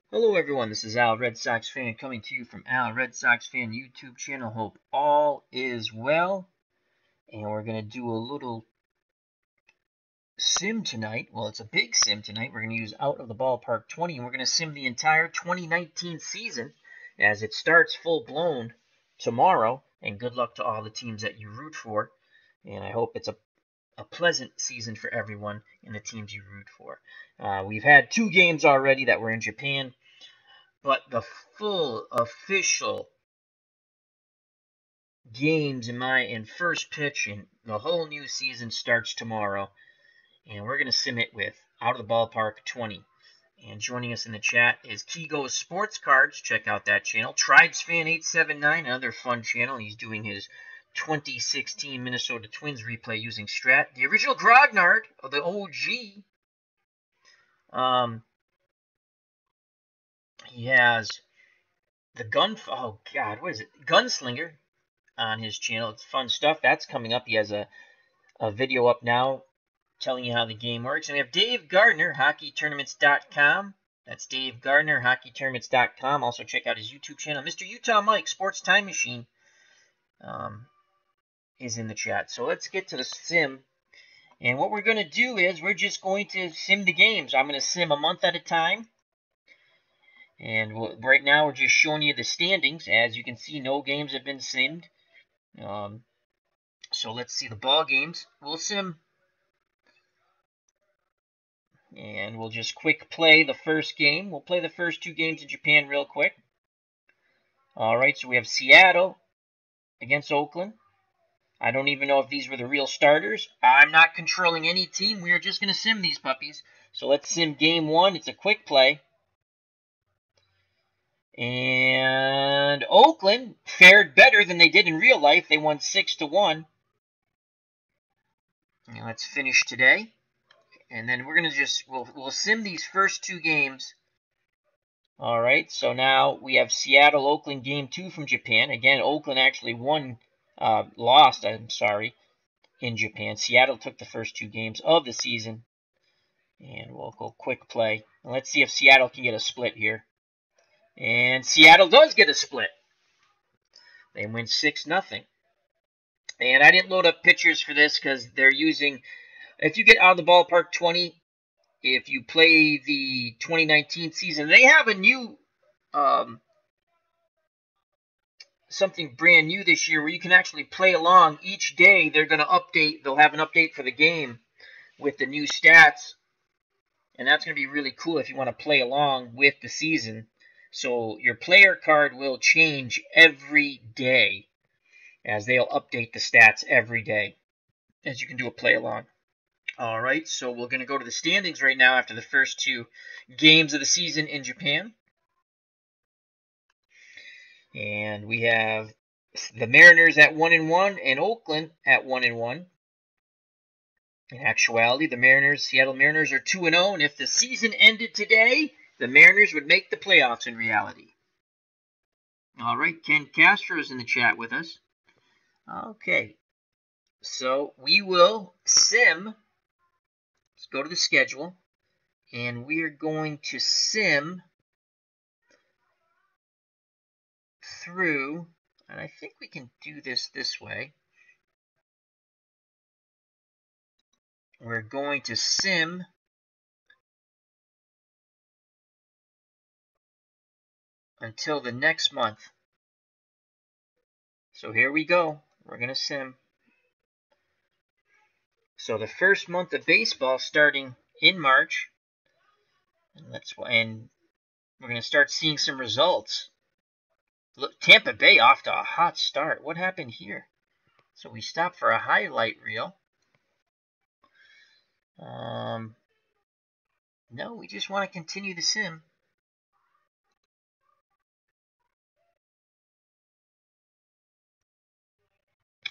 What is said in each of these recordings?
Hello everyone, this is Al Red Sox Fan coming to you from Al Red Sox Fan YouTube channel. Hope all is well. And we're going to do a little sim tonight. Well, it's a big sim tonight. We're going to use Out of the Ballpark 20, and we're going to sim the entire 2019 season as it starts full-blown tomorrow. And good luck to all the teams that you root for. And I hope it's a pleasant season for everyone and the teams you root for. We've had 2 games already that were in Japan. But the full official games in first pitch and the whole new season starts tomorrow, and we're going to sim it with Out of the Ballpark 20. And joining us in the chat is Kigo Sports Cards. Check out that channel. TribesFan879, another fun channel. He's doing his 2016 Minnesota Twins replay using Strat. The original Grognard, of the OG. He has the Gunslinger on his channel. It's fun stuff. That's coming up. He has a video up now telling you how the game works. And we have Dave Gardner, HockeyTournaments.com. That's Dave Gardner, HockeyTournaments.com. Also check out his YouTube channel. Mr. Utah Mike, Sports Time Machine, is in the chat. So let's get to the sim. And what we're going to do is we're just going to sim the games. I'm going to sim a month at a time. And right now we're just showing you the standings. As you can see, no games have been simmed. So let's see the ball games. We'll sim, and we'll just quick play the first game. We'll play the first 2 games in Japan real quick. All right, so we have Seattle against Oakland. I don't even know if these were the real starters. I'm not controlling any team. We are just going to sim these puppies. So let's sim game 1. It's a quick play. And Oakland fared better than they did in real life. They won 6-1. Now let's finish today. And then we're going to we'll sim these first 2 games. All right, so now we have Seattle-Oakland game 2 from Japan. Again, Oakland actually lost, in Japan. Seattle took the first 2 games of the season. And we'll go quick play. And let's see if Seattle can get a split here. And Seattle does get a split. They win 6-0. And I didn't load up pictures for this because they're using, if you get Out of the Ballpark 20, if you play the 2019 season, they have a new, something brand new this year where you can actually play along. Each day they're going to update. They'll have an update for the game with the new stats. And that's going to be really cool if you want to play along with the season. So your player card will change every day as they'll update the stats every day as you can do a play along. All right, so we're going to go to the standings right now after the first 2 games of the season in Japan. And we have the Mariners at 1-1 and Oakland at 1-1. In actuality, the Seattle Mariners are 2-0, and if the season ended today, the Mariners would make the playoffs in reality. All right, Ken Castro is in the chat with us. Okay, so we will sim. Let's go to the schedule, and we are going to sim through, and I think we can do this way. We're going to sim until the next month. So here we go. We're going to sim. So the first month of baseball starting in March. And we're going to start seeing some results. Look, Tampa Bay off to a hot start. What happened here? So we stopped for a highlight reel. No, we just want to continue the sim.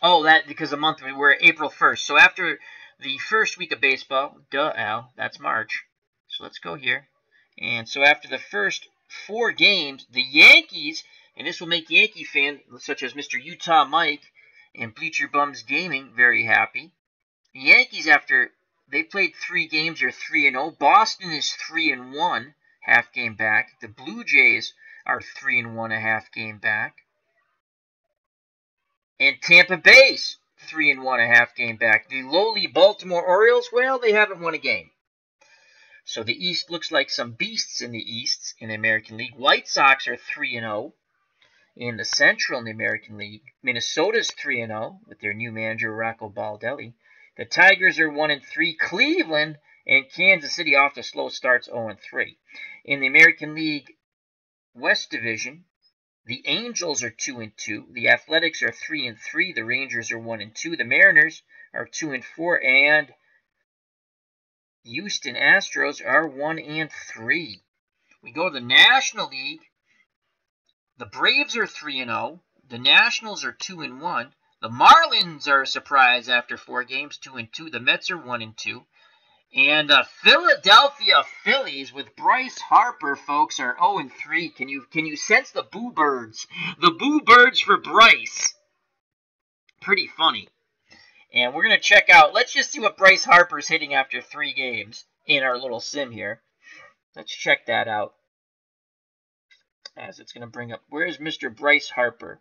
Oh, that because the month we're April 1st. So after the first week of baseball, duh, Al, that's March. So let's go here. And so after the first 4 games, the Yankees, and this will make Yankee fans such as Mr. Utah Mike and Bleacher Bums Gaming very happy. The Yankees, after they played 3 games, are 3-0. Boston is 3-1. half game back. The Blue Jays are 3-1, a half game back. And Tampa Bay's 3-1, a half game back. The lowly Baltimore Orioles, well, they haven't won a game. So the East looks like some beasts in the East in the American League. White Sox are 3-0 in the Central in the American League. Minnesota's 3-0 with their new manager, Rocco Baldelli. The Tigers are 1-3. Cleveland and Kansas City off to slow starts, 0-3. In the American League West Division, the Angels are 2-2. The Athletics are 3-3. The Rangers are 1-2. The Mariners are 2-4. And Houston Astros are 1-3. We go to the National League. The Braves are 3-0. The Nationals are 2-1. The Marlins are a surprise after 4 games, 2-2. The Mets are 1-2. And Philadelphia Phillies with Bryce Harper, folks, are 0-3. Can you sense the boo birds? The boo birds for Bryce. Pretty funny. And we're going to check out, let's just see what Bryce Harper's hitting after 3 games in our little sim here. Let's check that out. As it's going to bring up, where's Mr. Bryce Harper?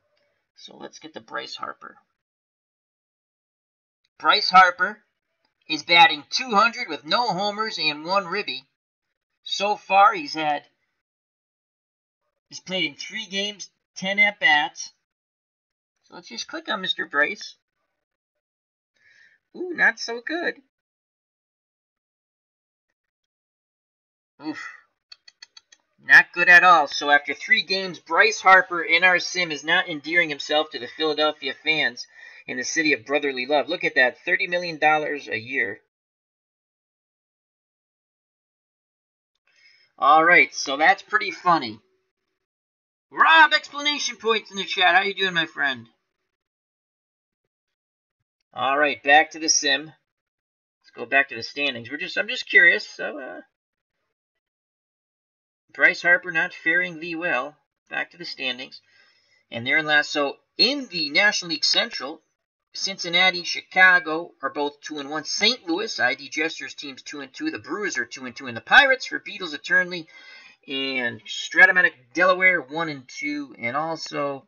So let's get to Bryce Harper. Bryce Harper is batting .200 with no homers and 1 ribby. So far, he's played in 3 games, 10 at-bats. So let's just click on Mr. Bryce. Ooh, not so good. Oof. Not good at all. So after 3 games, Bryce Harper in our sim is not endearing himself to the Philadelphia fans in the city of brotherly love. Look at that, $30 million a year. All right, so that's pretty funny. Rob, explanation points in the chat. How you doing, my friend? All right, back to the sim. Let's go back to the standings. I'm just curious. So, Bryce Harper not faring thee well. Back to the standings. And they're in last. So, in the National League Central, Cincinnati, Chicago are both 2-1. St. Louis, ID Jester's team's 2-2. The Brewers are 2-2. And the Pirates for Beatles Eternally and Stratomatic Delaware 1-2. And also,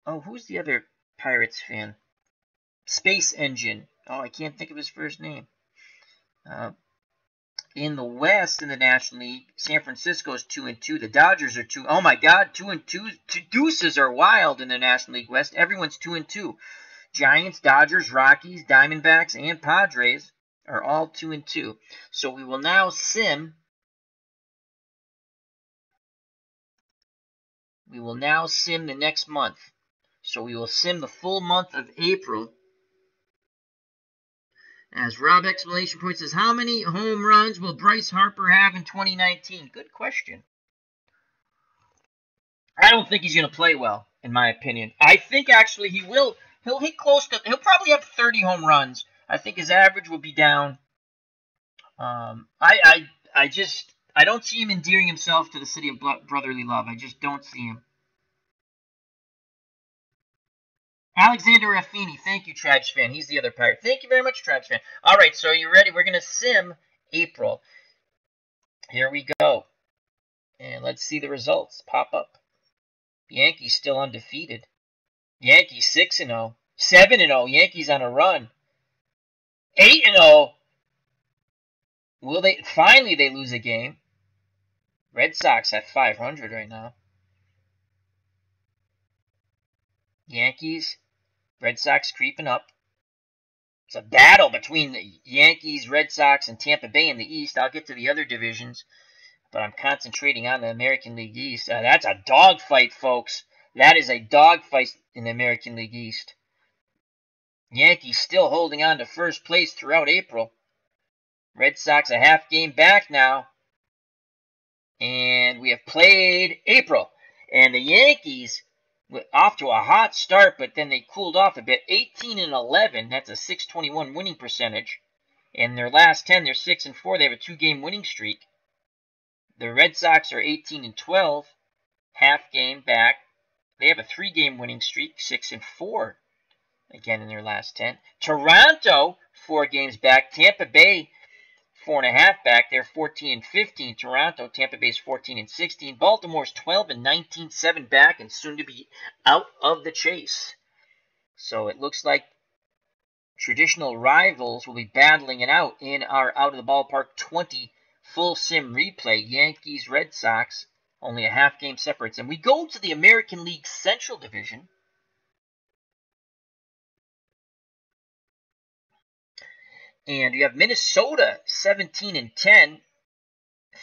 oh, who's the other Pirates fan? Space Engine. Oh, I can't think of his first name. In the West, in the National League, San Francisco is 2-2. The Dodgers are 2. Oh my God, 2-2. Deuces are wild in the National League West. Everyone's 2-2. Giants, Dodgers, Rockies, Diamondbacks, and Padres are all 2-2. So we will now sim. We will now sim the next month. So we will sim the full month of April. As Rob Explanation Point says, how many home runs will Bryce Harper have in 2019? Good question. I don't think he's going to play well, in my opinion. I think actually he will. He'll hit close to. He'll probably have 30 home runs. I think his average will be down. I don't see him endearing himself to the city of brotherly love. I just don't see him. Alexander Raffini, thank you, Tribes fan. He's the other Pirate. Thank you very much, Tribes fan. All right, so are you ready? We're going to sim April. Here we go. And let's see the results pop up. Yankees still undefeated. Yankees 6-0. 7-0. Yankees on a run. 8-0. Will they? Finally, they lose a game. Red Sox at 500 right now. Yankees. Red Sox creeping up. It's a battle between the Yankees, Red Sox, and Tampa Bay in the East. I'll get to the other divisions, but I'm concentrating on the American League East. That's a dogfight, folks. That is a dogfight in the American League East. Yankees still holding on to first place throughout April. Red Sox a half game back now. And we have played April. And the Yankees off to a hot start, but then they cooled off a bit. 18-11, that's a .621 winning percentage. In their last 10, they're 6-4. They have a 2-game winning streak. The Red Sox are 18-12, half game back. They have a 3-game winning streak, 6-4. Again in their last 10. Toronto, 4 games back. Tampa Bay, 4.5 back. They're 14 and 15. Toronto, Tampa Bay's 14 and 16. Baltimore's 12 and 19, 7 back, and soon to be out of the chase. So it looks like traditional rivals will be battling it out in our Out of the Ballpark 20 full sim replay. Yankees, Red Sox, only a half game separates. And we go to the American League Central Division. And you have Minnesota 17 and 10,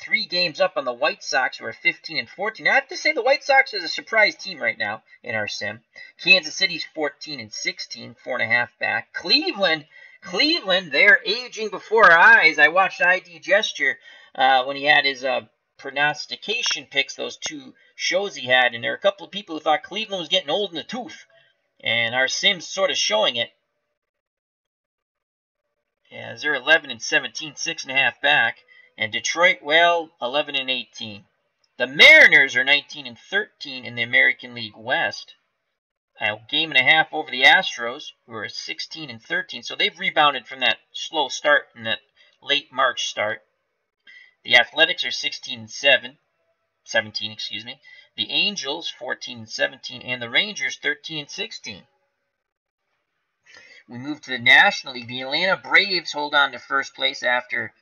3 games up on the White Sox, who are 15 and 14. Now, I have to say the White Sox is a surprise team right now in our sim. Kansas City's 14 and 16, 4.5 back. Cleveland, they're aging before our eyes. I watched ID Gesture when he had his prognostication picks, those 2 shows he had, and there are a couple of people who thought Cleveland was getting old in the tooth, and our sim's sort of showing it. Yeah, they're 11 and 17, 6.5 back. And Detroit, well, 11 and 18. The Mariners are 19 and 13 in the American League West. A game and a half over the Astros, who are 16 and 13. So they've rebounded from that slow start in that late March start. The Athletics are 17, excuse me. The Angels 14 and 17, and the Rangers 13 and 16. We move to the National League. The Atlanta Braves hold on to first place after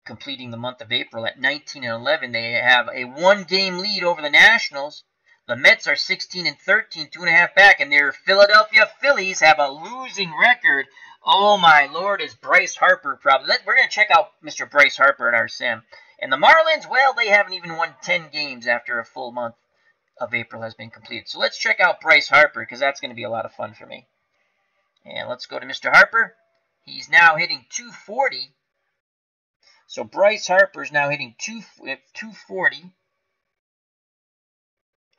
completing the month of April at 19 and 11. They have a 1-game lead over the Nationals. The Mets are 16 and 13, 2.5 back, and their Philadelphia Phillies have a losing record. Oh my Lord, is Bryce Harper probably? We're going to check out Mr. Bryce Harper in our sim. And the Marlins, well, they haven't even won 10 games after a full month of April has been completed. So let's check out Bryce Harper, because that's going to be a lot of fun for me. And let's go to Mr. Harper. He's now hitting 240. So Bryce Harper's now hitting 240.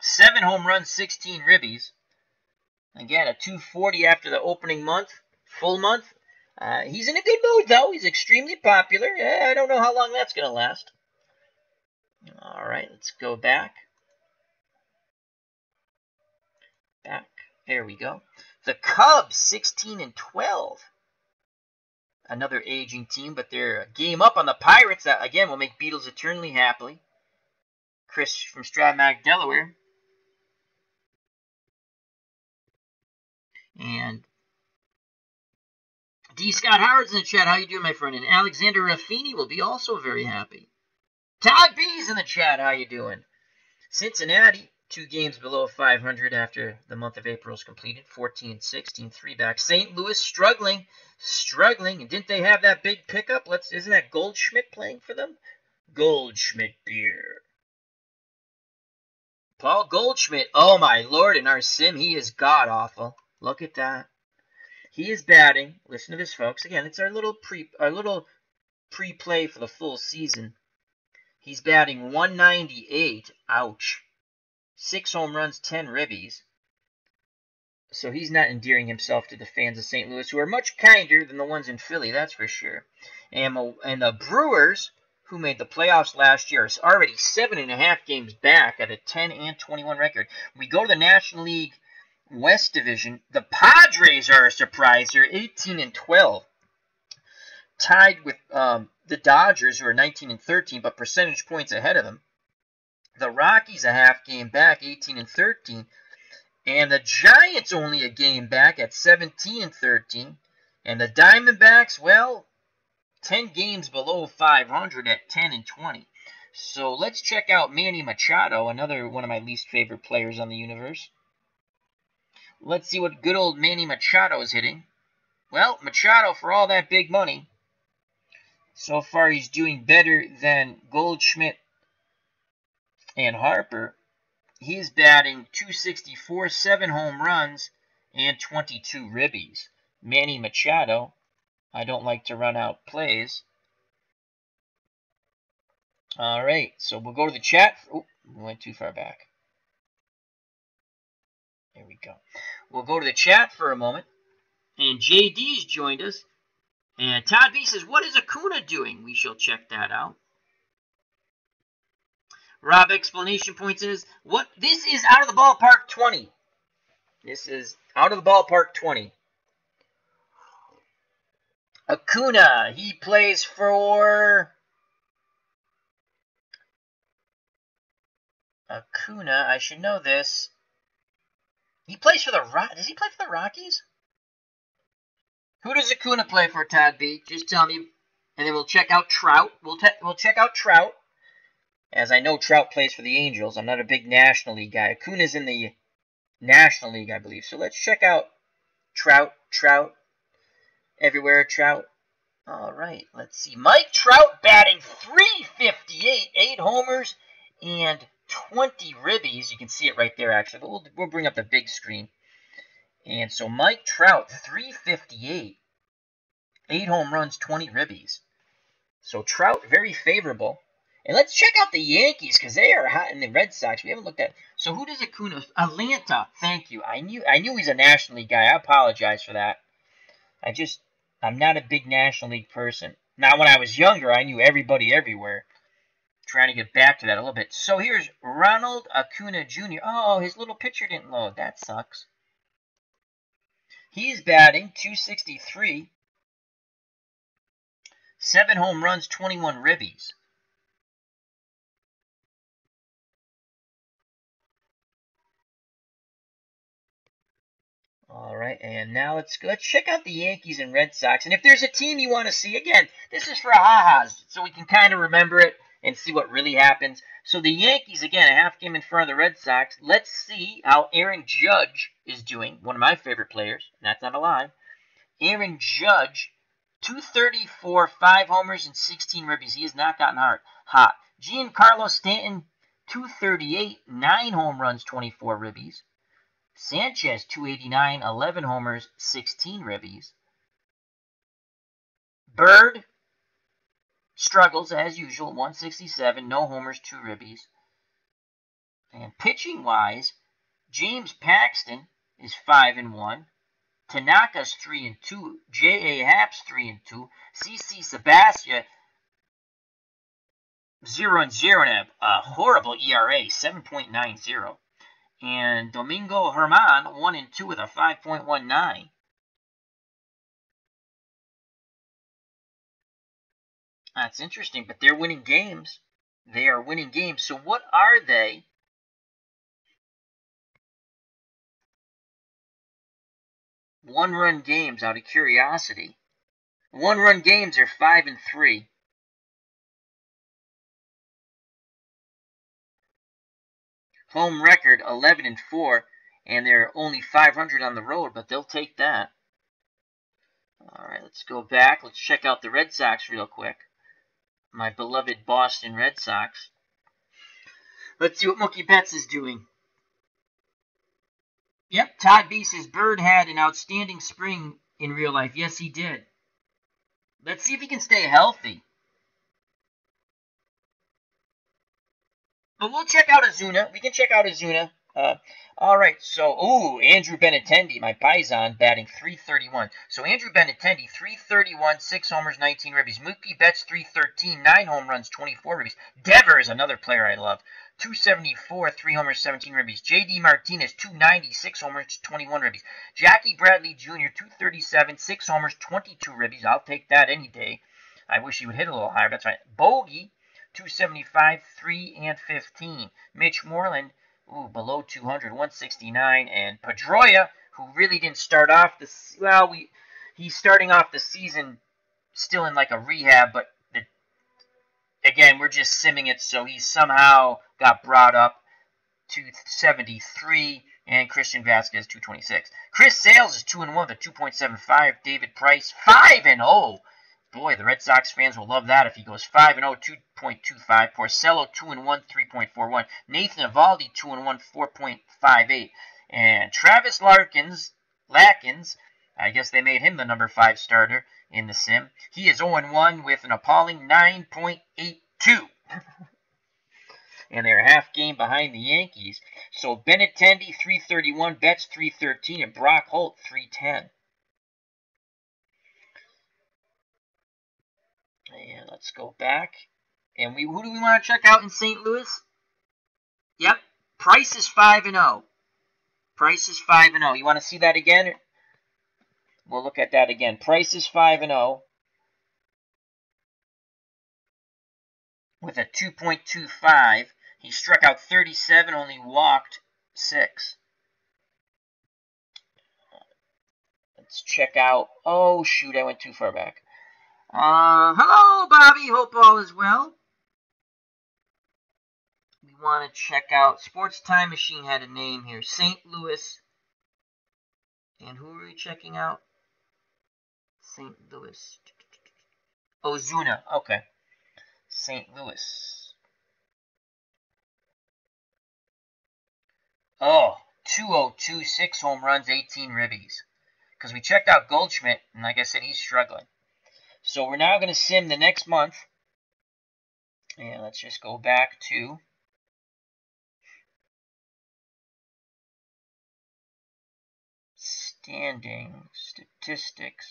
7 home runs, 16 ribbies. Again, a 240 after the opening month, full month. He's in a good mood, though. He's extremely popular. I don't know how long that's going to last. All right, let's go back. There we go. The Cubs, 16 and 12. Another aging team, but they're a game up on the Pirates. That, again, will make Beatles eternally happy. Chris from Stratmac, Delaware. And D. Scott Howard's in the chat. How you doing, my friend? And Alexander Raffini will be also very happy. Todd B's in the chat. How you doing? Cincinnati, 2 games below 500 after the month of April is completed. 14 and 16, 3 back. St. Louis struggling. And didn't they have that big pickup? Isn't that Goldschmidt playing for them? Goldschmidt beer. Paul Goldschmidt. Oh my Lord! In our sim, he is god awful. Look at that. He is batting. Listen to this, folks. Again, it's our little pre-play for the full season. He's batting 198. Ouch. 6 home runs, 10 ribbies. So he's not endearing himself to the fans of St. Louis, who are much kinder than the ones in Philly, that's for sure. And the Brewers, who made the playoffs last year, is already 7.5 games back at a 10 and 21 record. We go to the National League West Division. The Padres are a surprise. They're 18 and 12. Tied with the Dodgers, who are 19 and 13, but percentage points ahead of them. The Rockies a half game back, 18 and 13. And the Giants only a game back at 17 and 13. And the Diamondbacks, well, 10 games below 500 at 10 and 20. So let's check out Manny Machado, another one of my least favorite players on the universe. Let's see what good old Manny Machado is hitting. Well, Machado, for all that big money, so far he's doing better than Goldschmidt and Harper. He is batting 264, 7 home runs, and 22 ribbies. Manny Machado, I don't like to run out plays. All right, so we'll go to the chat. Oh, we went too far back. There we go. We'll go to the chat for a moment. And JD's joined us. And Todd B says, what is Acuna doing? We shall check that out. Rob Explanation Points is, this is Out of the Ballpark 20. This is Out of the Ballpark 20. Acuna, he plays for... Acuna, I should know this. He plays for the Does he play for the Rockies? Who does Acuna play for, Todd B? Just tell me. And then we'll check out Trout. We'll check out Trout. As I know Trout plays for the Angels. I'm not a big National League guy. Acuna's in the National League, I believe. So let's check out Trout. Everywhere, Trout. All right, let's see. Mike Trout batting .358, 8 homers, and 20 ribbies. You can see it right there, actually. But we'll bring up the big screen. And so Mike Trout, .358, 8 home runs, 20 ribbies. So Trout, very favorable. And let's check out the Yankees, because they are hot in the Red Sox. We haven't looked at... So who does Acuna... Atlanta, thank you. I knew he's a National League guy. I apologize for that. I'm not a big National League person. Now, when I was younger, I knew everybody everywhere. Trying to get back to that a little bit. So here's Ronald Acuna Jr. Oh, his little picture didn't load. That sucks. He's batting .263. 7 home runs, 21 ribbies. All right, and now let's check out the Yankees and Red Sox. And if there's a team you want to see, again, this is for ha-has, so we can kind of remember it and see what really happens. So the Yankees, again, a half game in front of the Red Sox. Let's see how Aaron Judge is doing, one of my favorite players. That's not a lie. Aaron Judge, .234, 5 homers and 16 ribbies. He has not gotten hot. Giancarlo Stanton, .238, 9 home runs, 24 ribbies. Sanchez, .289, 11 homers, 16 ribbies. Bird struggles as usual, .167, no homers, 2 ribbies. And pitching-wise, James Paxton is 5-1. Tanaka's 3-2. J.A. Happ's 3-2. CC Sabathia 0-0 and a horrible ERA, 7.90. And Domingo Germán 1-2 with a 5.19. That's interesting, but they're winning games. They are winning games. So what are they? One-run games, out of curiosity. One-run games are 5-3. Home record 11-4, and they're only 500 on the road, but they'll take that. All right, let's go back. Let's check out the Red Sox real quick. My beloved Boston Red Sox. Let's see what Mookie Betts is doing. Yep, Todd B says Bird had an outstanding spring in real life. Yes, he did. Let's see if he can stay healthy. But we'll check out Ozuna. We can check out Ozuna. All right, so, Andrew Benintendi, my Paisan, batting .331. So Andrew Benintendi, .331, 6 homers, 19 ribbies. Mookie Betts, .313, 9 home runs, 24 ribbies. Devers, another player I love, .274, 3 homers, 17 ribbies. J.D. Martinez, .290, 6 homers, 21 ribbies. Jackie Bradley Jr., .237, 6 homers, 22 ribbies. I'll take that any day. I wish he would hit a little higher, but that's fine. Bogey, .275, 3 and 15. Mitch Moreland, below 200, 169. And Pedroia, who really didn't start off he's starting off the season still in like a rehab, but again, we're just simming it, so he somehow got brought up to 73, and Christian Vasquez 226. Chris Sales is 2-1 with a 2.75. David Price 5-0. Boy, the Red Sox fans will love that if he goes 5-0, 2.25. Porcello 2-1, 3.41. Nathan Eovaldi 2-1, 4.58. And Travis Larkins, I guess they made him the number 5 starter in the sim. He is 0-1 with an appalling 9.82. And they're a half game behind the Yankees. So Benintendi 331, Betts 313, and Brock Holt 310. And let's go back. And who do we want to check out in St. Louis? Yep, Price is 5-0. Price is 5-0. You want to see that again? We'll look at that again. Price is 5-0. with a 2.25. He struck out 37, only walked 6. Let's check out. Oh, shoot, I went too far back. Hello, Bobby. Hope all is well. We want to check out. Sports Time Machine had a name here. St. Louis. And who are we checking out? St. Louis. Ozuna. Okay. St. Louis. Oh, 202, 6 home runs, 18 ribbies. Because we checked out Goldschmidt, and like I said, he's struggling. So we're now going to sim the next month. And let's just go back to standing statistics.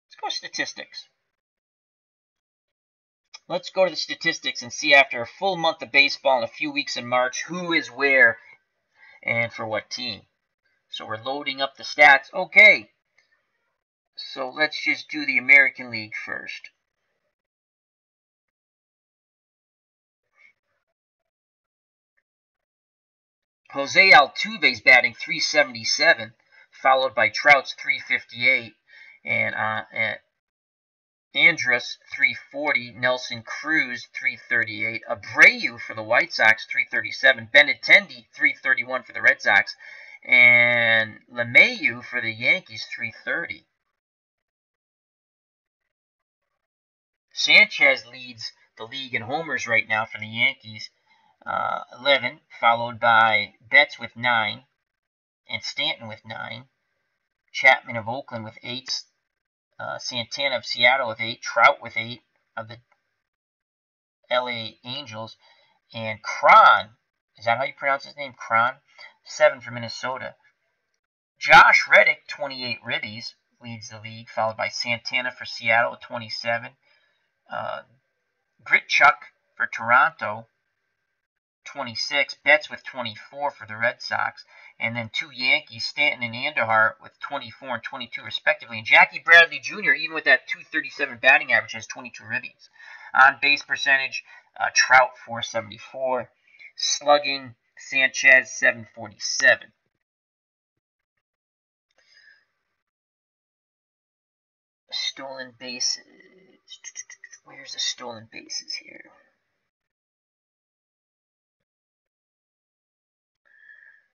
Let's go statistics. Let's go to the statistics and see after a full month of baseball and a few weeks in March who is where and for what team. So we're loading up the stats. Okay. So let's just do the American League first. Jose Altuve's batting .377, followed by Trout's .358, and Andrus .340, Nelson Cruz .338, Abreu for the White Sox .337, Benintendi .331 for the Red Sox, and LeMahieu for the Yankees .330. Sanchez leads the league in homers right now for the Yankees, 11, followed by Betts with 9, and Stanton with 9, Chapman of Oakland with 8, Santana of Seattle with 8, Trout with 8 of the LA Angels, and Cron, is that how you pronounce his name? Cron? 7 for Minnesota. Josh Reddick, 28 ribbies, leads the league, followed by Santana for Seattle with 27, Grichuk for Toronto, 26, Betts with 24 for the Red Sox, and then 2 Yankees, Stanton and Andujar with 24 and 22 respectively. And Jackie Bradley Jr., even with that .237 batting average, has 22 ribbies. On base percentage, Trout 474, slugging Sanchez 747. Stolen bases. Where's the stolen bases here?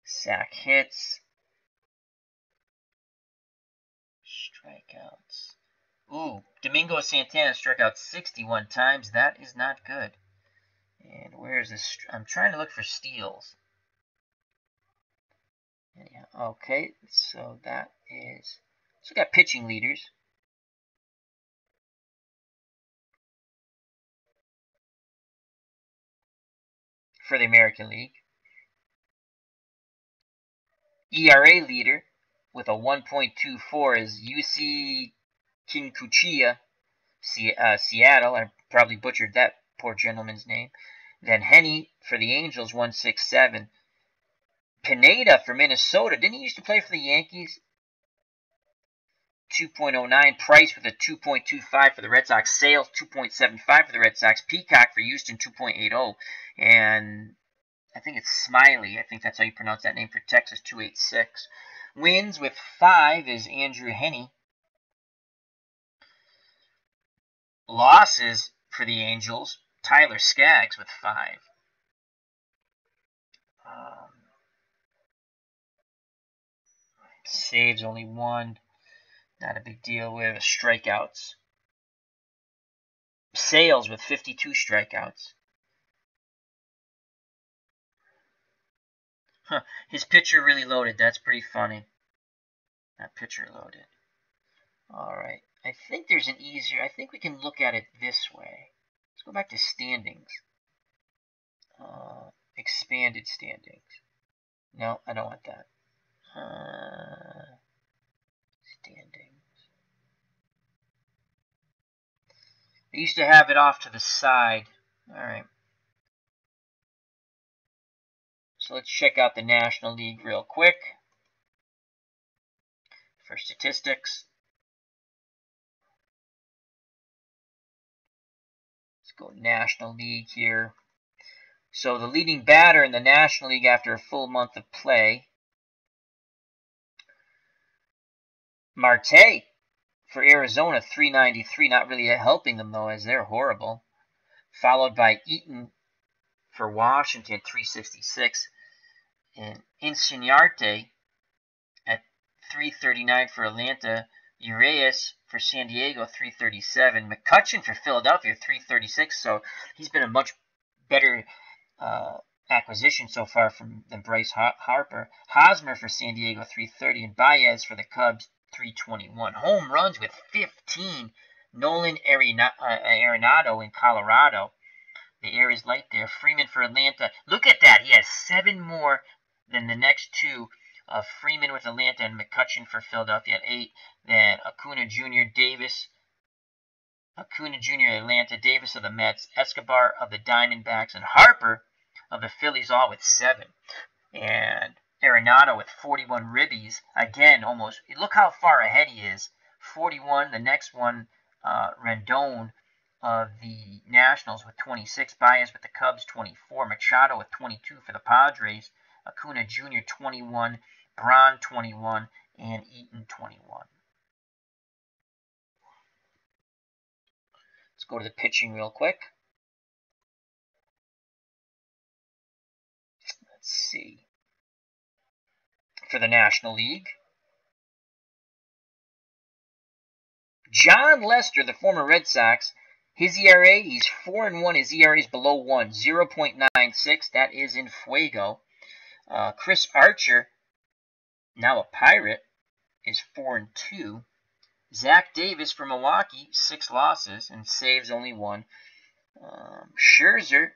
Sack hits. Strikeouts. Ooh, Domingo Santana struck out 61 times. That is not good. And where's this? I'm trying to look for steals. Anyhow, okay, so that is. So we got pitching leaders. For the American League. ERA leader with a 1.24 is UC Kinkuchia, Seattle. I probably butchered that poor gentleman's name. Then Henny for the Angels, 167. Pineda for Minnesota. Didn't he used to play for the Yankees? 2.09. Price with a 2.25 for the Red Sox. Sales, 2.75 for the Red Sox. Peacock for Houston, 2.80. And I think it's Smiley. I think that's how you pronounce that name for Texas, 286. Wins with 5 is Andrew Henny. Losses for the Angels, Tyler Skaggs with 5. Saves only 1. Not a big deal with strikeouts. Sales with 52 strikeouts. Huh. His pitcher really loaded. That's pretty funny. That pitcher loaded. Alright. I think there's an easier... I think we can look at it this way. Let's go back to standings. Expanded standings. No, I don't want that. Standings. I used to have it off to the side. Alright. So let's check out the National League real quick. For statistics. Let's go National League here. So the leading batter in the National League after a full month of play, Marte for Arizona, 393. Not really helping them, though, as they're horrible. Followed by Eaton for Washington, 366. And Inciarte at 339 for Atlanta. Urias for San Diego, 337. McCutchen for Philadelphia, 336. So he's been a much better acquisition so far than Bryce Harper. Hosmer for San Diego, 330. And Baez for the Cubs, 321. Home runs with 15. Nolan Arenado in Colorado. The air is light there. Freeman for Atlanta. Look at that. He has 7 more than the next two. Freeman with Atlanta and McCutchen for Philadelphia at 8. Then Acuna Jr., Davis. Acuna Jr. Atlanta, Davis of the Mets, Escobar of the Diamondbacks, and Harper of the Phillies, all with 7. And Arenado with 41 ribbies. Again, almost. Look how far ahead he is. 41. The next one, Rendon of the Nationals with 26. Baez with the Cubs, 24. Machado with 22 for the Padres. Acuna Jr., 21. Braun, 21. And Eaton, 21. Let's go to the pitching real quick. Let's see. For the National League, John Lester, the former Red Sox, his ERA, he's 4-1. His ERA is below 1, 0.96. That is in Fuego. Chris Archer, now a Pirate, is 4-2. Zach Davis for Milwaukee, 6 losses and saves only 1. Scherzer,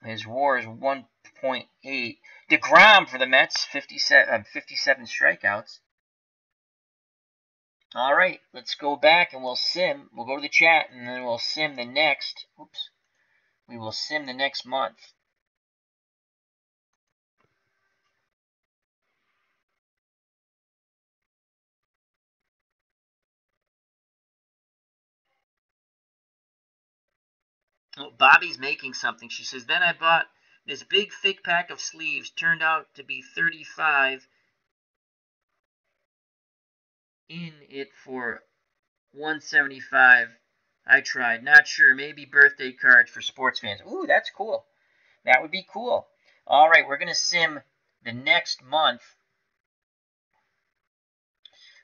his WAR is 1.8. DeGrom for the Mets, 57 strikeouts. All right, let's go back and we'll sim. We'll go to the chat and then we'll sim the next. Oops. We will sim the next month. Oh, Bobby's making something. She says, then I bought this big thick pack of sleeves. Turned out to be 35 in it for 175. I tried. Not sure. Maybe birthday cards for sports fans. Ooh, that's cool. That would be cool. All right, we're going to sim the next month.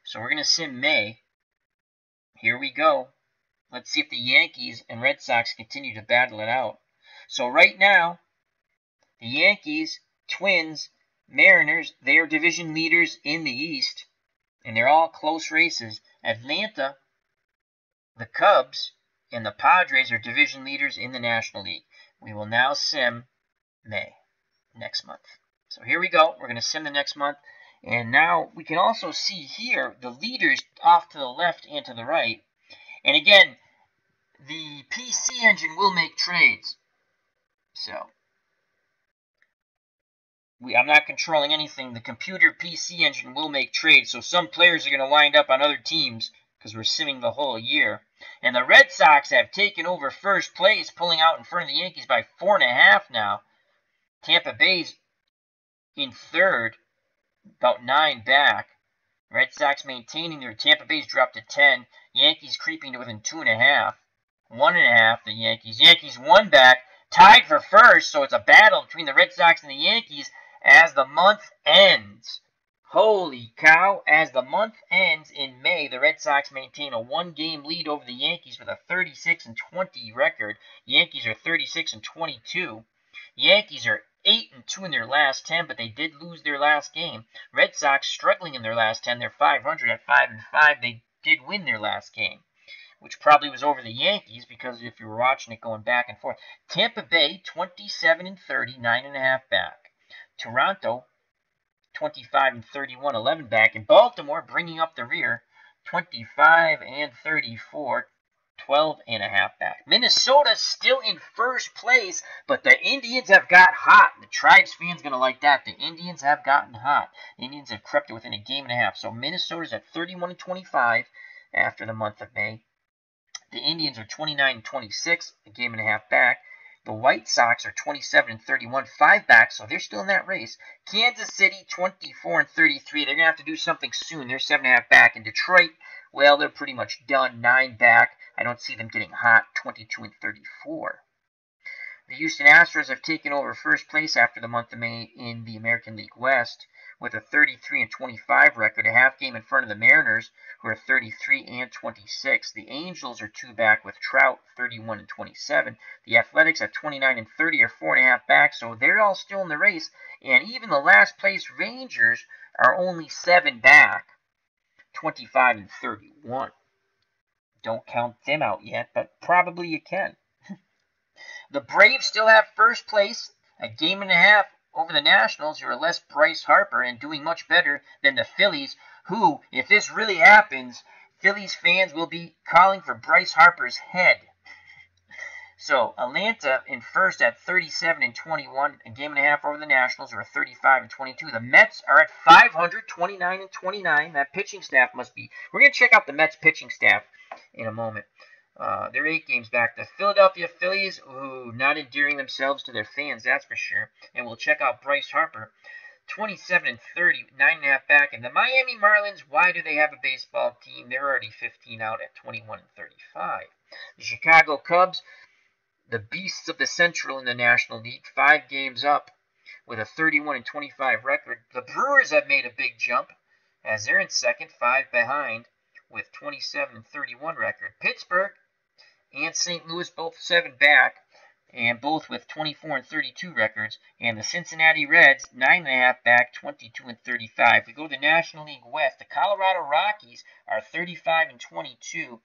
So we're going to sim May. Here we go. Let's see if the Yankees and Red Sox continue to battle it out. So right now, the Yankees, Twins, Mariners, they are division leaders in the East. And they're all close races. Atlanta, the Cubs, and the Padres are division leaders in the National League. We will now sim May, next month. So here we go. We're going to sim the next month. And now we can also see here the leaders off to the left and to the right. And again, the PC engine will make trades. So I'm not controlling anything. The computer PC engine will make trades. So some players are going to wind up on other teams because we're simming the whole year. And the Red Sox have taken over first place, pulling out in front of the Yankees by 4.5 now. Tampa Bay's in third, about 9 back. Red Sox maintaining their. Tampa Bay's dropped to 10. Yankees creeping to within 2.5. 1.5, the Yankees. Yankees 1 back, tied for first, so it's a battle between the Red Sox and the Yankees as the month ends. Holy cow. As the month ends in May, the Red Sox maintain a 1-game lead over the Yankees with a 36-20 record. Yankees are 36-22. Yankees are 8-2 in their last 10, but they did lose their last game. Red Sox struggling in their last 10. They're 500 at 5-5. They did win their last game, which probably was over the Yankees because if you were watching it going back and forth. Tampa Bay, 27-30, 9.5 back. Toronto, 25-31, 11 back. And Baltimore bringing up the rear, 25-34, 12.5 back. Minnesota's still in first place, but the Indians have got hot. The Tribes fans going to like that. The Indians have gotten hot. The Indians have crept it within a game and a half. So Minnesota's at 31-25 after the month of May. The Indians are 29-26, a game and a half back. The White Sox are 27-31, 5 back, so they're still in that race. Kansas City, 24-33. They're going to have to do something soon. They're 7.5 back. And Detroit, well, they're pretty much done, 9 back. I don't see them getting hot, 22-34. The Houston Astros have taken over first place after the month of May in the American League West with a 33-25 record, a half game in front of the Mariners, who are 33-26. The Angels are 2 back with Trout, 31-27. The Athletics at 29-30 are 4.5 back, so they're all still in the race. And even the last place Rangers are only 7 back, 25-31. Don't count them out yet, but probably you can. The Braves still have first place, a game and a half over the Nationals, who are less Bryce Harper and doing much better than the Phillies, who, if this really happens, Phillies fans will be calling for Bryce Harper's head. So, Atlanta in first at 37-21, a game and a half over the Nationals, who are 35-22. The Mets are at 500, 29-29. That pitching staff must be... We're going to check out the Mets pitching staff in a moment. They're 8 games back. The Philadelphia Phillies, who not endearing themselves to their fans, that's for sure. And we'll check out Bryce Harper, 27-30, 9.5 back. And the Miami Marlins, why do they have a baseball team? They're already 15 out at 21-35. The Chicago Cubs, the beasts of the Central in the National League, 5 games up with a 31-25 record. The Brewers have made a big jump as they're in second, 5 behind, with 27-31 record. Pittsburgh and St. Louis both 7 back, and both with 24-32 records. And the Cincinnati Reds 9.5 back, 22-35. We go to the National League West. The Colorado Rockies are 35-22.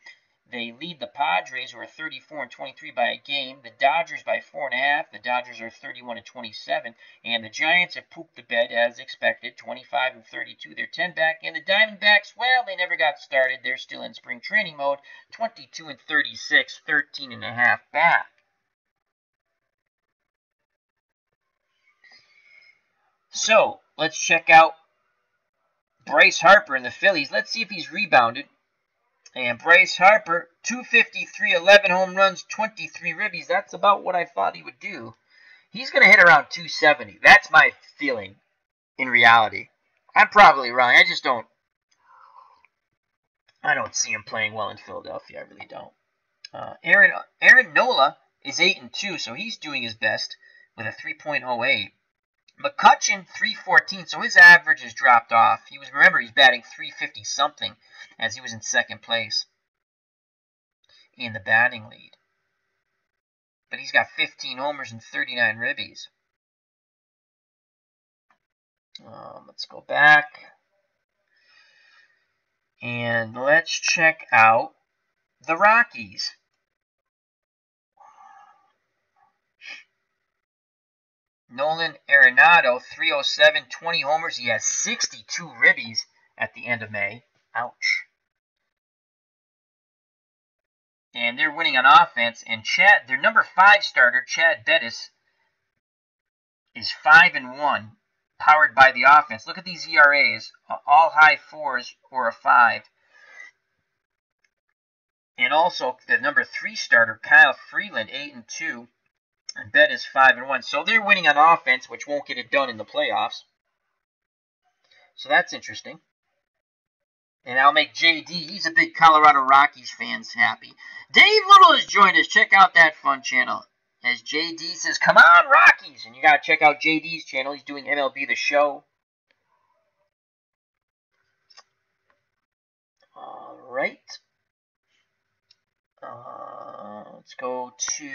They lead the Padres, who are 34-23 by a game. The Dodgers by 4.5. The Dodgers are 31-27. And the Giants have pooped the bed, as expected, 25-32. They're 10 back. And the Diamondbacks, well, they never got started. They're still in spring training mode, 22-36, 13.5 back. So, let's check out Bryce Harper and the Phillies. Let's see if he's rebounded. And Bryce Harper, 253, 11 home runs, 23 ribbies. That's about what I thought he would do. He's going to hit around 270. That's my feeling in reality. I'm probably wrong. I don't see him playing well in Philadelphia. I really don't. Aaron Nola is 8-2, so he's doing his best with a 3.08. McCutchen, 314, so his average has dropped off. Remember, he's batting 350 something as he was in second place in the batting lead. But he's got 15 homers and 39 ribbies. Let's go back. And let's check out the Rockies. Nolan Arenado, 307, 20 homers. He has 62 ribbies at the end of May. Ouch. And they're winning on offense. And their number 5 starter, Chad Bettis, is 5-1, powered by the offense. Look at these ERAs, all high 4s or a 5. And also the number 3 starter, Kyle Freeland, 8-2. And Bettis 5-1. So they're winning on offense, which won't get it done in the playoffs. So that's interesting. And I'll make JD, he's a big Colorado Rockies fans, happy. Dave Little has joined us. Check out that fun channel. As JD says, come on, Rockies. And you got to check out JD's channel. He's doing MLB The Show. All right. Let's go to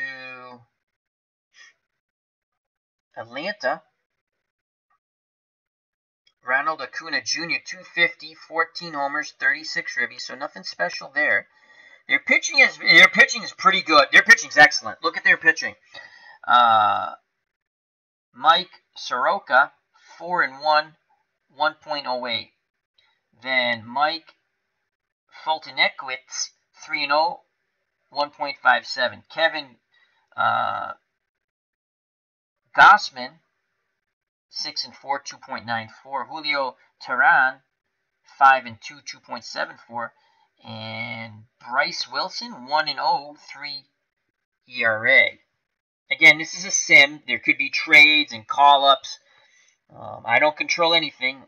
Atlanta. Ronald Acuna Jr., 250, 14 homers, 36 ribbies, so nothing special there. Their pitching is pretty good. Their pitching's excellent. Look at their pitching. Mike Soroka, 4-1, 1.08. Then Mike Fultonekowicz, 3-0, 1.57. Kevin Gossman, 6-4, 2.94. Julio Teheran, 5-2, 2.74. And Bryce Wilson, 1-0, 3 ERA. Again, this is a sim. There could be trades and call-ups. I don't control anything.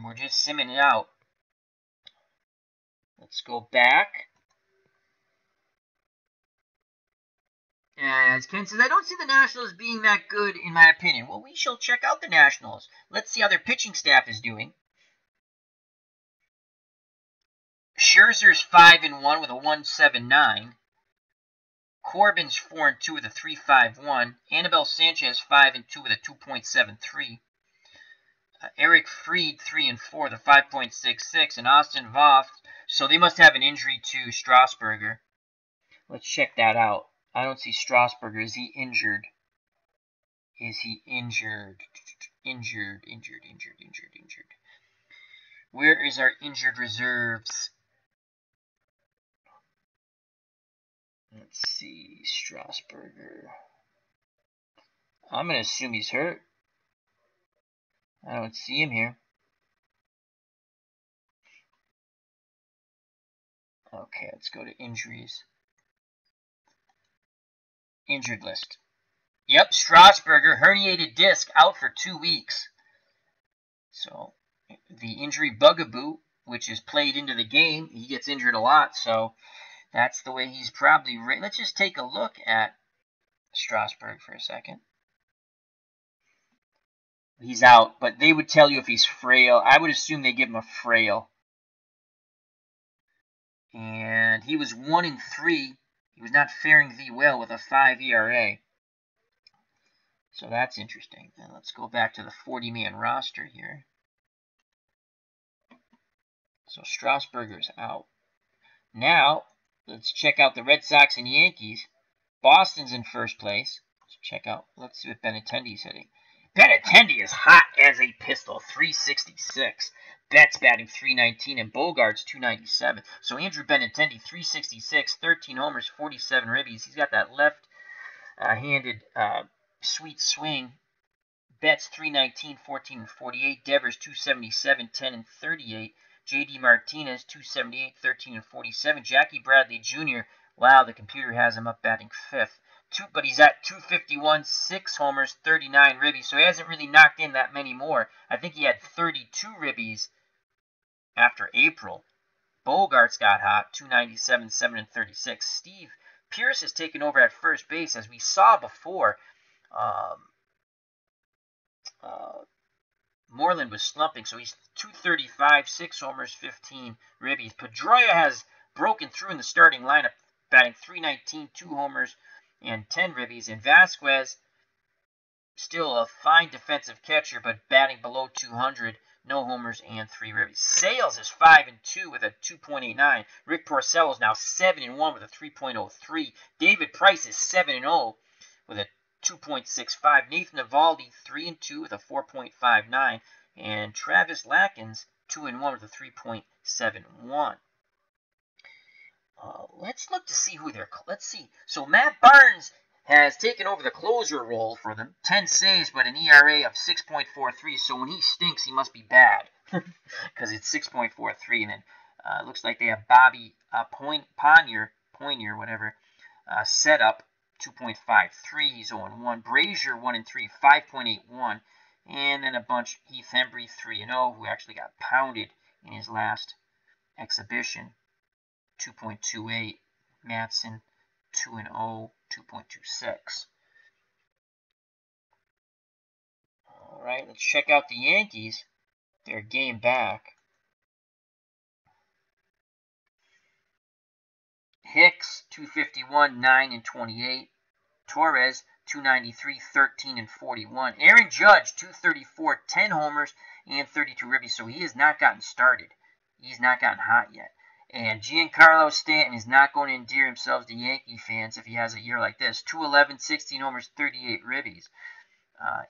We're just simming it out. Let's go back. As Ken says, I don't see the Nationals being that good, in my opinion. Well, we shall check out the Nationals. Let's see how their pitching staff is doing. Scherzer's 5-1 with a 1.79. Corbin's 4-2 with a 3.51. Anibal Sanchez 5-2 with a 2.73. Eric Fried 3-4 with a 5.66, and Austin Voth. So they must have an injury to Strasburger. Let's check that out. I don't see Strasburger. Is he injured? Is he injured? Injured. Where is our injured reserves? Let's see. Strasburger. I'm going to assume he's hurt. I don't see him here. Okay, let's go to injuries. Injured list. Yep, Strasburger, herniated disc, out for 2 weeks. So, the injury bugaboo, which is played into the game, he gets injured a lot, so that's the way he's probably written. Let's just take a look at Strasburg for a second. He's out, but they would tell you if he's frail. I would assume they give him a frail. And he was 1-3. He was not faring thee well with a 5 ERA. So that's interesting. And let's go back to the 40-man roster here. So Strasburger's out. Now, let's check out the Red Sox and Yankees. Boston's in first place. Let's see what Benintendi's hitting. Benintendi is hot as a pistol, 366. Betts batting 319 and Bogart's 297. So Andrew Benintendi, 366, 13 homers, 47 ribbies. He's got that left-handed sweet swing. Betts 319, 14 and 48. Devers 277, 10 and 38. J.D. Martinez 278, 13 and 47. Jackie Bradley Jr. Wow, the computer has him up batting fifth. But he's at 251, 6 homers, 39 ribbies, so he hasn't really knocked in that many more. I think he had 32 ribbies after April. Bogart's got hot, 297, 7 and 36. Steve Pearce has taken over at first base, as we saw before. Moreland was slumping, so he's 235, 6 homers, 15 ribbies. Pedroia has broken through in the starting lineup, batting 319, 2 homers, and 10 ribbies. And Vasquez, still a fine defensive catcher, but batting below 200, no homers and 3 ribbies. Sales is 5-2 with a 2.89. Rick Porcello is now 7-1 with a 3.03. David Price is 7-0 with a 2.65. Nathan Eovaldi 3-2 with a 4.59. And Travis Lackins 2-1 with a 3.71. Let's look to see who they're. Let's see. So Matt Barnes has taken over the closer role for them. 10 saves, but an ERA of 6.43. So when he stinks, he must be bad, because it's 6.43. And then it looks like they have Bobby Ponier, whatever, set up 2.53. He's 0-1. Brazier 1-3, 5.81. And then a bunch. Heath Hembree 3-0, who actually got pounded in his last exhibition. 2.28. Matson 2-0, 2.26. All right, let's check out the Yankees. Their game back. Hicks 251, 9 and 28. Torres 293, 13 and 41. Aaron Judge 234, 10 homers and 32 ribbies. So he has not gotten started. He's not gotten hot yet. And Giancarlo Stanton is not going to endear himself to Yankee fans if he has a year like this. 211, 16 homers, 38 ribbies.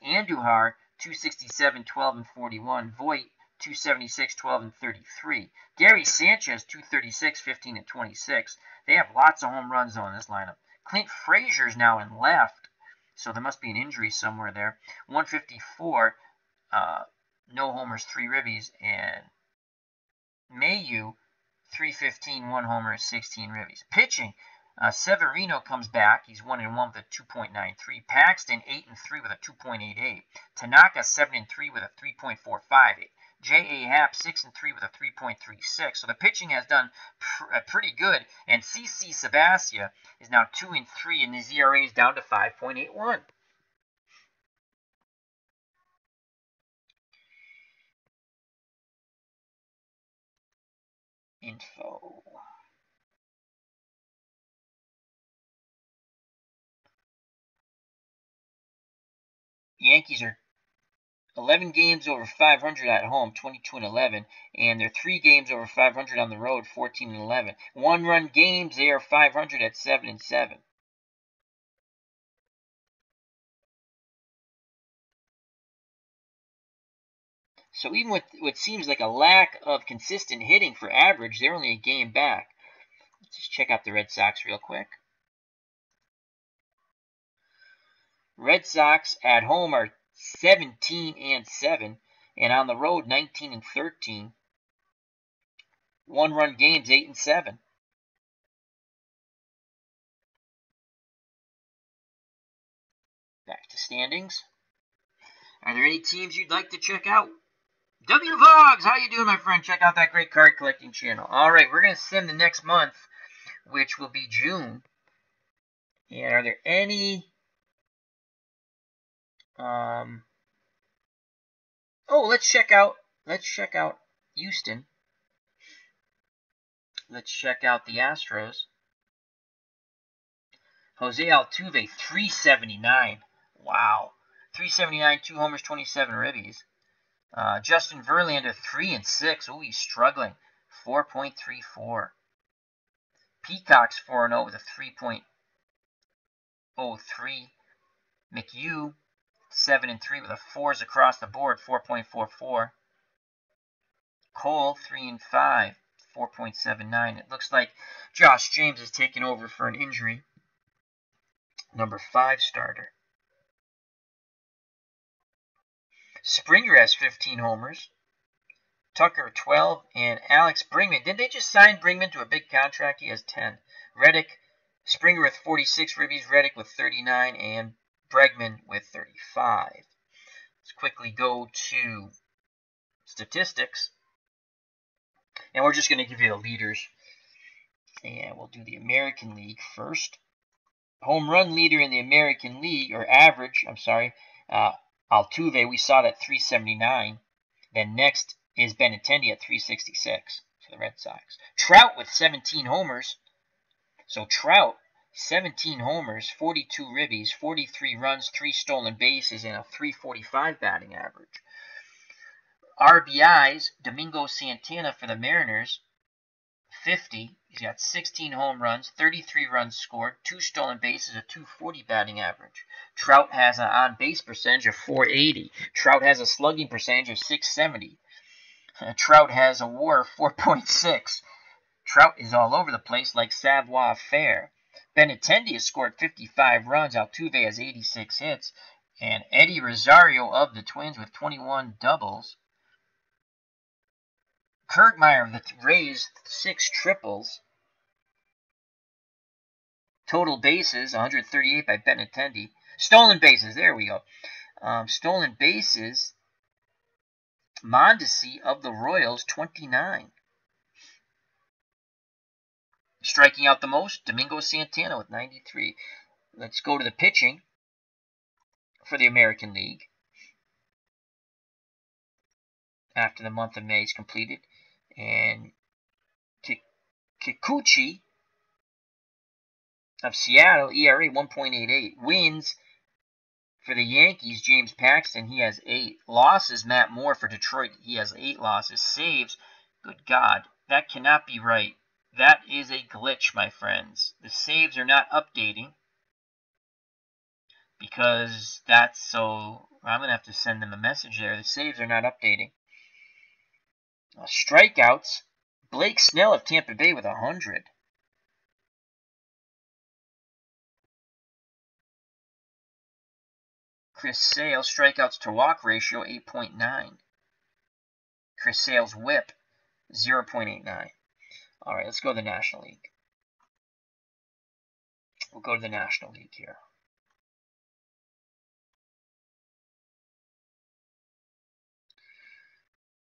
Andujar, 267, 12 and 41. Voit, 276, 12 and 33. Gary Sanchez, 236, 15 and 26. They have lots of home runs on this lineup. Clint Frazier's now in left, so there must be an injury somewhere there. 154, no homers, 3 ribbies. And Mayu, 315, 1 homer, 16 ribbies. Pitching, Severino comes back. He's 1-1 with a 2.93. Paxton 8-3 with a 2.88. Tanaka 7-3 with a 3.458. J.A. Happ 6-3 with a 3.36. So the pitching has done pretty good. And CC Sabathia is now 2-3, and his ERA is down to 5.81. Info. Yankees are 11 games over 500 at home, 22-11, and they're 3 games over 500 on the road, 14-11. One-run games, they are 500 at 7-7. So even with what seems like a lack of consistent hitting for average, they're only a game back. Let's just check out the Red Sox real quick. Red Sox at home are 17-7, and on the road 19-13. One-run games 8-7. Back to standings. Are there any teams you'd like to check out? W Vlogs, how you doing, my friend? Check out that great card collecting channel. All right, we're going to sim the next month, which will be June. And are there any... let's check out Houston. Let's check out the Astros. Jose Altuve, 379. Wow. 379, 2 homers, 27 ribbies. Justin Verlander, 3-6. Oh, he's struggling. 4.34. Peacock's 4-0 with a 3.03. McHugh, 7-3 with a 4s across the board, 4.44. Cole, 3-5, 4.79. It looks like Josh James is taking over for an injury. Number 5 starter. Springer has 15 homers. Tucker 12, and Alex Bringman. Didn't they just sign Bringman to a big contract? He has 10. Reddick, Springer with 46 ribbies, Reddick with 39, and Bregman with 35. Let's quickly go to statistics. And we're just going to give you the leaders. And we'll do the American League first. Home run leader in the American League, or average, Altuve, we saw that 379. Then next is Benintendi at 366 for the Red Sox. Trout with 17 homers. So Trout, 17 homers, 42 ribbies, 43 runs, 3 stolen bases, and a 345 batting average. RBIs, Domingo Santana for the Mariners, 50. He's got 16 home runs, 33 runs scored, 2 stolen bases, a 240 batting average. Trout has an on-base percentage of 480. Trout has a slugging percentage of 670. Trout has a WAR of 4.6. Trout is all over the place like Savoir Faire. Benintendi has scored 55 runs. Altuve has 86 hits. And Eddie Rosario of the Twins with 21 doubles. Kirkmeyer of the Rays, 6 triples. Total bases, 138 by Benintendi. Stolen bases, there we go. Stolen bases, Mondesi of the Royals, 29. Striking out the most, Domingo Santana with 93. Let's go to the pitching for the American League. After the month of May is completed. And Kikuchi of Seattle, ERA 1.88. Wins for the Yankees, James Paxton, he has 8. Losses, Matt Moore for Detroit, he has 8 losses. Saves, good God, that cannot be right. That is a glitch, my friends. The saves are not updating because that's so... I'm going to have to send them a message there. The saves are not updating. Strikeouts, Blake Snell of Tampa Bay with 100. Chris Sale, strikeouts to walk ratio 8.9. Chris Sale's whip 0.89. All right, let's go to the National League. We'll go to the National League here.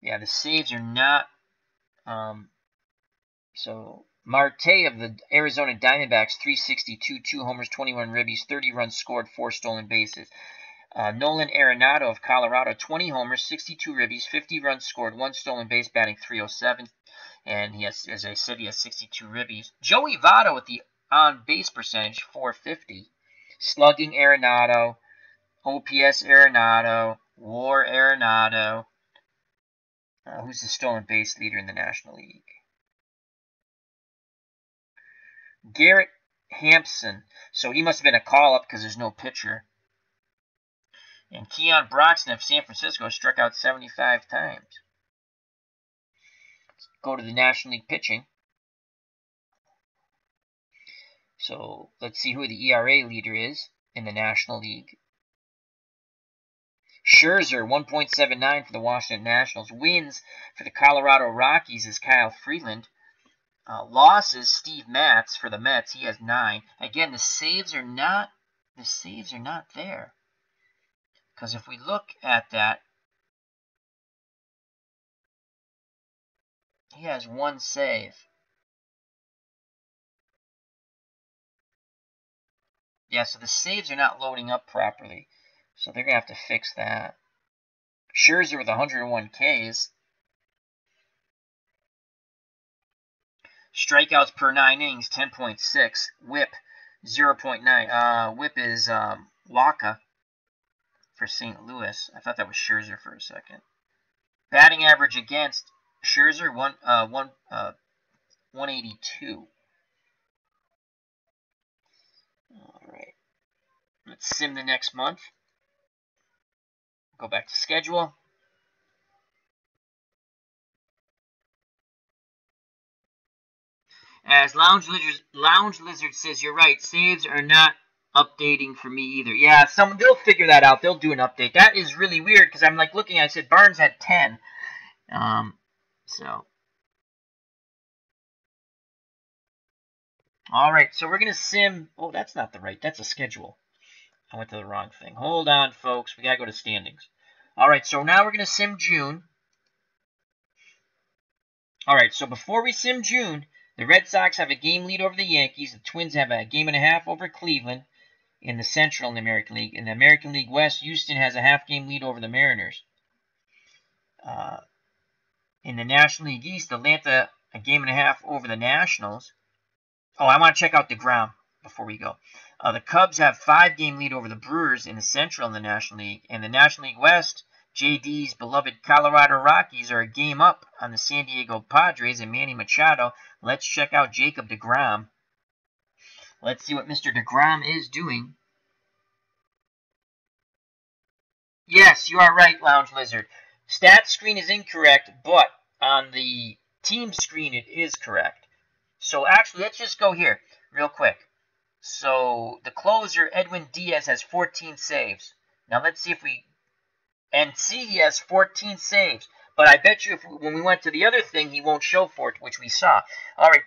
Yeah, the saves are not. So Marte of the Arizona Diamondbacks, 362, 2 homers, 21 ribbies, 30 runs scored, 4 stolen bases. Nolan Arenado of Colorado, 20 homers, 62 ribbies, 50 runs scored, 1 stolen base, batting .307. And he has, as I said, he has 62 ribbies. Joey Votto with the on-base percentage, .450. Slugging Arenado, OPS Arenado, WAR Arenado. Who's the stolen base leader in the National League? Garrett Hampson. So he must have been a call-up because there's no pitcher. And Keon Broxton of San Francisco struck out 75 times. Let's go to the National League pitching. So let's see who the ERA leader is in the National League. Scherzer, 1.79 for the Washington Nationals. Wins for the Colorado Rockies is Kyle Freeland. Losses, Steve Matz for the Mets. He has 9. Again, the saves are not there. Because if we look at that, he has 1 save. Yeah, so the saves are not loading up properly. So they're going to have to fix that. Scherzer with 101 Ks. Strikeouts per 9 innings, 10.6. Whip, 0.9. Whip is Waka for St. Louis. I thought that was Scherzer for a second. Batting average against Scherzer, 182. All right. Let's sim the next month. Go back to schedule. As Lounge Lizard says, you're right. Saves are not updating for me either. Yeah, they'll figure that out. They'll do an update. That is really weird because I'm like looking. I said Barnes had 10. So. All right. So we're gonna sim. Oh, that's not the right. That's a schedule. I went to the wrong thing. Hold on, folks. We gotta go to standings. All right. So now we're gonna sim June. All right. So before we sim June, the Red Sox have a game lead over the Yankees. The Twins have a game and a half over Cleveland. In the Central in the American League. In the American League West, Houston has a half-game lead over the Mariners. In the National League East, Atlanta a game and a half over the Nationals. Oh, I want to check out DeGrom before we go. The Cubs have 5-game lead over the Brewers in the Central in the National League. In the National League West, JD's beloved Colorado Rockies are a game up on the San Diego Padres and Manny Machado. Let's check out Jacob DeGrom. Let's see what Mr. DeGrom is doing. Yes, you are right, Lounge Lizard. Stat screen is incorrect, but on the team screen it is correct. So actually, let's just go here real quick. So the closer, Edwin Diaz, has 14 saves. Now let's see if we... And see, he has 14 saves. But I bet you when we went to the other thing, he won't show for it, which we saw. All right.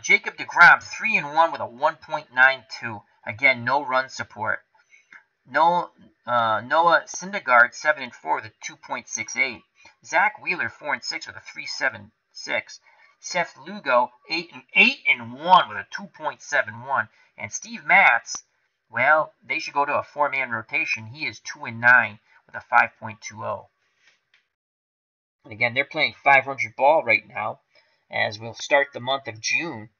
Jacob DeGrom, 3-1 with a 1.92. Again, no run support. Noah Syndergaard, 7-4 with a 2.68. Zach Wheeler, 4-6 with a 3.76. Seth Lugo, 8-1 with a 2.71. And Steve Matz, well, they should go to a 4-man rotation. He is 2-9 with a 5.20. And again, they're playing 500 ball right now, as we'll start the month of June.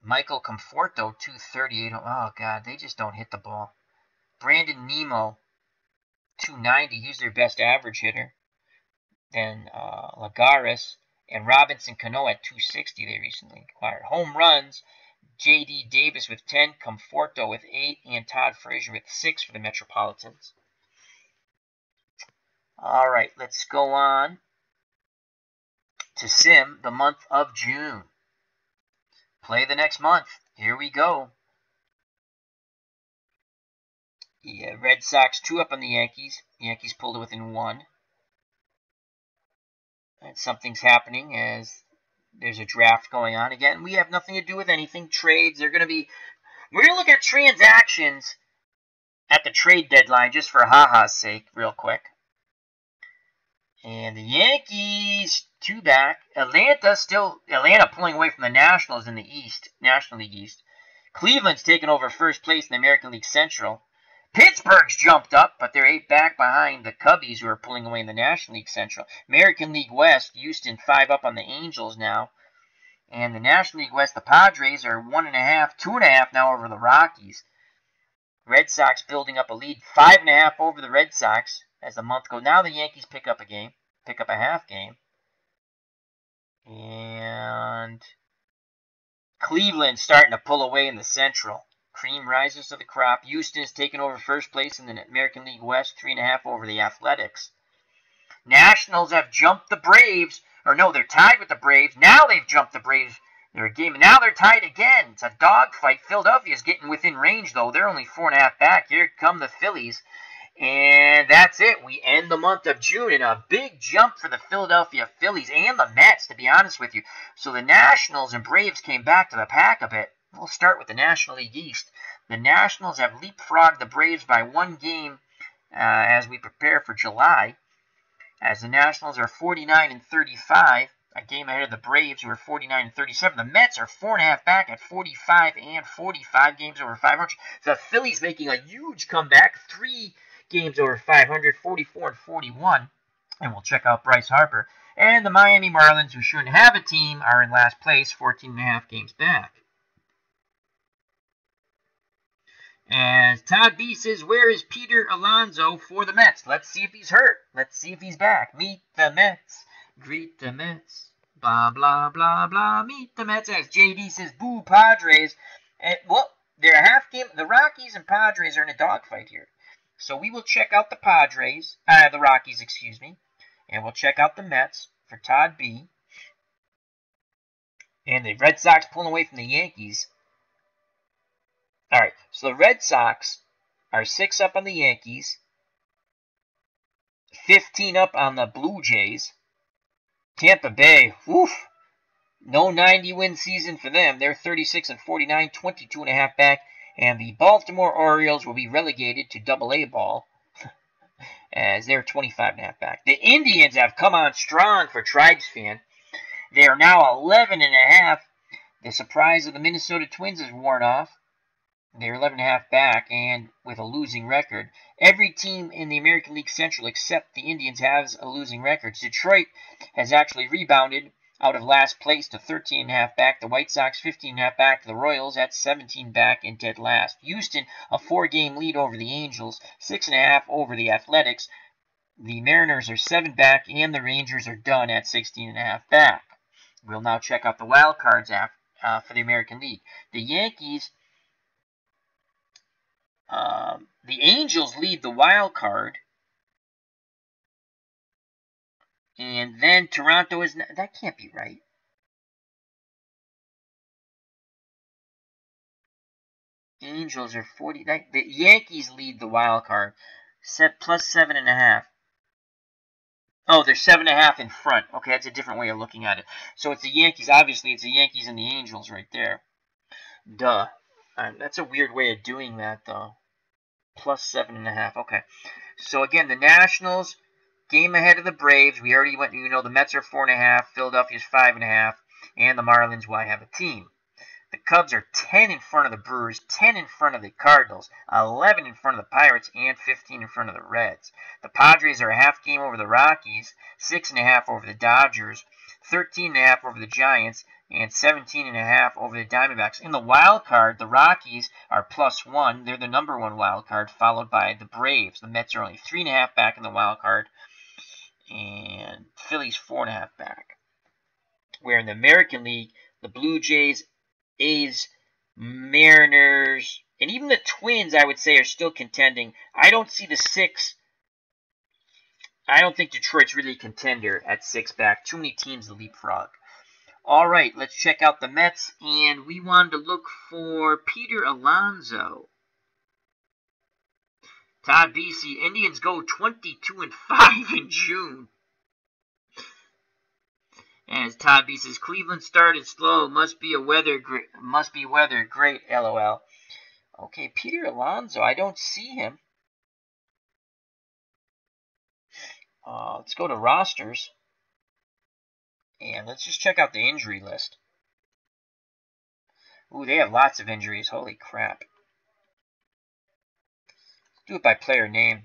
Michael Conforto, 238. Oh, God, they just don't hit the ball. Brandon Nemo, 290. He's their best average hitter. Then Lagares and Robinson Cano at 260 they recently acquired. Home runs, J.D. Davis with 10, Conforto with 8, and Todd Frazier with 6 for the Metropolitans. All right, let's go on to sim the month of June. Play the next month. Here we go. The Red Sox 2 up on the Yankees. The Yankees pulled it within 1. And something's happening as there's a draft going on. Again, we have nothing to do with anything. Trades, we're going to look at transactions at the trade deadline just for ha-ha's sake, real quick. And the Yankees, 2 back. Atlanta pulling away from the Nationals in the East, National League East. Cleveland's taking over first place in the American League Central. Pittsburgh's jumped up, but they're 8 back behind the Cubbies, who are pulling away in the National League Central. American League West, Houston 5 up on the Angels now. And the National League West, the Padres are 1.5, 2.5 now over the Rockies. Red Sox building up a lead, 5.5 over the Red Sox as the month goes. Now the Yankees pick up a half game. And Cleveland starting to pull away in the Central. Cream rises to the crop. Houston is taking over first place in the American League West, 3.5 over the Athletics. Nationals have jumped the Braves. Or no, they're tied with the Braves. Now they've jumped the Braves. They're a game. Now they're tied again. It's a dogfight. Philadelphia's getting within range, though. They're only 4.5 back. Here come the Phillies. And that's it. We end the month of June in a big jump for the Philadelphia Phillies and the Mets, to be honest with you. So the Nationals and Braves came back to the pack a bit. We'll start with the National League East. The Nationals have leapfrogged the Braves by 1 game as we prepare for July. As the Nationals are 49-35, a game ahead of the Braves, who are 49-37. The Mets are 4.5 back at 45 games over 500. The Phillies making a huge comeback, 3 games over 500, 44-41. And we'll check out Bryce Harper. And the Miami Marlins, who shouldn't have a team, are in last place, 14.5 games back. As Todd B says, where is Peter Alonso for the Mets? Let's see if he's hurt. Let's see if he's back. Meet the Mets. Greet the Mets. Blah, blah, blah, blah. Meet the Mets. As JD says, boo, Padres. And, well, they're a half game. The Rockies and Padres are in a dogfight here. So we will check out the Rockies, excuse me. And we'll check out the Mets for Todd B. And the Red Sox pulling away from the Yankees. All right, so the Red Sox are 6 up on the Yankees, 15 up on the Blue Jays. Tampa Bay, woof, no 90-win season for them. They're 36-49, 22.5 back. And the Baltimore Orioles will be relegated to Double-A ball as they're 25.5 back. The Indians have come on strong for Tribes fan. They are now 11.5. The surprise of the Minnesota Twins is worn off. They're 11.5 back and with a losing record. Every team in the American League Central except the Indians has a losing record. Detroit has actually rebounded out of last place to 13.5 back. The White Sox 15.5 back. The Royals at 17 back and dead last. Houston, a 4-game lead over the Angels, 6.5 over the Athletics. The Mariners are 7 back and the Rangers are done at 16.5 back. We'll now check out the wild cards for the American League. The Yankees... the Angels lead the wild card. And then Toronto is... That can't be right. Angels are 40... The Yankees lead the wild card. Plus 7.5. Oh, they're 7.5 in front. Okay, that's a different way of looking at it. So it's the Yankees. Obviously, it's the Yankees and the Angels right there. Duh. That's a weird way of doing that, though. Plus 7.5. Okay. So again, the Nationals, game ahead of the Braves. We already went, the Mets are 4.5. Philadelphia's 5.5. And the Marlins, why have a team? The Cubs are 10 in front of the Brewers, 10 in front of the Cardinals, 11 in front of the Pirates, and 15 in front of the Reds. The Padres are a half game over the Rockies, 6.5 over the Dodgers, 13.5 over the Giants, and 17.5 over the Diamondbacks. In the wild card, the Rockies are +1. They're the number 1 wild card, followed by the Braves. The Mets are only 3.5 back in the wild card, and Phillies 4.5 back. Where in the American League, the Blue Jays, A's, Mariners, and even the Twins, I would say, are still contending. I don't see the 6. I don't think Detroit's really a contender at 6 back. Too many teams to leapfrog. All right, let's check out the Mets, and we wanted to look for Peter Alonso. Todd BC, Indians go 22-5 in June. As Todd B says, Cleveland started slow. Must be weather. Great. LOL. Okay, Peter Alonso. I don't see him. Let's go to rosters. And let's just check out the injury list. Ooh, they have lots of injuries. Holy crap. Let's do it by player name.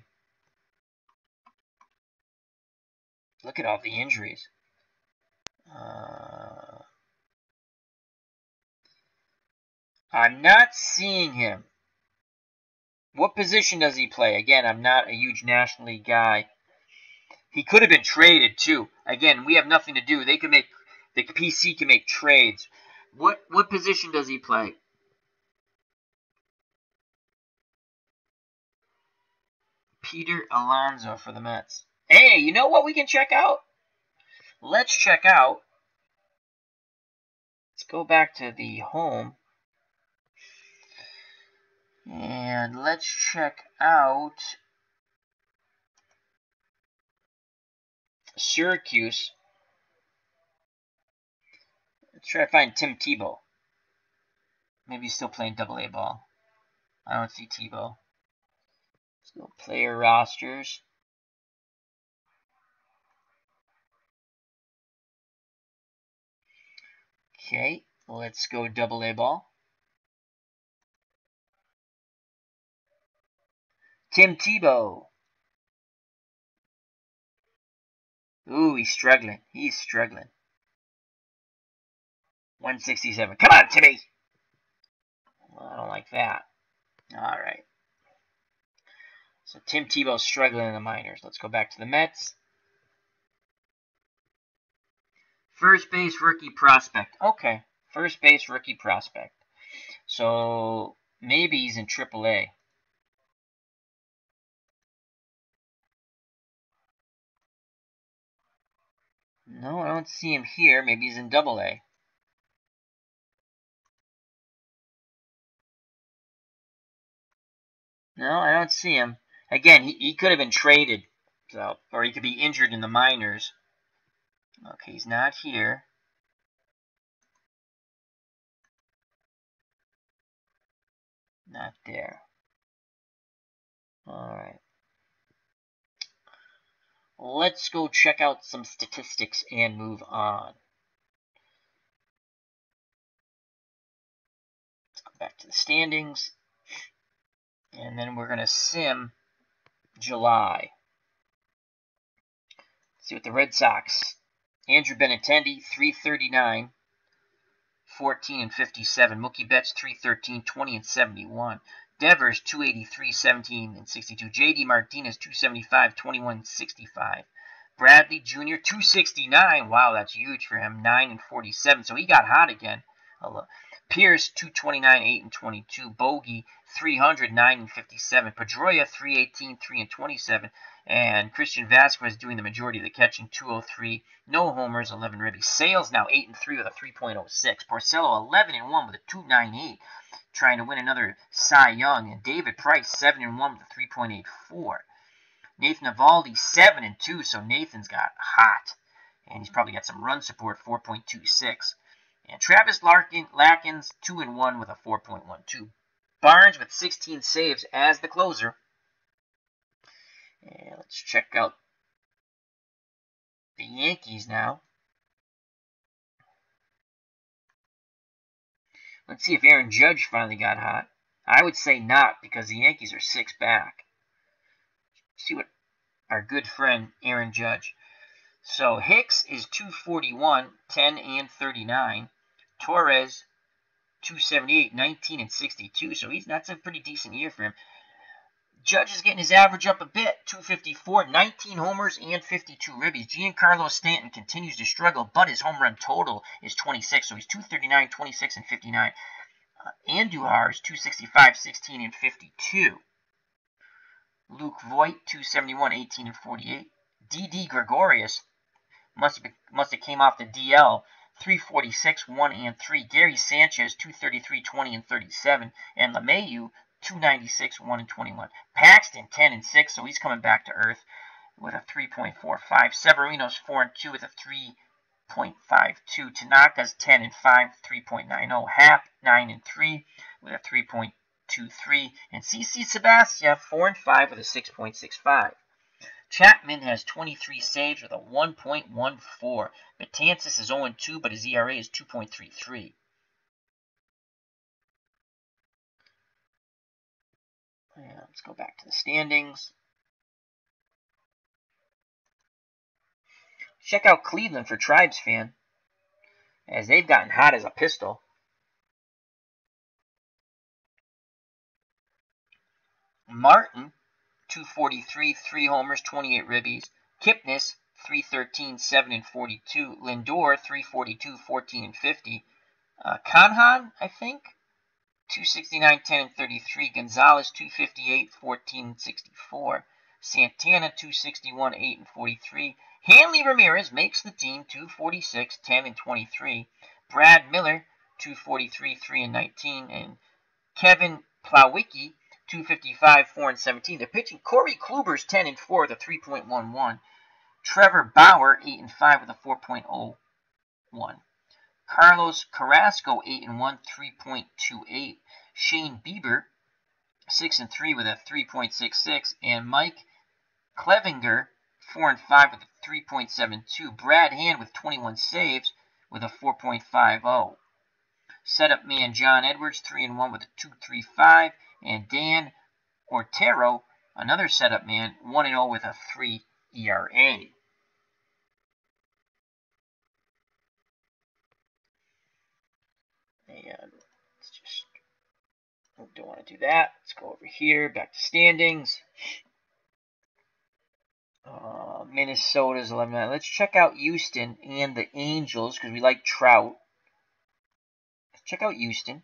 Look at all the injuries. I'm not seeing him. What position does he play? Again, I'm not a huge National League guy. He could have been traded too. Again, we have nothing to do. They can make, the PC can make trades. What position does he play? Peter Alonso for the Mets. Hey, you know what we can check out? Let's check out. Let's go back to the home. And let's check out Syracuse. Let's try to find Tim Tebow. Maybe he's still playing AA ball. I don't see Tebow. Let's go player rosters. Okay, let's go AA ball. Tim Tebow. Ooh, he's struggling. He's struggling. 167. Come on, Timmy! Well, I don't like that. Alright. So Tim Tebow's struggling in the minors. Let's go back to the Mets. First base rookie prospect. Okay. First base rookie prospect. So maybe he's in AAA. No, I don't see him here. Maybe he's in AA. No, I don't see him. Again, he could have been traded. So, or he could be injured in the minors. Okay, he's not here. Not there. Alright. Let's go check out some statistics and move on. Let's go back to the standings. And then we're going to sim July. Let's see what the Red Sox. Andrew Benintendi, 339, 14 and 57. Mookie Betts, 313, 20 and 71. Devers, 283, 17 and 62. J.D. Martinez, 275, 21 and 65. Bradley Jr., 269. Wow, that's huge for him. 9 and 47. So he got hot again. Pierce, 229, 8 and 22. Bogey, 300, 9 and 57. Pedroia, 318, 3 and 27. And Christian Vasquez doing the majority of the catching, 203. No homers, 11 ribbies. Sales now 8 and 3 with a 3.06. Porcello, 11 and 1 with a 2.98. Trying to win another Cy Young. And David Price, 7 and 1 with a 3.84. Nathan Eovaldi, 7 and 2. So Nathan's got hot. And he's probably got some run support, 4.26. And Travis Lackins, 2 and 1 with a 4.12. Barnes with 16 saves as the closer. And let's check out the Yankees now. Let's see if Aaron Judge finally got hot. I would say not, because the Yankees are 6 back. Let's see what our good friend Aaron Judge. So Hicks is 241, 10 and 39. Torres, 278, 19 and 62. So that's a pretty decent year for him. Judge is getting his average up a bit, 254, 19 homers and 52 ribbies. Giancarlo Stanton continues to struggle, but his home run total is 26, so he's 239, 26, and 59. Andujar is 265, 16, and 52. Luke Voigt, 271, 18, and 48. D.D. Gregorius must have came off the DL, 346, 1, and 3. Gary Sanchez, 233, 20, and 37. And LeMahieu, 296, 1, and 21. Paxton, 10 and 6, so he's coming back to earth with a 3.45. Severino's 4 and 2 with a 3.52. Tanaka's 10 and 5, 3.90. Hap 9 and 3 with a 3.23, and CC Sabathia 4 and 5 with a 6.65. Chapman has 23 saves with a 1.14. Betances is 0 and 2, but his ERA is 2.33. And let's go back to the standings. Check out Cleveland for Tribes fan, as they've gotten hot as a pistol. Martin, 243, 3 homers, 28 ribbies. Kipnis, 313, 7 and 42. Lindor, 342, 14 and 50. Kanhan, I think, 269, 10 and 33. Gonzalez, 258, 14 and 64. Santana, 261, 8 and 43. Hanley Ramirez makes the team, 246, 10 and 23. Brad Miller, 243, 3 and 19. And Kevin Plawicki, 255, 4 and 17. They're pitching Corey Kluber's 10 and 4 with a 3.11. Trevor Bauer, 8 and 5 with a 4.01. Carlos Carrasco, 8 and 1, 3.28. Shane Bieber, 6 and 3 with a 3.66. And Mike Clevinger, 4 and 5 with a 3.72. Brad Hand with 21 saves with a 4.50. Setup man John Edwards, 3 and 1 with a 2.35. And Dan Ortero, another setup man, 1 and 0 with a 3 ERA. And let's just, don't want to do that. Let's go over here, back to standings. Minnesota's 11. Let's check out Houston and the Angels because we like Trout. Let's check out Houston.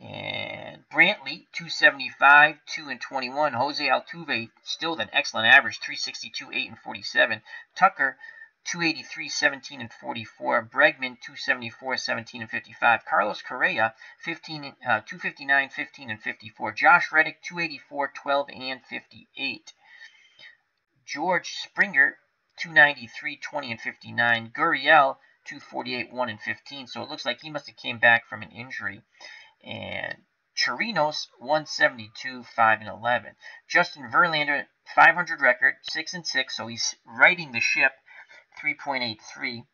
And Brantley, 275, 2 and 21. Jose Altuve, still with an excellent average, 362, 8 and 47. Tucker, 283, 17 and 44. Bregman, 274, 17 and 55. Carlos Correa, 259, 15 and 54. Josh Reddick, 284, 12 and 58. George Springer, 293, 20 and 59. Gurriel, 248, 1 and 15. So it looks like he must have came back from an injury. And Chirinos, 172, 5 and 11. Justin Verlander, 500 record, 6 and 6. So he's riding the ship, 3.83.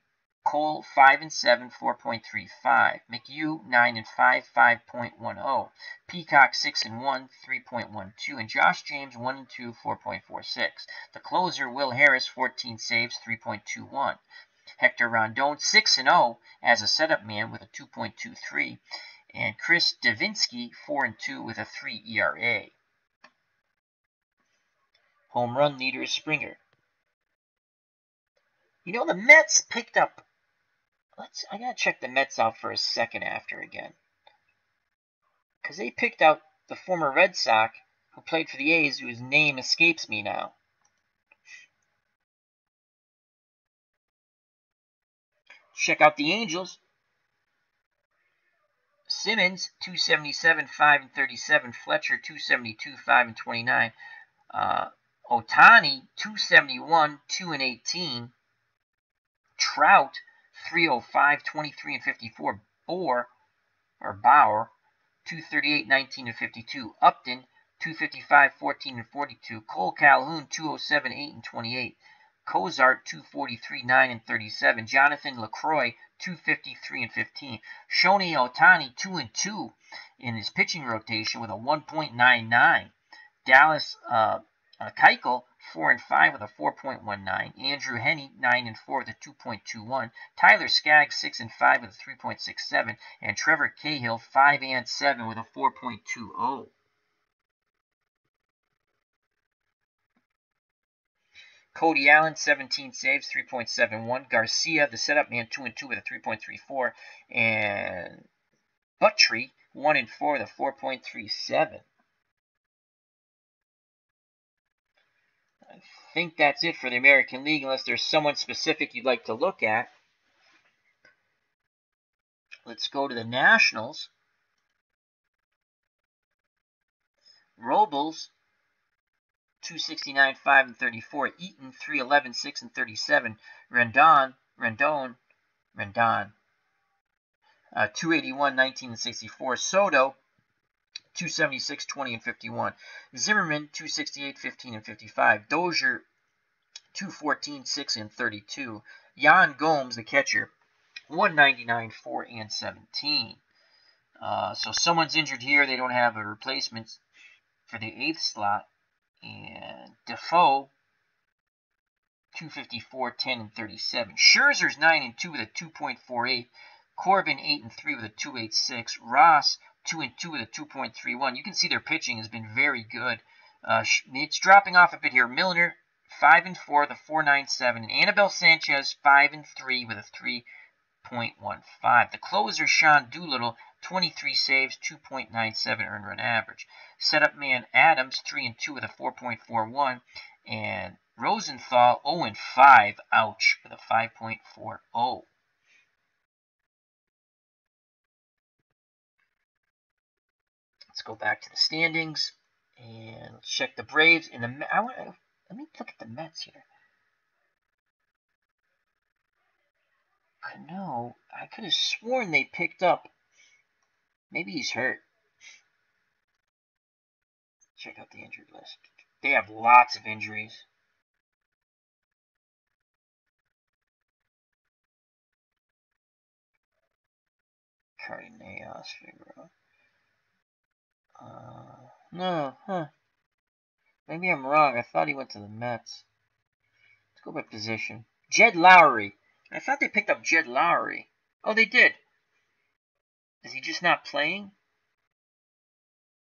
Cole, 5 and 7, 4.35. McHugh, 9 and 5, 5.10. Peacock, 6 and 1, 3.12. And Josh James, 1 and 2, 4.46. The closer, Will Harris, 14 saves, 3.21. Hector Rondon, 6 and 0 as a setup man with a 2.23. And Chris Davinsky, 4 and 2 with a 3 ERA. Home run leader is Springer. You know, the Mets picked up. I gotta check the Mets out for a second after again. Because they picked out the former Red Sox who played for the A's, whose name escapes me now. Check out the Angels. Simmons, 277, 5 and 37. Fletcher, 272, 5 and 29. Ohtani, 271, 2 and 18. Trout, 305, 23 and 54. Bauer, 238, 19 and 52. Upton, 255, 14 and 42. Cole Calhoun, 207, 8 and 28. Cozart, 243, 9 and 37. Jonathan LaCroix, 253 and 15. Shohei Ohtani, 2 and 2 in his pitching rotation with a 1.99. Dallas Keuchel, 4 and 5 with a 4.19. Andrew Heaney, 9 and 4 with a 2.21. Tyler Skaggs, 6 and 5 with a 3.67. And Trevor Cahill, 5 and 7 with a 4.20. Cody Allen, 17 saves, 3.71. Garcia, the setup man, 2 and 2 with a 3.34. And Buttry, 1 and 4 with a 4.37. I think that's it for the American League, unless there's someone specific you'd like to look at. Let's go to the Nationals. Robles, 269, 5 and 34. Eaton, 311, 6 and 37. Rendon, Rendon. 281, 19, and 64. Soto, 276, 20, and 51. Zimmerman, 268, 15, and 55. Dozier, 214, 6, and 32. Yan Gomes, the catcher, 199, 4, and 17. So someone's injured here. They don't have a replacement for the 8th slot. And Defoe, 254, 10, and 37. Scherzer's 9 and 2 with a 2.48. Corbin 8 and 3 with a 2.86. Ross 2 and 2 with a 2.31. You can see their pitching has been very good. It's dropping off a bit here. Milner 5 and 4 with a 4.97, and Anibal Sanchez 5 and 3 with a 3.15. The closer Sean Doolittle 23 saves, 2.97 earned run average. Setup man Adams 3 and 2 with a 4.41, and Rosenthal 0 and 5, ouch, with a 5.40. Let's go back to the standings and let's check the Braves. Let me look at the Mets here. Cano, I could have sworn they picked up. Maybe he's hurt. Check out the injured list. They have lots of injuries. Cardenas, Figueroa. No, Maybe I'm wrong. I thought he went to the Mets. Let's go by position. Jed Lowry. I thought they picked up Jed Lowry. Oh, they did. Is he just not playing?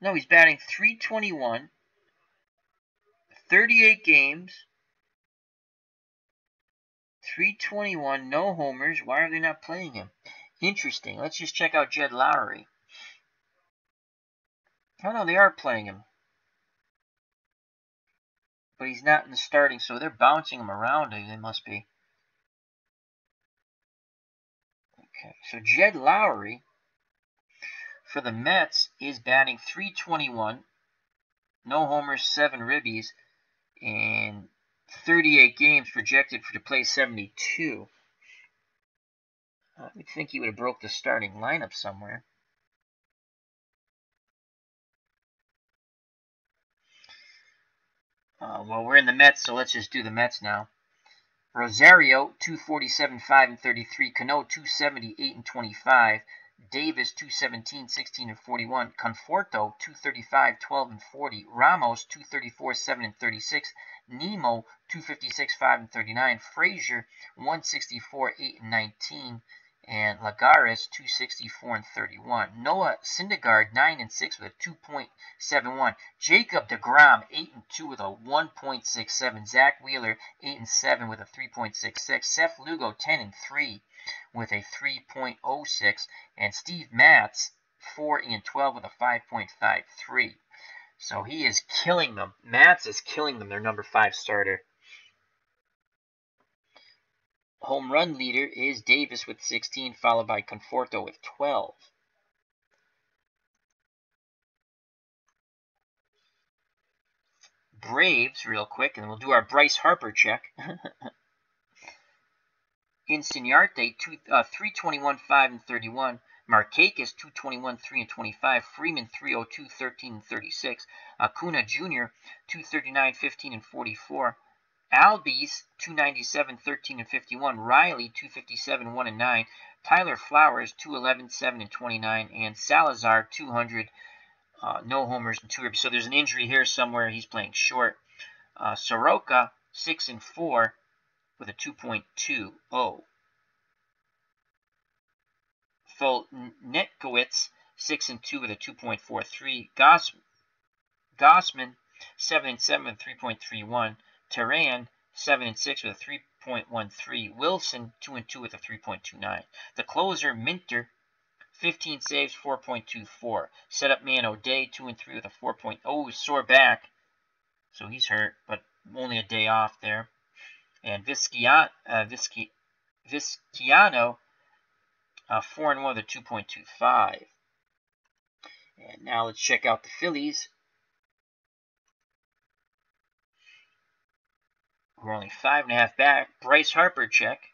No, he's batting .321. 38 games. .321, no homers. Why are they not playing him? Interesting. Let's just check out Jed Lowry. Oh, no, they are playing him. But he's not in the starting, so they're bouncing him around. They must be. Okay, so Jed Lowry for the Mets is batting .321. No homers, 7 ribbies, and 38 games projected to play 72. I would think he would have broke the starting lineup somewhere. Well, we're in the Mets, so let's just do the Mets now. Rosario, 247, 5, and 33. Cano, 270, 8, and 25. Davis, 217, 16, and 41. Conforto, 235, 12, and 40. Ramos, 234, 7, and 36. Nemo, 256, 5, and 39. Frazier, 164, 8, and 19. And Lagares, 264 and 31. Noah Syndergaard, 9 and 6 with a 2.71. Jacob DeGrom, 8 and 2 with a 1.67. Zach Wheeler, 8 and 7 with a 3.66. Seth Lugo, 10 and 3 with a 3.06. And Steve Matz, 4 and 12 with a 5.53. So he is killing them. Matz is killing them, their number 5 starter. Home run leader is Davis with 16, followed by Conforto with 12. Braves, real quick, and we'll do our Bryce Harper check. Inciarte, 321, 5, and 31. Markakis, 221, 3, and 25. Freeman, 302, 13, and 36. Acuna Jr., 239, 15, and 44. Albies, 297, 13, and 51. Riley, 257, 1, and 9. Tyler Flowers, 211, 7, and 29. And Salazar, 200, no homers and 2 ribbies. So there's an injury here somewhere. He's playing short. Soroka, 6 and 4 with a 2.20. Netkowitz, 6 and 2 with a 2.43. Gossman, 7 and 7 with 3.31. Teran, 7 and 6 with a 3.13. Wilson, 2 and 2 with a 3.29. The closer, Minter, 15 saves, 4.24. Setup man O'Day, 2 and 3 with a 4.0. Sore back, so he's hurt, but only a day off there. And Vizcaino, 4 and 1 with a 2.25. And now let's check out the Phillies. We're only 5.5 back. Bryce Harper check.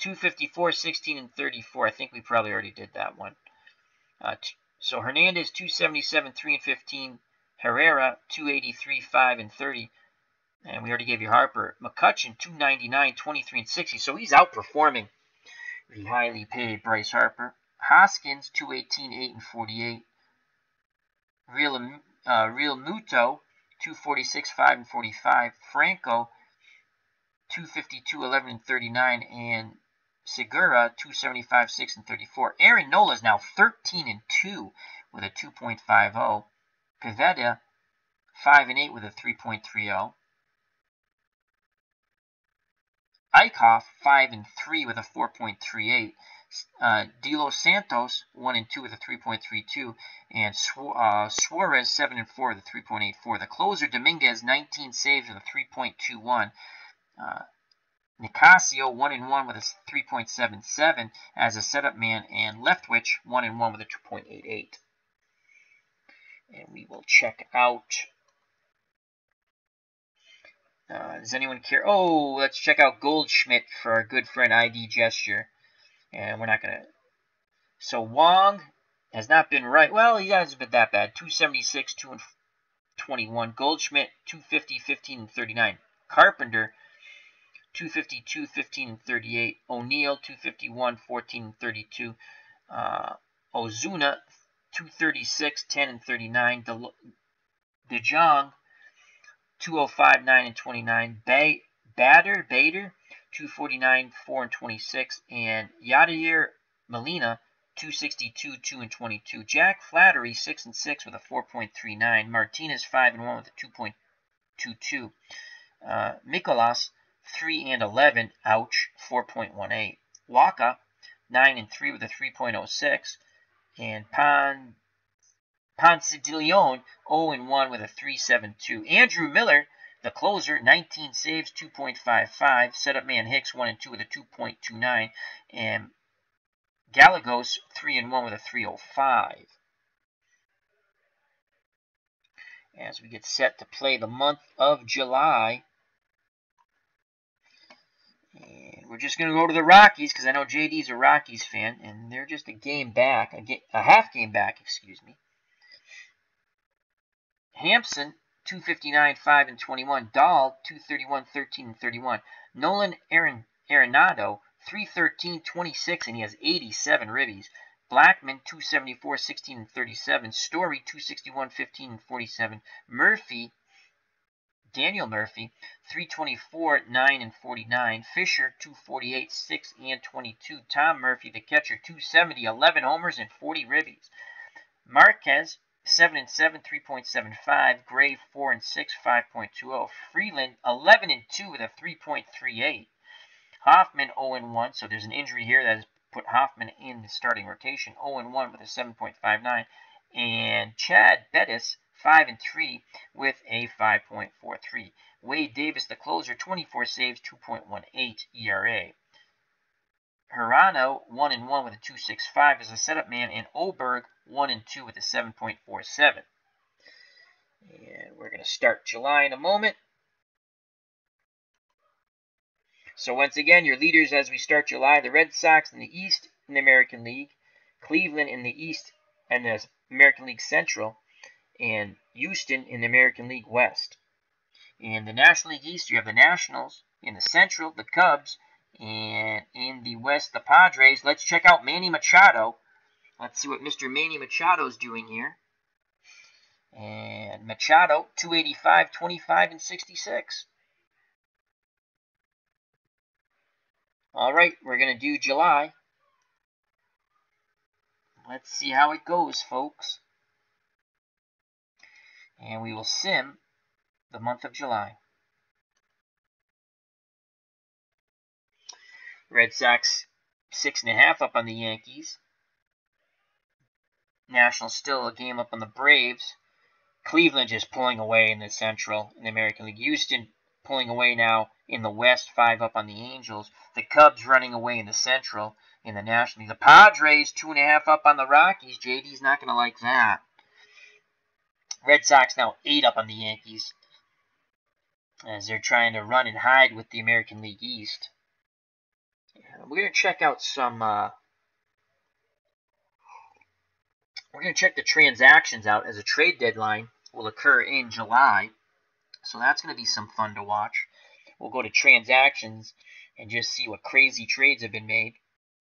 254, 16, and 34. I think we probably already did that one. So Hernandez, 277, 3 and 15. Herrera, 283, 5 and 30. And we already gave you Harper. McCutchen, 299, 23 and 60. So he's outperforming the highly paid Bryce Harper. Hoskins, 218, 8 and 48. Real Muto, 246, 5 and 45. Franco, 252, 11 and 39. And Segura, 275, 6 and 34. Aaron Nola is now 13 and 2 with a 2.50. Pivetta, 5 and 8 with a 3.30. Eichhoff, 5 and 3 with a 4.38. De Los Santos, 1 and 2 with a 3.32. And Suarez, 7 and 4 with a 3.84. The closer, Dominguez, 19 saves with a 3.21. Nicasio, 1 and 1 with a 3.77 as a setup man. And Leftwich, 1 and 1 with a 2.88. And we will check out. Does anyone care? Oh, let's check out Goldschmidt for our good friend ID Gesture. And we're not going to. So Wong has not been right. Well, he hasn't been that bad. 276, 2 and 21. Goldschmidt, 250, 15 and 39. Carpenter, 252, 15 and 38. O'Neill, 251, 14 and 32. Ozuna, 236, 10 and 39. DeJong, 205, 9 and 29. Bader, 249, 4 and 26. And Yadier Molina, 262, 2 and 22. Jack Flattery, 6 and 6 with a 4.39. Martinez, 5 and 1 with a 2.22. Mikolas, 3 and 11, ouch, 4.18. Waka, 9 and 3 with a 3.06. And Ponce-de-Leon, 0 and 1 with a 3.72. Andrew Miller, the closer, 19 saves, 2.55. Setup man Hicks, 1 and 2 with a 2.29. And Gallegos, 3 and 1 with a 3.05. As we get set to play the month of July. And we're just going to go to the Rockies because I know JD's a Rockies fan, and they're just a game back, a half game back, excuse me. Hampson, 259, 5 and 21. Dahl, 231, 13 and 31. Nolan Arenado, 313, 26, and he has 87 ribbies. Blackman, 274, 16 and 37. Story, 261, 15 and 47. Daniel Murphy, 324, 9 and 49. Fisher, 248, 6 and 22. Tom Murphy, the catcher, 270, 11 homers and 40 ribbies. Marquez, 7 and 7, 3.75. Gray, 4 and 6, 5.20. Freeland, 11 and 2 with a 3.38. Hoffman, 0 and 1. So there's an injury here that has put Hoffman in the starting rotation. 0 and 1 with a 7.59. And Chad Bettis, 5 and 3 with a 5.43. Wade Davis, the closer, 24 saves, 2.18 ERA. Hirano, 1 and 1 with a 2.65 as a setup man, and Oberg, 1 and 2 with a 7.47. And we're going to start July in a moment. So once again, your leaders as we start July: the Red Sox in the East in the American League, Cleveland in the East and the American League Central, and Houston in the American League West. In the National League East, you have the Nationals. In the Central, the Cubs. And in the West, the Padres. Let's check out Manny Machado. Let's see what Mr. Manny Machado is doing here. And Machado, 285, 25, and 66. All right, we're going to do July. Let's see how it goes, folks. And we will sim the month of July. Red Sox 6.5 up on the Yankees. Nationals still a game up on the Braves. Cleveland just pulling away in the Central in the American League. Houston pulling away now in the West, 5 up on the Angels. The Cubs running away in the Central in the National League. The Padres 2.5 up on the Rockies. JD's not going to like that. Red Sox now 8 up on the Yankees as they're trying to run and hide with the American League East. We're going to check out some, we're going to check the transactions out, as a trade deadline will occur in July. So that's going to be some fun to watch. We'll go to transactions and just see what crazy trades have been made.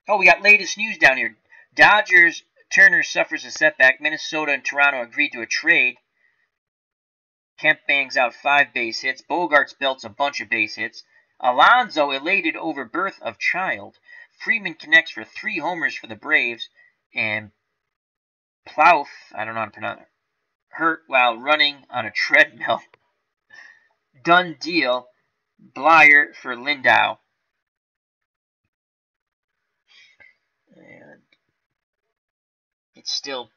Oh, we got latest news down here. Dodgers, Turner suffers a setback. Minnesota and Toronto agreed to a trade. Kemp bangs out 5 base hits. Bogarts belts a bunch of base hits. Alonso elated over birth of child. Freeman connects for 3 homers for the Braves. And Plouth, I don't know how to pronounce it, hurt while running on a treadmill. Done deal. Blyer for Lindau. And it's still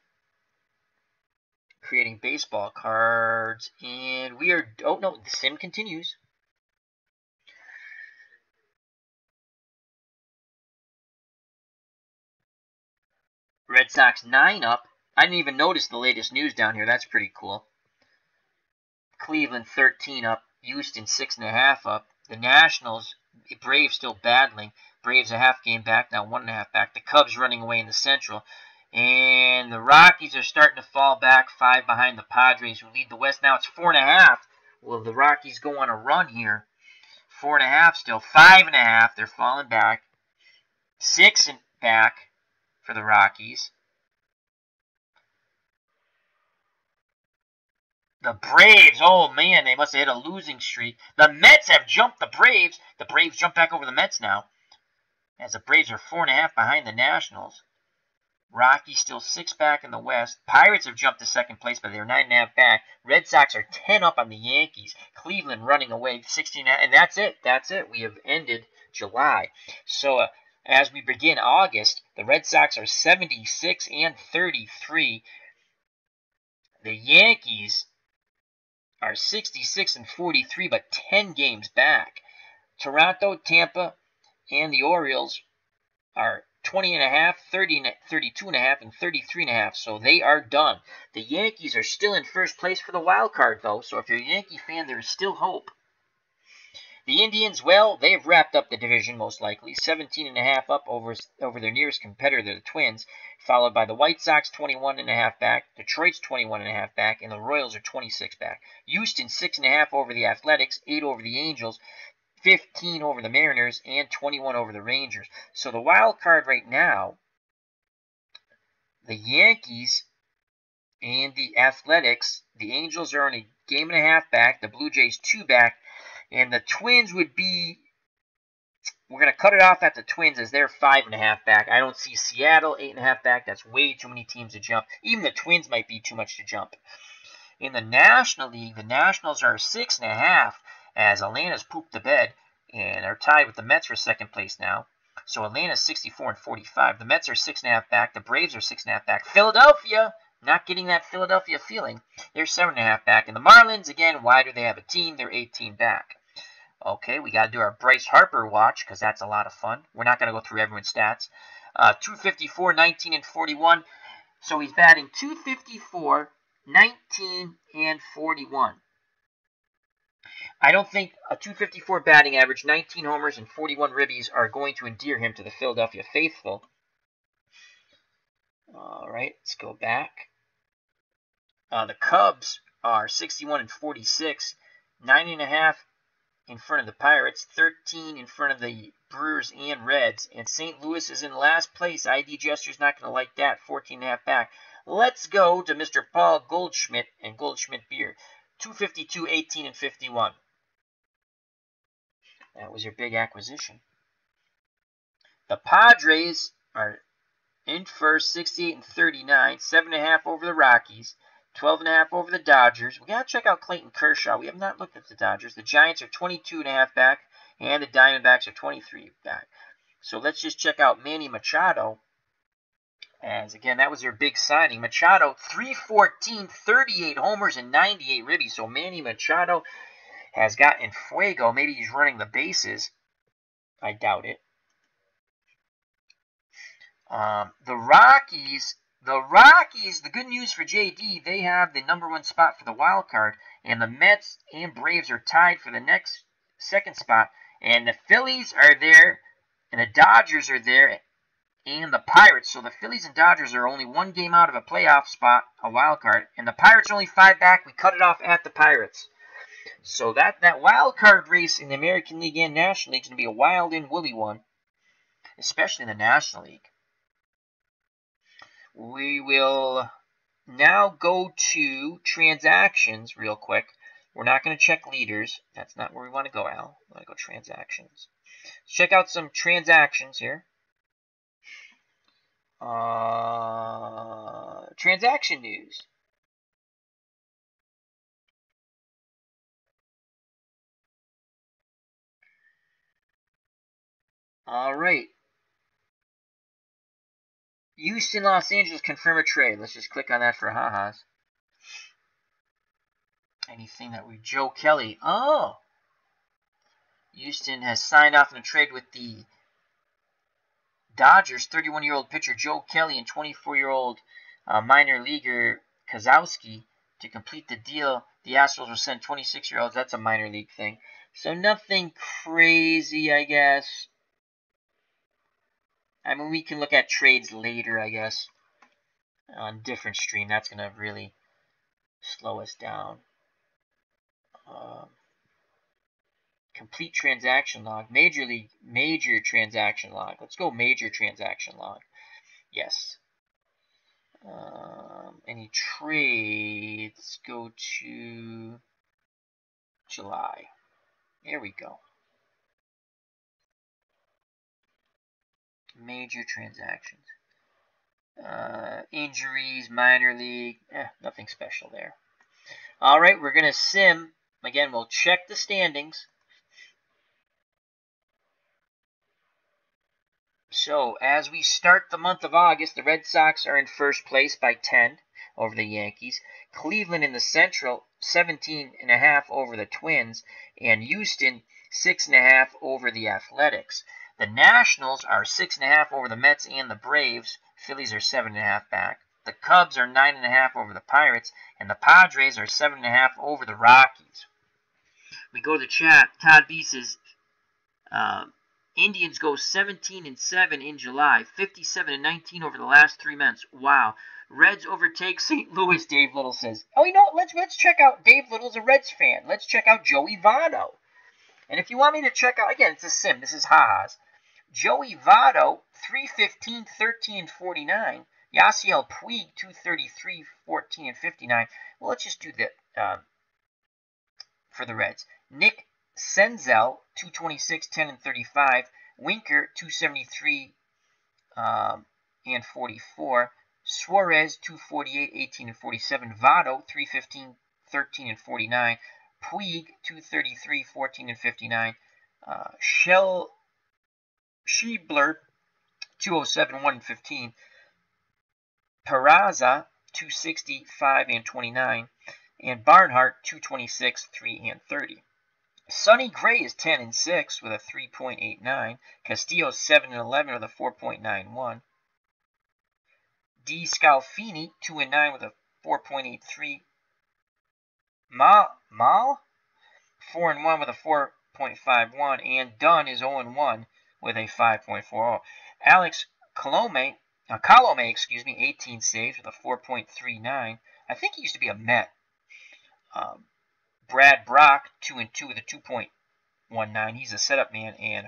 creating baseball cards. And we are... Oh, no. The sim continues. Red Sox 9 up. I didn't even notice the latest news down here. That's pretty cool. Cleveland 13 up. Houston 6.5 up. The Nationals, Braves still battling. Braves a half game back, now 1.5 back. The Cubs running away in the Central. And the Rockies are starting to fall back, 5 behind the Padres, who lead the West. Now it's 4.5. Will the Rockies go on a run here? 4.5 still. 5.5. They're falling back. 6 back for the Rockies. The Braves, oh man, they must have hit a losing streak. The Mets have jumped the Braves. The Braves jump back over the Mets now, as the Braves are 4.5 behind the Nationals. Rockies still 6 back in the West. Pirates have jumped to second place, but they're 9.5 back. Red Sox are 10 up on the Yankees. Cleveland running away 16, and that's it. That's it. We have ended July. So as we begin August, the Red Sox are 76 and 33. The Yankees are 66 and 43, but 10 games back. Toronto, Tampa, and the Orioles are 20.5, 32.5, and 33.5, so they are done. The Yankees are still in first place for the wild card, though, so if you're a Yankee fan, there is still hope. The Indians, well, they've wrapped up the division, most likely. 17.5 up over their nearest competitor, the Twins, followed by the White Sox, 21.5 back, Detroit's 21.5 back, and the Royals are 26 back. Houston, 6.5 over the Athletics, 8 over the Angels, 15 over the Mariners, and 21 over the Rangers. So the wild card right now, the Yankees and the Athletics, the Angels are on a 1.5 back, the Blue Jays 2 back, and the Twins would be, we're going to cut it off at the Twins as they're 5.5 back. I don't see Seattle 8.5 back. That's way too many teams to jump. Even the Twins might be too much to jump. In the National League, the Nationals are 6.5 as Atlanta's pooped the bed and are tied with the Mets for second place now. So Atlanta's 64 and 45. The Mets are 6.5 back. The Braves are 6.5 back. Philadelphia, not getting that Philadelphia feeling. They're 7.5 back. And the Marlins, again, why do they have a team? They're 18 back. Okay, we got to do our Bryce Harper watch because that's a lot of fun. We're not going to go through everyone's stats. 254, 19, and 41. So he's batting 254, 19, and 41. I don't think a 254 batting average, 19 homers, and 41 ribbies are going to endear him to the Philadelphia faithful. All right, let's go back. The Cubs are 61 and 46, 9.5 in front of the Pirates, 13 in front of the Brewers and Reds, and St. Louis is in last place. ID Jester's not going to like that, 14.5 back. Let's go to Mr. Paul Goldschmidt and Goldschmidt Beer, 252, 18, and 51. That was your big acquisition. The Padres are in first, 68 and 39, 7.5 over the Rockies, 12.5 over the Dodgers. We got to check out Clayton Kershaw. We have not looked at the Dodgers. The Giants are 22.5 back, and the Diamondbacks are 23 back. So let's just check out Manny Machado. As again, that was their big signing. Machado, 314, 38 homers, and 98 ribbies. So Manny Machado has gotten fuego. Maybe he's running the bases. I doubt it. The Rockies, the good news for JD, they have the #1 spot for the wild card, and the Mets and Braves are tied for the second spot, and the Phillies are there And the Dodgers are there, and the Pirates. So the Phillies and Dodgers are only one game out of a playoff spot, a wild card. And the Pirates are only 5 back. We cut it off at the Pirates. So that wild card race in the American League and National League is going to be a wild and woolly one, especially in the National League. We will now go to transactions real quick. We're not going to check leaders. That's not where we want to go, Al. We want to go transactions. Let's check out some transactions here. Transaction news. All right. Houston, Los Angeles confirm a trade. Let's just click on that for ha-has. Anything that we... Joe Kelly. Oh! Houston has signed off on a trade with the Dodgers, 31-year-old pitcher Joe Kelly and 24-year-old minor leaguer Kozowski to complete the deal. The Astros will send 26-year-olds. That's a minor league thing. So nothing crazy, I guess. I mean, we can look at trades later, I guess, on different stream. That's going to really slow us down. Complete transaction log. Major transaction log. Let's go major transaction log. Yes. Any trades? Go to July. There we go. Major transactions. Injuries, minor league. Nothing special there. All right, we're going to sim. Again, we'll check the standings. So, as we start the month of August, the Red Sox are in first place by 10 over the Yankees. Cleveland in the Central, 17.5 over the Twins. And Houston, 6.5 over the Athletics. The Nationals are 6.5 over the Mets and the Braves. Phillies are 7.5 back. The Cubs are 9.5 over the Pirates. And the Padres are 7.5 over the Rockies. We go to the chat. Todd B says... Indians go 17-7 in July, 57-19 over the last 3 months. Wow. Reds overtake St. Louis, Dave Little says. Oh, you know what? Let's check out. Dave Little's a Reds fan. Let's check out Joey Votto. And if you want me to check out, again, it's a sim. This is ha-has. Joey Votto, 315, 13, 49. Yasiel Puig, 233, 14, and 59. Well, let's just do that for the Reds. Nick Senzel, 226, 10, and 35. Winker, 273 and 44. Suarez, 248, 18, and 47. Votto, 315, 13, and 49. Puig, 233, 14, and 59. Schiebler, 207, 1, and 15. Peraza, 265, and 29. And Barnhart, 226, 3, and 30. Sonny Gray is 10-6 with a 3.89. Castillo 7-11 with a 4.91. D. Scalfini 2-9 with a 4.83. Mal 4-1 with a 4.51, and Dunn is 0-1 with a 5.40. Alex Colome, 18 saves with a 4.39. I think he used to be a Met. Brad Brock, 2-2 with a 2.19. He's a setup man. And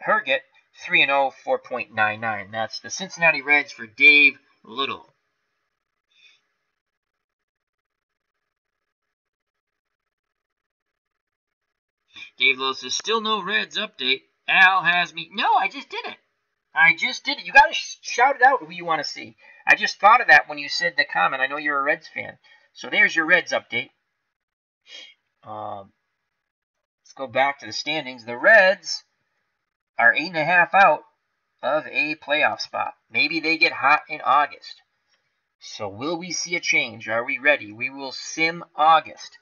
Herget, 3-0, 4.99. That's the Cincinnati Reds for Dave Little. Dave Little says, still no Reds update. Al has me. No, I just did it. You got to shout it out who you want to see. I just thought of that when you said the comment. I know you're a Reds fan. So there's your Reds update. Let's go back to the standings. The Reds are 8.5 out of a playoff spot. Maybe they get hot in August. So will we see a change? Are we ready? We will sim August.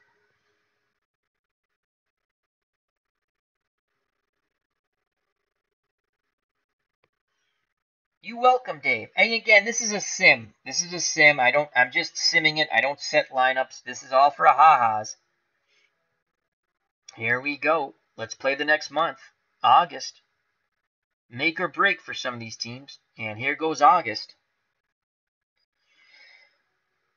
You're welcome, Dave. And again, this is a sim. I'm just simming it. I don't set lineups. This is all for a ha-has. Here we go. Let's play the next month, August. make or break for some of these teams. And here goes August.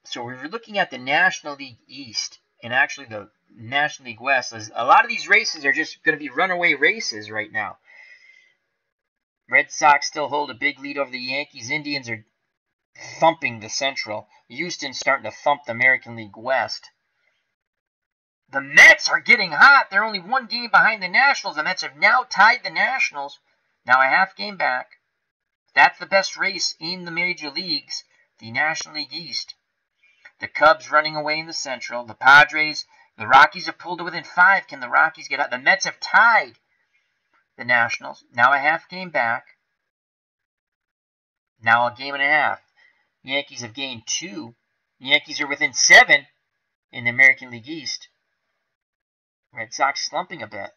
So we're looking at the National League East and actually the National League West. A lot of these races are just going to be runaway races right now. Red Sox still hold a big lead over the Yankees. Indians are thumping the Central. Houston's starting to thump the American League West. The Mets are getting hot. They're only one game behind the Nationals. The Mets have now tied the Nationals. Now a half game back. That's the best race in the major leagues, the National League East. The Cubs running away in the Central. The Padres, the Rockies have pulled to within 5. Can the Rockies get out? The Mets have tied the Nationals. Now a half game back. Now a game and a half. Yankees have gained 2. Yankees are within 7 in the American League East. Red Sox slumping a bit.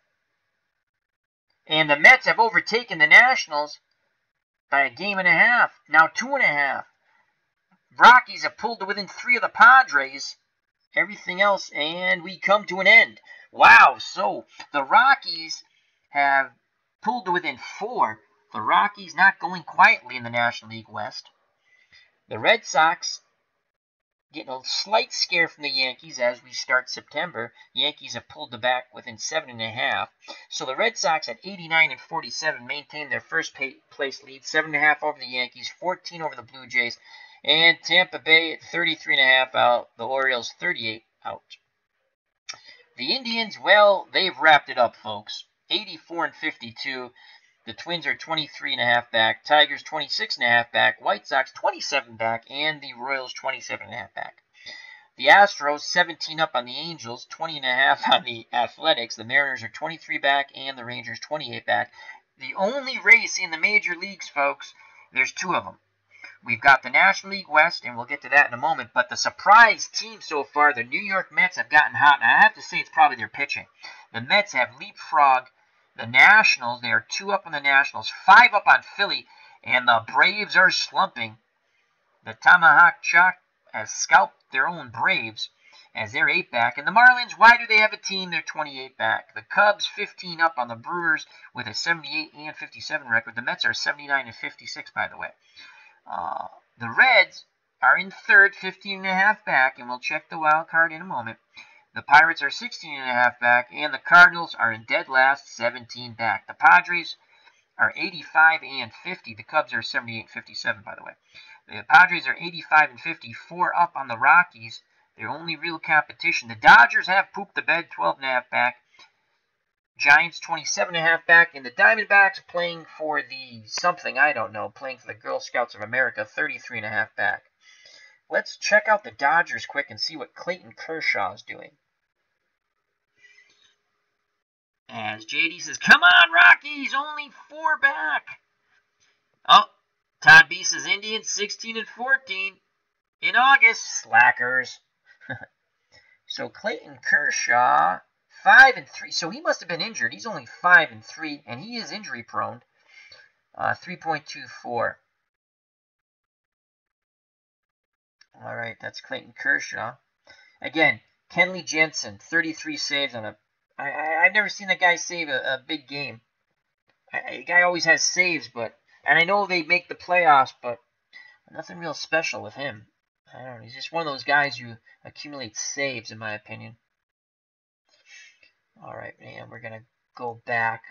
And the Mets have overtaken the Nationals by a game and a half. Now 2.5. Rockies have pulled to within 3 of the Padres. Everything else, and we come to an end. Wow, so the Rockies have pulled to within 4. The Rockies not going quietly in the National League West. The Red Sox getting a slight scare from the Yankees as we start September. Yankees have pulled back within 7.5. So the Red Sox at 89 and 47 maintain their first place lead. 7.5 over the Yankees, 14 over the Blue Jays. And Tampa Bay at 33.5 out. The Orioles 38 out. The Indians, well, they've wrapped it up, folks. 84 and 52. The Twins are 23.5 back. Tigers 26.5 back. White Sox 27 back. And the Royals 27.5 back. The Astros 17 up on the Angels. 20.5 on the Athletics. The Mariners are 23 back. And the Rangers 28 back. The only race in the major leagues, folks, there's 2 of them. We've got the National League West, and we'll get to that in a moment. But the surprise team so far, the New York Mets, have gotten hot. And I have to say it's probably their pitching. The Mets have leapfrogged the Nationals. They are 2 up on the Nationals, 5 up on Philly. And the Braves are slumping. The Tomahawk Chalk has scalped their own Braves as they're 8 back. And the Marlins, why do they have a team? They're 28 back. The Cubs 15 up on the Brewers with a 78 and 57 record. The Mets are 79 and 56, by the way. The Reds are in 3rd, 15.5 back, and we'll check the wild card in a moment. The Pirates are 16.5 back, and the Cardinals are in dead last, 17 back. The Padres are 85 and 50. The Cubs are 78 and 57, by the way. The Padres are 85 and 54 up on the Rockies. Their only real competition. The Dodgers have pooped the bed, 12.5 back. Giants 27.5 back, and the Diamondbacks playing for the something, I don't know, playing for the Girl Scouts of America, 33.5 back. Let's check out the Dodgers quick and see what Clayton Kershaw is doing. As JD says, come on, Rockies, only 4 back. Oh, Todd B says Indians 16 and 14 in August. Slackers. So Clayton Kershaw 5 and 3. So he must have been injured. He's only 5 and 3, and he is injury prone. 3.24. All right, that's Clayton Kershaw. Again, Kenley Jensen, 33 saves on a. I've never seen that guy save a big game. The guy always has saves, and I know they make the playoffs, but nothing real special with him. I don't know. He's just one of those guys who accumulates saves, in my opinion. All right, and we're going to go back.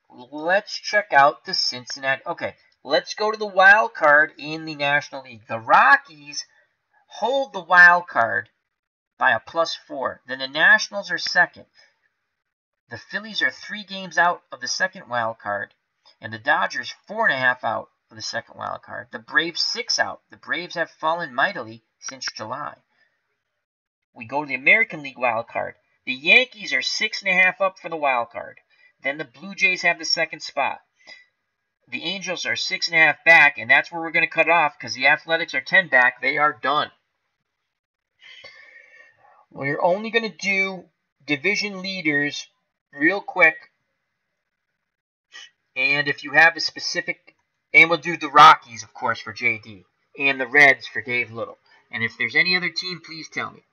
Let's check out the Cincinnati. Okay, let's go to the wild card in the National League. The Rockies hold the wild card by a +4. Then the Nationals are 2nd. The Phillies are 3 games out of the 2nd wild card. And the Dodgers 4.5 out of the 2nd wild card. The Braves 6 out. The Braves have fallen mightily since July. We go to the American League wild card. The Yankees are 6.5 up for the wild card. Then the Blue Jays have the 2nd spot. The Angels are 6.5 back, and that's where we're going to cut off because the Athletics are 10 back. They are done. We're only going to do division leaders real quick. And if you have a specific, and we'll do the Rockies, of course, for JD, and the Reds for Dave Little. And if there's any other team, please tell me.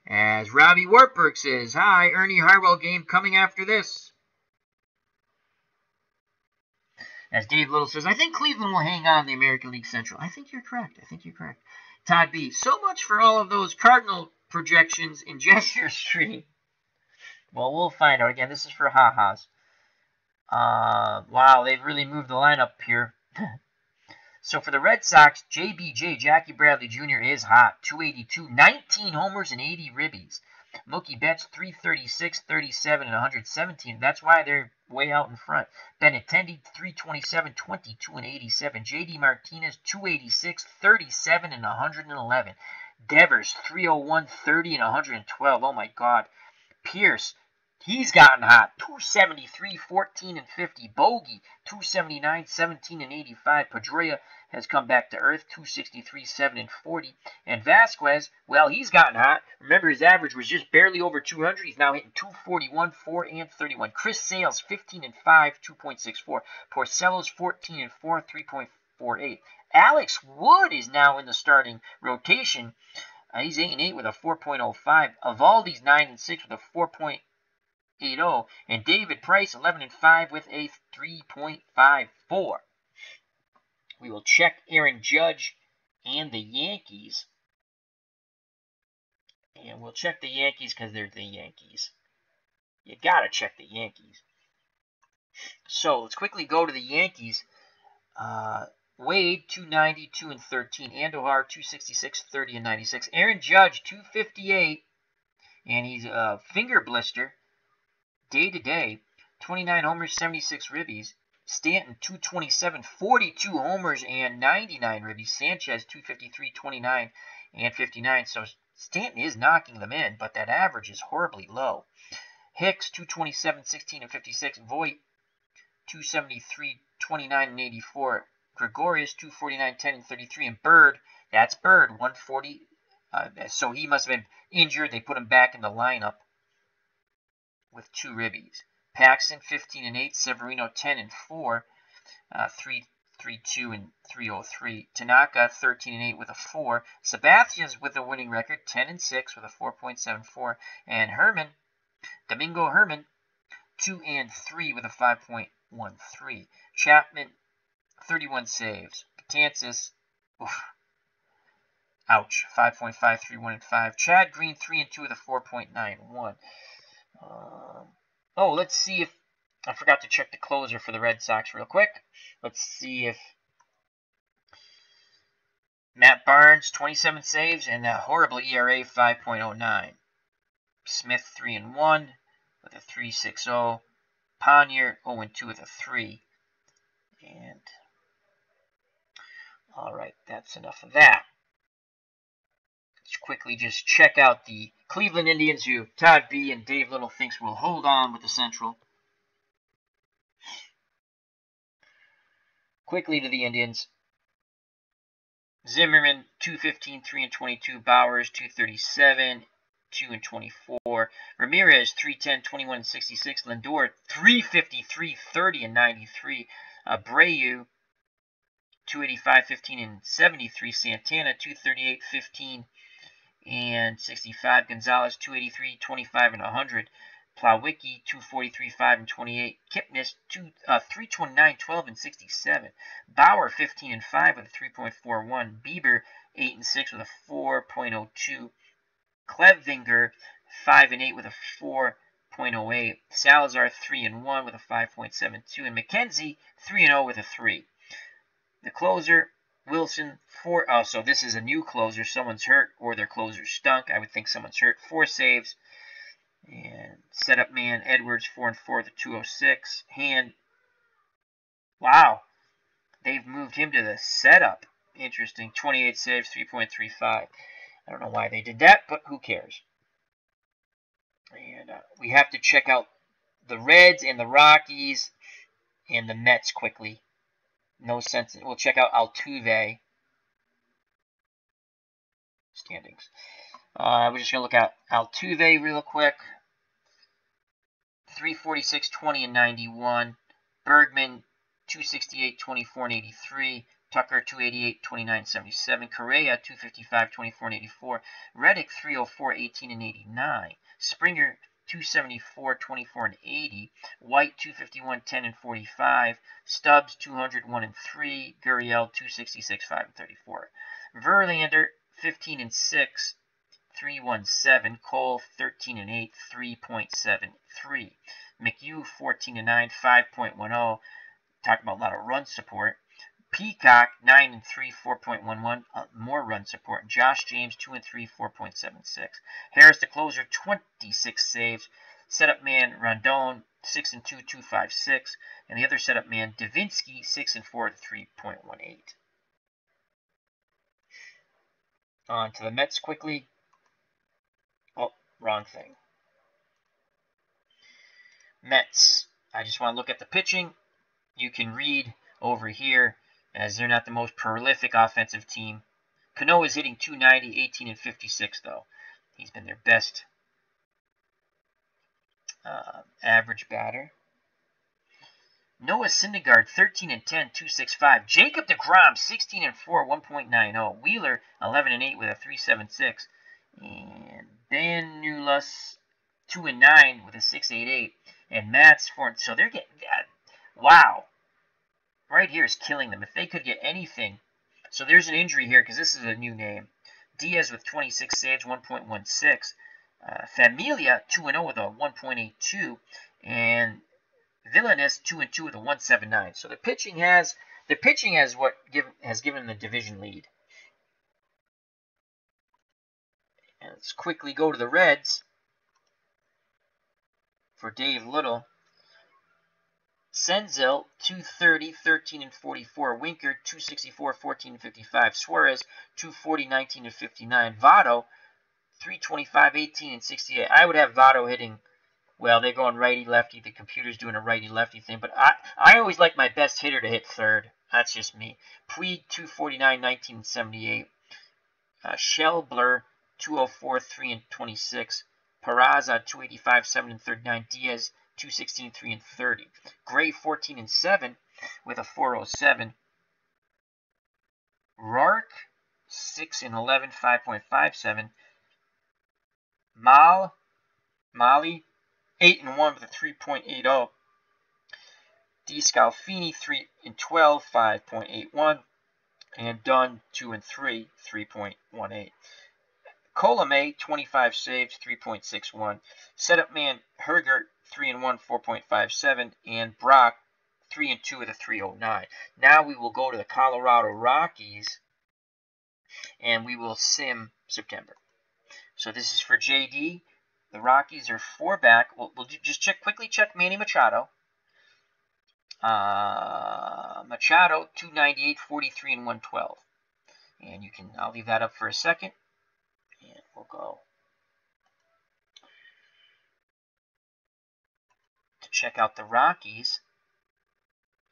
As Robbie Wartburg says, hi, Ernie Harwell game coming after this. As Dave Little says, I think Cleveland will hang on in the American League Central. I think you're correct. Todd B. So much for all of those Cardinal projections in Gesture Street. Well, we'll find out. Again, this is for ha-has. Wow, they've really moved the lineup here. So for the Red Sox, JBJ, Jackie Bradley Jr. is hot. 282, 19 homers and 80 ribbies. Mookie Betts, 336, 37, and 117. That's why they're way out in front. Benintendi, 327, 22, and 87. JD Martinez, 286, 37, and 111. Devers, 301, 30, and 112. Oh, my God. Pierce, he's gotten hot. 273, 14, and 50. Bogey, 279, 17, and 85. Pedroia has come back to earth, 263, 7, and 40. And Vasquez, well, he's gotten hot. Remember, his average was just barely over 200. He's now hitting 241, 4, and 31. Chris Sales, 15 and 5, 2.64. Porcello's 14 and 4, 3.48. Alex Wood is now in the starting rotation. He's 8 and 8 with a 4.05. Evaldi's 9 and 6 with a 4.80. And David Price, 11 and 5 with a 3.54. We will check Aaron Judge and the Yankees. And we'll check the Yankees because they're the Yankees. You gotta check the Yankees. So let's quickly go to the Yankees. Wade, 290, 2 and 13. Andujar, 266, 30 and 96. Aaron Judge, 258. And he's a finger blister. Day to day. 29 homers, 76 ribbies. Stanton, 227, 42 homers and 99 ribbies. Sanchez, 253, 29 and 59. So Stanton is knocking them in, but that average is horribly low. Hicks, 227, 16 and 56. Voit, 273, 29 and 84. Gregorius, 249, 10 and 33. And Bird, that's Bird, 140. So he must have been injured. They put him back in the lineup with 2 ribbies. Paxton, 15 and 8. Severino, 10 and 4. 3.32 and 3.03. Tanaka, 13 and 8 with a 4. Sabathia's with a winning record, 10 and 6 with a 4.74. And Herman, Domingo Herman, 2 and 3 with a 5.13. Chapman, 31 saves. Betances, ouch, 5.53, 1 and 5. Chad Green, 3 and 2 with a 4.91. Let's see if I forgot to check the closer for the Red Sox real quick. Let's see if Matt Barnes, 27 saves and a horrible ERA, 5.09. Smith, 3 and 1 with a 3.60. Pontier, 0 and 2 with a 3. And all right, that's enough of that. Let's quickly just check out the Cleveland Indians, who Todd B. and Dave Little thinks will hold on with the Central. Quickly to the Indians. Zimmerman, 215, 3 and 22. Bowers, 237, 2 and 24. Ramirez, 310, 21 and 66. Lindor, 353, 30 and 93. Abreu, 285, 15 and 73. Santana, 238, 15 and 65. Gonzalez, 283, 25 and 100. Plawicki, 243, 5 and 28. Kipnis, 329, 12 and 67. Bauer, 15 and 5 with a 3.41. Bieber, 8 and 6 with a 4.02. Clevinger, 5 and 8 with a 4.08. Salazar, 3 and 1 with a 5.72. And McKenzie, 3 and 0 with a 3. The closer, Wilson, 4. Oh, so this is a new closer. Someone's hurt or their closer stunk. I would think someone's hurt. 4 saves. And setup man, Edwards, 4 and 4 with a 206. Hand, wow, they've moved him to the setup. Interesting. 28 saves, 3.35. I don't know why they did that, but who cares? And we have to check out the Reds and the Rockies and the Mets quickly. No sense. We'll check out Altuve standings. We're just going to look at Altuve real quick. 346, 20 and 91. Bergman, 268, 24 and 83. Tucker, 288, 29 77. Correa, 255, 24 and 84. Reddick, 304, 18 and 89. Springer, 274, 24, and 80. White, 251, 10, and 45. Stubbs, 200, 1, and 3. Gurriel, 266, 5, and 34. Verlander, 15 and 6, 317. Cole, 13 and 8, 3.73. McHugh, 14 and 9, 5.10. Talk about a lot of run support. Peacock, 9 and 3, 4.11, more run support. Josh James, 2 and 3, 4.76. Harris, the closer, 26 saves. Setup man Rondon, 6 and 2, 2.56. And the other setup man, Davinsky, 6 and 4, 3.18. On to the Mets quickly. Oh, wrong thing. Mets. I just want to look at the pitching. You can read over here, as they're not the most prolific offensive team. Cano is hitting 290, 18 and 56 though. He's been their best average batter. Noah Syndergaard, 13 and 10, 265. Jacob deGrom, 16 and 4, 1.90. Wheeler, 11 and 8 with a 3.76. And Ben Nulas, 2 and 9 with a 6.88. And Mats, 4. So they're getting wow. Right here is killing them. If they could get anything. So there's an injury here because this is a new name. Diaz with 26 saves, 1.16. Familia, 2 and 0 with a 1.82. And Villanes, 2 and 2 with a 1.79. So the pitching has given the division lead. And let's quickly go to the Reds for Dave Little. Senzel, 230, 13 and 44. Winker, 264, 14 and 55. Suarez, 240, 19 and 59. Votto, 325, 18 and 68. I would have Votto hitting, well, they're going righty-lefty. The computer's doing a righty-lefty thing. But I always like my best hitter to hit third. That's just me. Puig, 249, 19 and 78. Shelbler, 204, 3 and 26. Peraza, 285, 7 and 39. Diaz, 216, 3 and 30. Gray, 14 and 7 with a 407. Rourke, 6 and 11, 5.57. Mali, 8 and 1 with a 3.80. DeScalfini, 3 and 12, 5.81. And Dunn, 2 and 3, 3.18. Colomé, 25 saves, 3.61. Setup man Hergert, 3 and 1, 4.57. And Brock, 3 and 2 with a 3.09. Now we will go to the Colorado Rockies, and we will sim September. So this is for JD. The Rockies are 4 back. We'll just quickly check Manny Machado. Machado, 298, 43 and 112. And I'll leave that up for a second. And we'll go to check out the Rockies.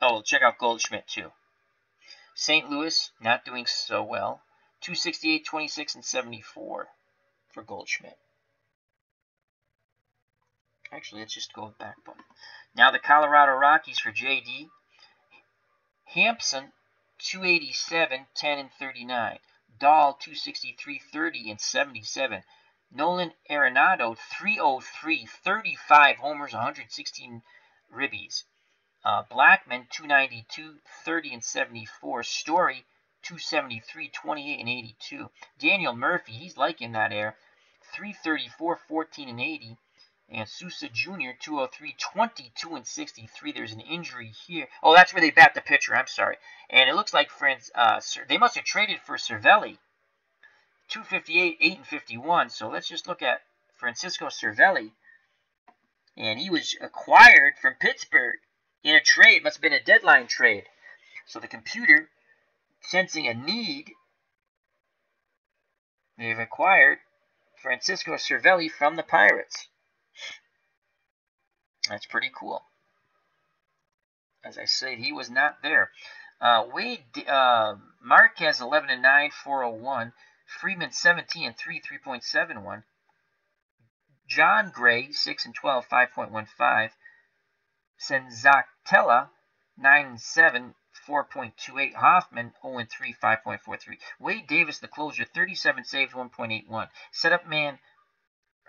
Oh, we'll check out Goldschmidt too. St. Louis, not doing so well. 268, 26, and 74 for Goldschmidt. Actually, let's just go back one. Now the Colorado Rockies for JD. Hampson, 287, 10, and 39. Dahl, 263, 30, and 77. Nolan Arenado, 303, 35 homers, 116 ribbies. Blackman, 292, 30, and 74. Story, 273, 28, and 82. Daniel Murphy, he's liking that air. 334, 14, and 80. And Sousa Jr., 203, 22 and 63. There's an injury here. Oh, that's where they bat the pitcher. I'm sorry. And it looks like they must have traded for Cervelli. 258, 8 and 51. So let's just look at Francisco Cervelli. And he was acquired from Pittsburgh in a trade. Must have been a deadline trade. So the computer, sensing a need, they've acquired Francisco Cervelli from the Pirates. That's pretty cool. As I said, he was not there. Marquez, 11 and 9, 401. Freeman, 17 and 3, 3.71. John Gray, 6 and 12, 5.15. Senzatella, 9 and 7, 4.28. Hoffman, 0 and 3, 5.43. Wade Davis, the closer, 37 saves, 1.81. Setup man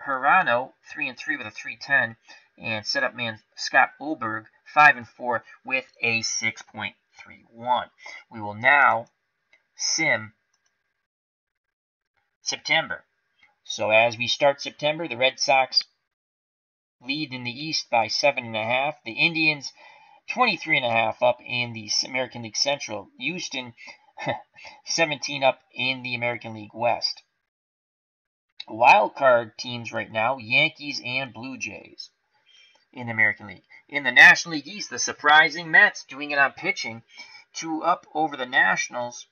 Hirano, 3-3 with a 310, and setup man Scott Oberg, 5-4 with a 6.31. We will now sim September. So as we start September, the Red Sox lead in the East by 7.5. The Indians 23.5 up in the American League Central. Houston 17 up in the American League West. Wild card teams right now, Yankees and Blue Jays in the American League. In the National League East, the surprising Mets doing it on pitching, 2 up over the Nationals.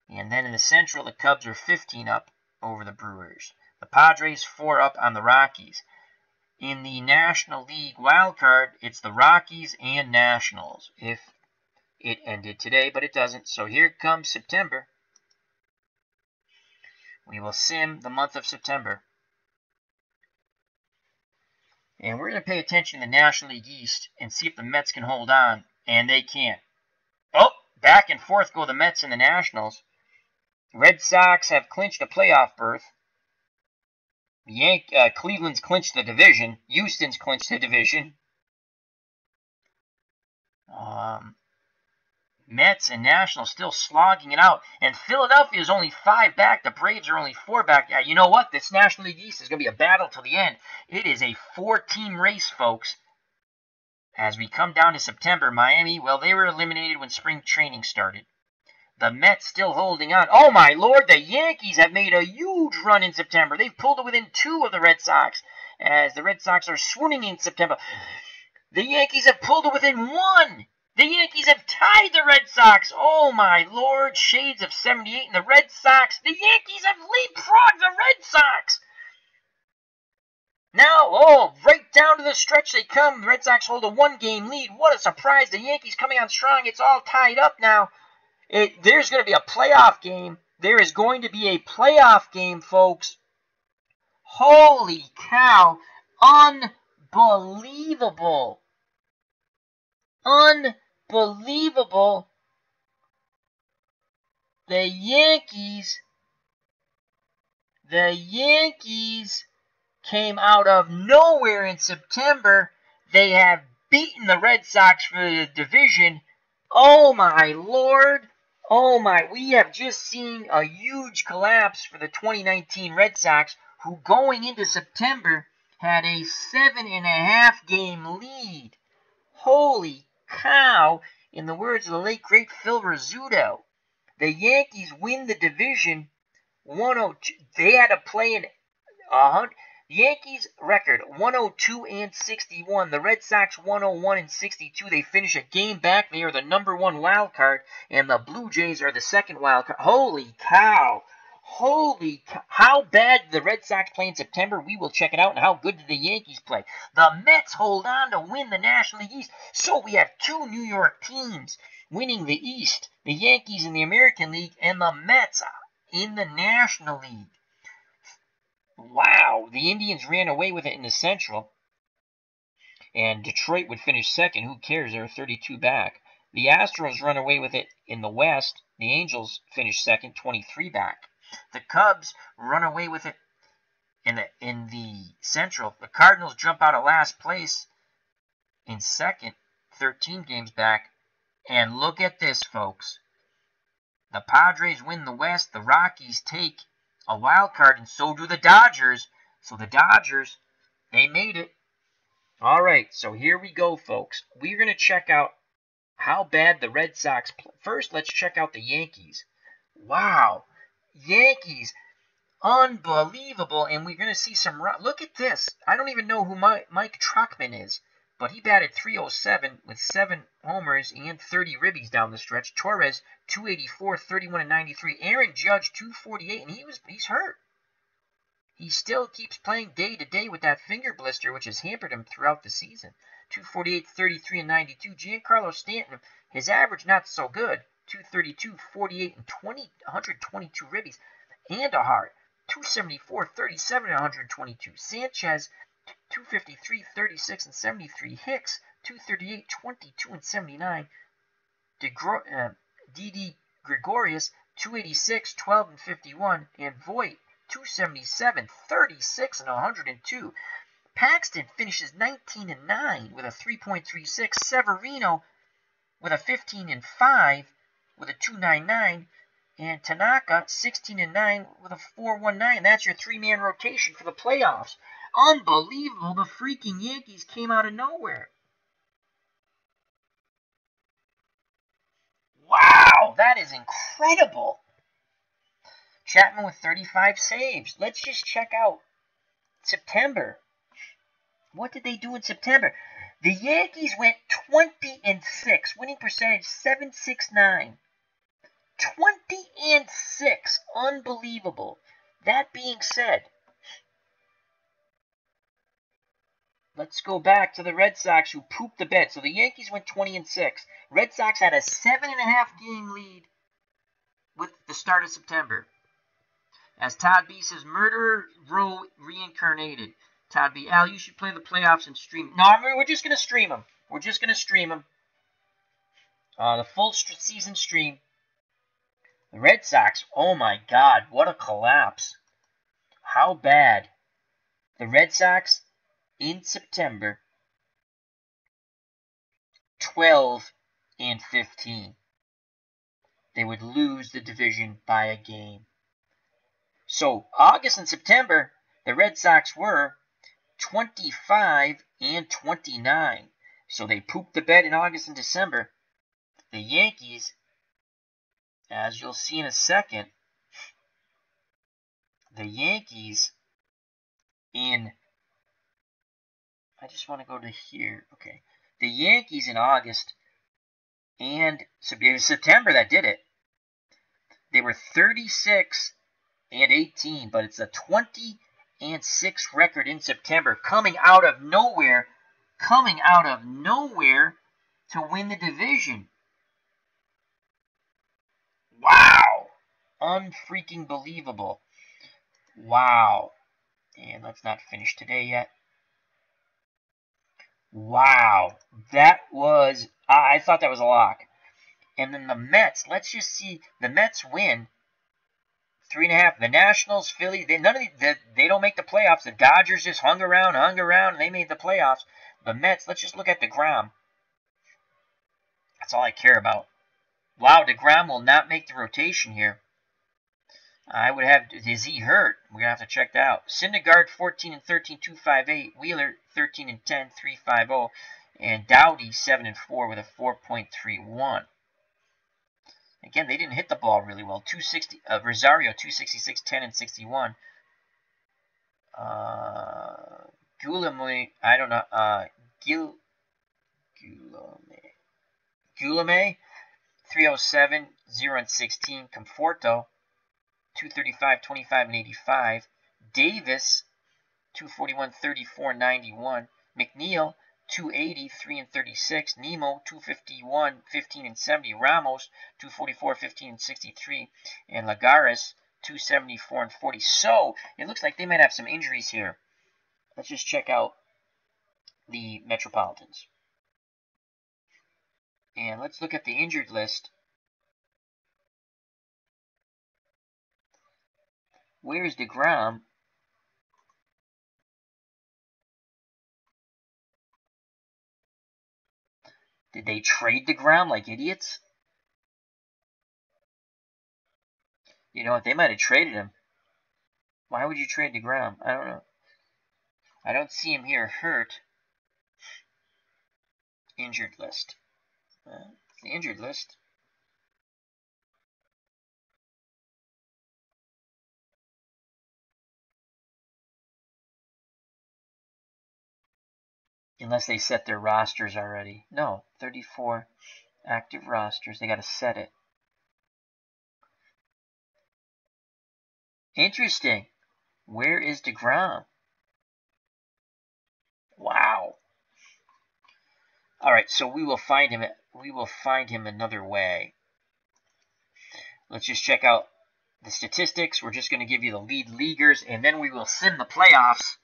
And then in the Central, the Cubs are 15 up over the Brewers. The Padres 4 up on the Rockies. In the National League wild card, it's the Rockies and Nationals. If it ended today, but it doesn't. So here comes September. We will sim the month of September. And we're going to pay attention to the National League East and see if the Mets can hold on. And they can't. Oh, back and forth go the Mets and the Nationals. Red Sox have clinched a playoff berth. Cleveland's clinched the division. Houston's clinched the division. Mets and Nationals still slogging it out. And Philadelphia is only 5 back. The Braves are only 4 back. Yeah, you know what? This National League East is going to be a battle till the end. It is a 4-team race, folks. As we come down to September, Miami, well, they were eliminated when spring training started. The Mets still holding on. Oh, my Lord, the Yankees have made a huge run in September. They've pulled it within 2 of the Red Sox, as the Red Sox are swooning in September. The Yankees have pulled it within 1. The Yankees have tied the Red Sox. Oh, my Lord, shades of 78. And the Red Sox, the Yankees have leapfrogged the Red Sox. Now, right down to the stretch they come. The Red Sox hold a 1-game lead. What a surprise. The Yankees coming on strong. It's all tied up now. There's going to be a playoff game. There is going to be a playoff game, folks. Holy cow. Unbelievable. Unbelievable. The Yankees came out of nowhere in September. They have beaten the Red Sox for the division. Oh, my Lord. Oh, my. We have just seen a huge collapse for the 2019 Red Sox, who going into September had a 7.5-game lead. Holy cow. In the words of the late, great Phil Rizzuto, the Yankees win the division 102. They had to play in 100. Yankees record 102-61. The Red Sox 101-62. They finish a game back. They are the #1 wild card, and the Blue Jays are the 2nd wild card. Holy cow! Holy cow! How bad did the Red Sox play in September? We will check it out. And how good did the Yankees play? The Mets hold on to win the National League East. So we have 2 New York teams winning the East: the Yankees in the American League and the Mets in the National League. Wow, the Indians ran away with it in the Central, and Detroit would finish 2nd. Who cares? They're 32 back. The Astros run away with it in the West. The Angels finish 2nd, 23 back. The Cubs run away with it in the Central. The Cardinals jump out of last place in 2nd, 13 games back. And look at this, folks. The Padres win the West. The Rockies take a wild card, and so do the Dodgers. So the Dodgers, they made it. All right, so here we go, folks. We're going to check out how bad the Red Sox play. First, let's check out the Yankees. Wow, Yankees, unbelievable. And we're going to see some run. Look at this. I don't even know who Mike Troutman is, but he batted .307 with 7 homers and 30 ribbies down the stretch. Torres, .284, 31-93. Aaron Judge, .248, and he's hurt. He still keeps playing day to day with that finger blister, which has hampered him throughout the season. .248, 33-92. Giancarlo Stanton, his average not so good. .232, 48, and 122 ribbies and a heart. .274, 37-122. Sanchez, .253, 36, and 73. Hicks, .238, 22, and 79. Didi Gregorius, .286, 12, and 51. And Voit, 277, 36, and 102. Paxton finishes 19-9 with a 3.36. Severino with a 15-5 with a 2.99. And Tanaka 16-9 with a 4.19. That's your three-man rotation for the playoffs. Unbelievable. The freaking Yankees came out of nowhere. Wow, that is incredible. Chapman with 35 saves. Let's just check out September. What did they do in September? The Yankees went 20-6, winning percentage 7.69. 20-6, unbelievable. That being said, let's go back to the Red Sox who pooped the bed. So the Yankees went 20-6. Red Sox had a 7.5 game lead with the start of September. As Todd B says, Murderer Row reincarnated. Todd B, Al, you should play the playoffs and stream. No, we're just going to stream them. We're just going to stream them. The full season stream. The Red Sox, oh my God, what a collapse. How bad. The Red Sox in September, 12-15. They would lose the division by a game. So August and September, the Red Sox were 25-29. So they pooped the bed in August and December. The Yankees, as you'll see in a second, the Yankees in, I just want to go to here. Okay. The Yankees in August and September, that did it. They were 36-18, but it's a 20-6 record in September, coming out of nowhere to win the division. Wow. Unfreaking believable. Wow. And let's not finish today yet. Wow. That was, I thought that was a lock. And then the Mets, let's just see, the Mets win 3.5. The Nationals, Philly, they don't make the playoffs. The Dodgers just hung around, and they made the playoffs. The Mets, let's just look at DeGrom. That's all I care about. Wow, DeGrom will not make the rotation here. I would have, is he hurt? We're going to have to check that out. Syndergaard, 14-13, 2.58. Wheeler, 13-10, 3.50. And Dowdy, 7-4 with a 4.31. Again, they didn't hit the ball really well. 260. Rosario, 266, 10-61. Guillaume, I don't know. Guillaume, 307, 0-16. Conforto, 235, 25-85. Davis, 241, 34-91. McNeil, 280, 3-36. Nemo, 251, 15-70. Ramos, 244, 15-63. And Lagares, 274 40. So it looks like they might have some injuries here. Let's just check out the Metropolitans. And let's look at the injured list. Where's DeGrom? Did they trade DeGrom like idiots? You know what? They might have traded him. Why would you trade DeGrom? I don't know. I don't see him here hurt. Injured list. The injured list. Unless they set their rosters already. No, 34 active rosters. They got to set it. Interesting. Where is DeGrom? Wow. All right, so we will find him. We will find him another way. Let's just check out the statistics. We're just going to give you the lead leaguers, and then we will sim the playoffs,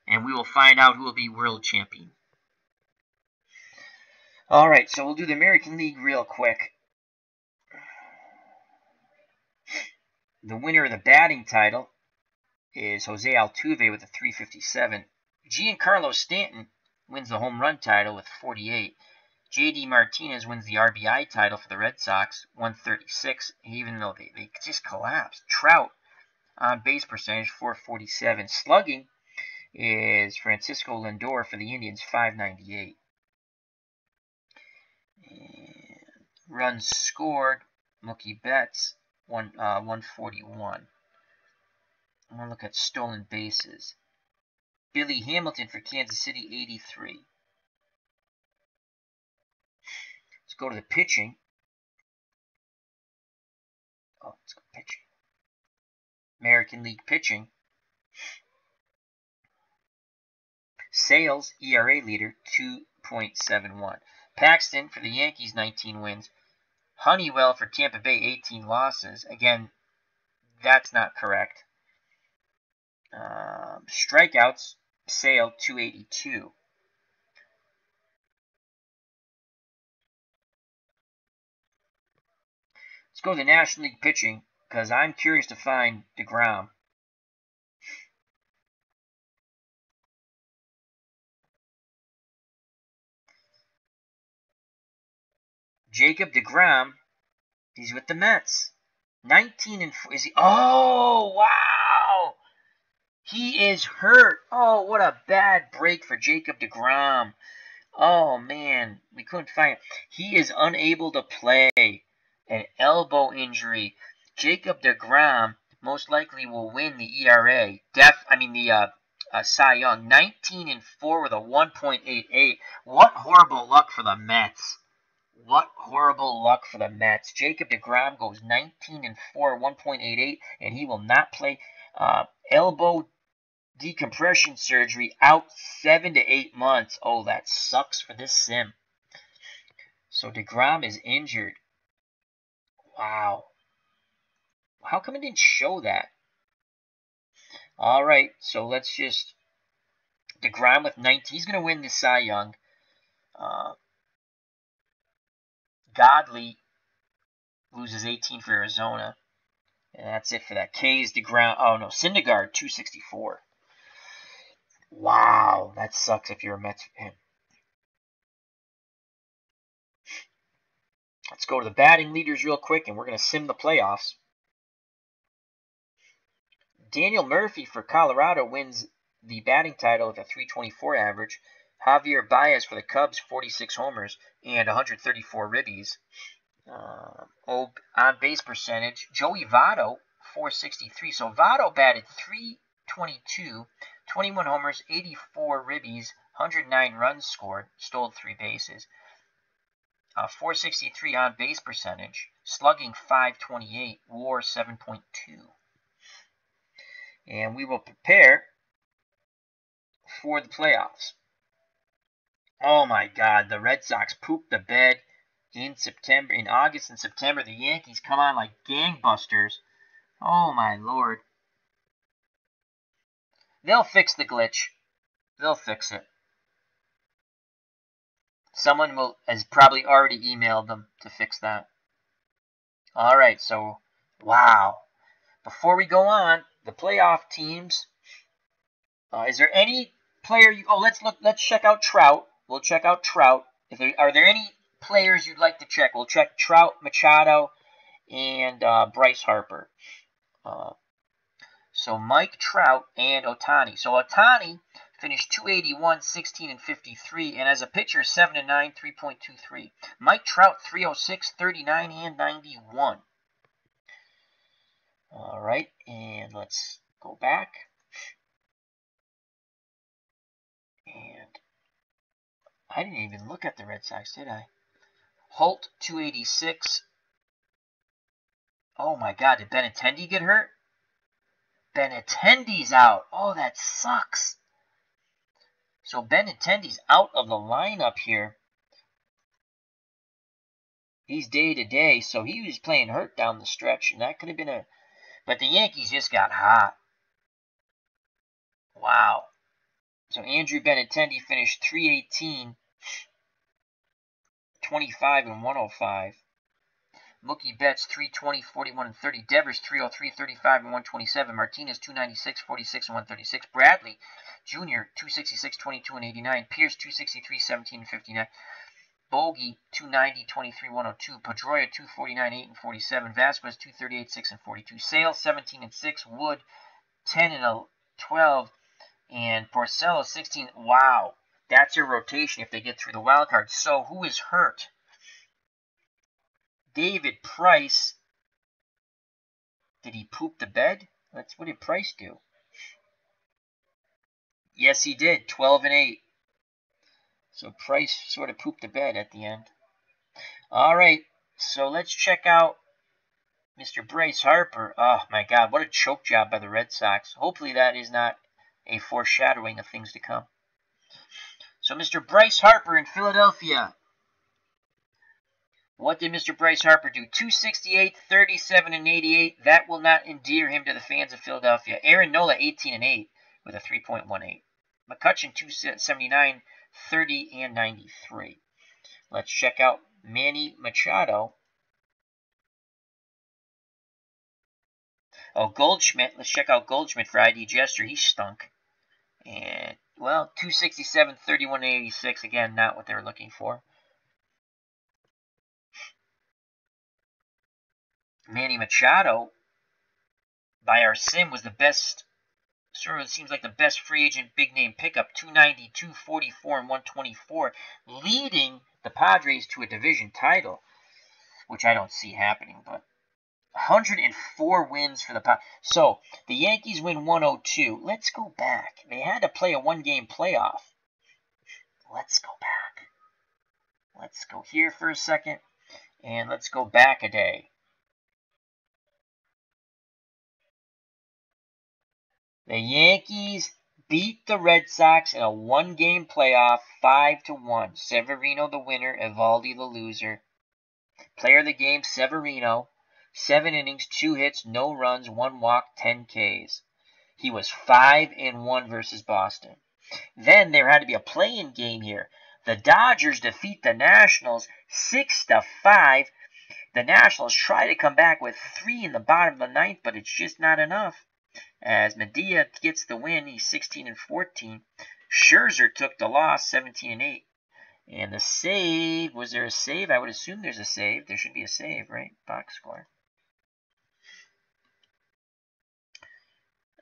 and we will find out who will be world champion. All right, so we'll do the American League real quick. The winner of the batting title is Jose Altuve with a 357. Giancarlo Stanton wins the home run title with 48. J.D. Martinez wins the RBI title for the Red Sox, 136, even though they just collapsed. Trout on base percentage, 447. Slugging is Francisco Lindor for the Indians, 598. And runs scored, Mookie Betts, 141. I'm going to look at stolen bases. Billy Hamilton for Kansas City, 83. Let's go to the pitching. Let's go pitching. American League pitching. Sales, ERA leader, 2.71. Paxton for the Yankees, 19 wins. Honeywell for Tampa Bay, 18 losses. Again, that's not correct. Strikeouts, Sale, 282. Let's go to the National League pitching, because I'm curious to find DeGrom. Jacob DeGrom, he's with the Mets. 19 and 4. Is he? Oh, wow! He is hurt. Oh, what a bad break for Jacob DeGrom. Oh, man, we couldn't find it. He is unable to play. An elbow injury. Jacob DeGrom most likely will win the ERA. Cy Young. 19 and 4 with a 1.88. What horrible luck for the Mets. What horrible luck for the Mets. Jacob DeGrom goes 19 and 4, 1.88, and he will not play. Elbow decompression surgery, out 7 to 8 months. Oh, that sucks for this sim. So DeGrom is injured. Wow. How come it didn't show that? All right, so let's just... DeGrom with 19. He's going to win the Cy Young. Godley loses 18 for Arizona. And that's it for that. K's, DeGrom. Oh, no. Syndergaard, 264. Wow. That sucks if you're a Mets fan. Let's go to the batting leaders real quick, and we're going to sim the playoffs. Daniel Murphy for Colorado wins the batting title with a 324 average. Javier Baez for the Cubs, 46 homers and 134 ribbies. On base percentage, Joey Votto, 463. So Votto batted 322, 21 homers, 84 ribbies, 109 runs scored, stole 3 bases. 463 on base percentage, slugging 528, WAR 7.2. And we will prepare for the playoffs. Oh my God, the Red Sox pooped the bed in August and September. The Yankees come on like gangbusters. Oh my Lord. They'll fix the glitch. They'll fix it. Someone has probably already emailed them to fix that. All right, so wow. Before we go on, the playoff teams. Is there any player you? Oh, let's check out Trout. We'll check out Trout. Are there any players you'd like to check? We'll check Trout, Machado, and Bryce Harper. So Mike Trout and Ohtani. So Ohtani finished 281, 16 and 53, and as a pitcher, 7 and 9, 3.23. Mike Trout 306, 39 and 91. All right, and let's go back. And I didn't even look at the Red Sox, did I? Holt 286. Oh my God, did Benintendi get hurt? Benintendi's out. Oh, that sucks. So Benintendi's out of the lineup here. He's day to day, so he was playing hurt down the stretch, and that could have been a... But the Yankees just got hot. Wow. So Andrew Benintendi finished 318, 25 and 105. Mookie Betts 320, 41, and 30. Devers 303, 35, and 127. Martinez 296, 46, and 136. Bradley Jr. 266, 22, and 89. Pierce 263, 17, and 59. Bogey 290, 23, 102. Pedroia 249, 8, and 47. Vasquez 238, 6, and 42. Sale 17 and 6. Wood 10 and 12. And Porcello 16. Wow, that's your rotation if they get through the wild card. So who is hurt? David Price. Did he poop the bed? What did Price do? Yes, he did. 12 and 8. So Price sort of pooped the bed at the end. All right, so let's check out Mr. Bryce Harper. Oh, my God, what a choke job by the Red Sox. Hopefully that is not a foreshadowing of things to come. So Mr. Bryce Harper in Philadelphia. What did Mr. Bryce Harper do? 268, 37, and 88. That will not endear him to the fans of Philadelphia. Aaron Nola, 18 and 8 with a 3.18. McCutchen, 279, 30, and 93. Let's check out Manny Machado. Oh, Goldschmidt. Let's check out Goldschmidt for ID Gesture. He stunk. And, well, 267, 31, and 86. Again, not what they were looking for. Manny Machado, by our sim, was the best, sort of seems like the best free agent big name pickup. 290, 244, and 124, leading the Padres to a division title, which I don't see happening, but 104 wins for the Padres. So the Yankees win 102. Let's go back. They had to play a one-game playoff. Let's go back. Let's go here for a second, and let's go back a day. The Yankees beat the Red Sox in a one-game playoff, 5-1. Severino the winner, Evaldi the loser. Player of the game, Severino. 7 innings, 2 hits, no runs, 1 walk, 10 Ks. He was 5-1 versus Boston. Then there had to be a play-in game here. The Dodgers defeat the Nationals 6-5. The Nationals try to come back with 3 in the bottom of the 9th, but it's just not enough. As Medea gets the win, he's 16-14. Scherzer took the loss, 17-8. And the save, was there a save? I would assume there's a save. There should be a save, right? Box score.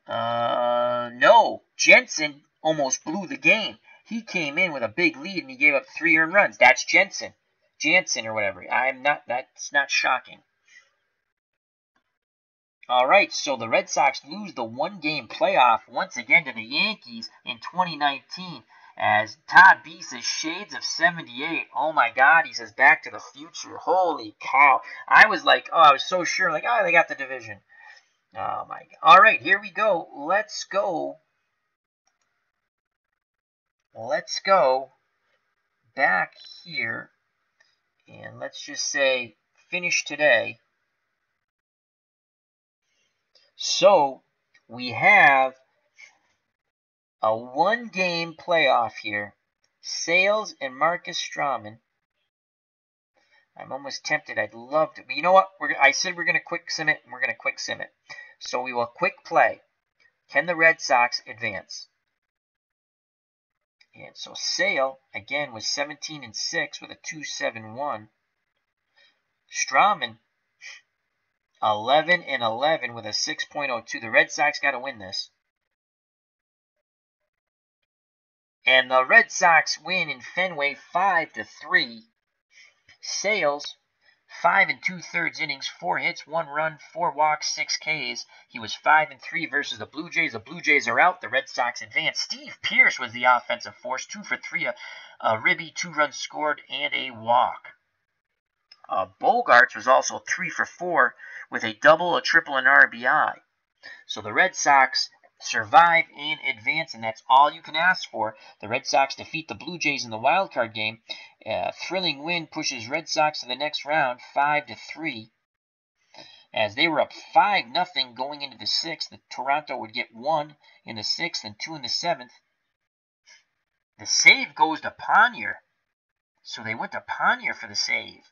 No. Jensen almost blew the game. He came in with a big lead and he gave up 3 earned runs. That's Jensen. Jansen or whatever. That's not shocking. All right, so the Red Sox lose the one-game playoff once again to the Yankees in 2019 as Todd B says shades of 78. Oh, my God, he says Back to the Future. Holy cow. I was like, oh, I was so sure, like, oh, they got the division. Oh, my God. All right, here we go. Let's go back here, and let's just say finish today. So we have a one-game playoff here. Sales and Marcus Stroman. I'm almost tempted. I'd love to. But you know what? I said we're going to quick sim it, and we're going to quick sim it. So we will quick play. Can the Red Sox advance? And so Sale, again, was 17-6 with a 2.71. Stroman, 11-11 with a 6.02. The Red Sox got to win this. And the Red Sox win in Fenway 5-3. Sales, 5 2/3 innings, 4 hits, 1 run, 4 walks, 6 Ks. He was 5-3 versus the Blue Jays. The Blue Jays are out. The Red Sox advance. Steve Pearce was the offensive force. 2 for 3, a ribby, 2 runs scored, and a walk. Bogarts was also 3 for 4 with a double, a triple, and RBI. So the Red Sox survive and advance, and that's all you can ask for. The Red Sox defeat the Blue Jays in the wild card game. Thrilling win pushes Red Sox to the next round, 5-3. As they were up 5-0 going into the 6th, the Toronto would get 1 in the 6th and 2 in the 7th. The save goes to Pontier. So they went to Pontier for the save.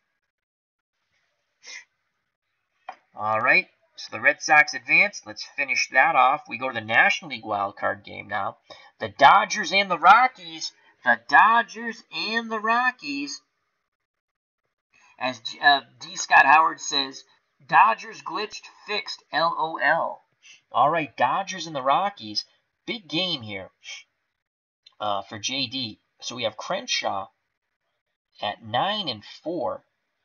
All right, so the Red Sox advanced. Let's finish that off. We go to the National League wild card game now. The Dodgers and the Rockies. The Dodgers and the Rockies. As D. Scott Howard says, Dodgers glitched, fixed, LOL. All right, Dodgers and the Rockies. Big game here for JD. So we have Crenshaw at 9-4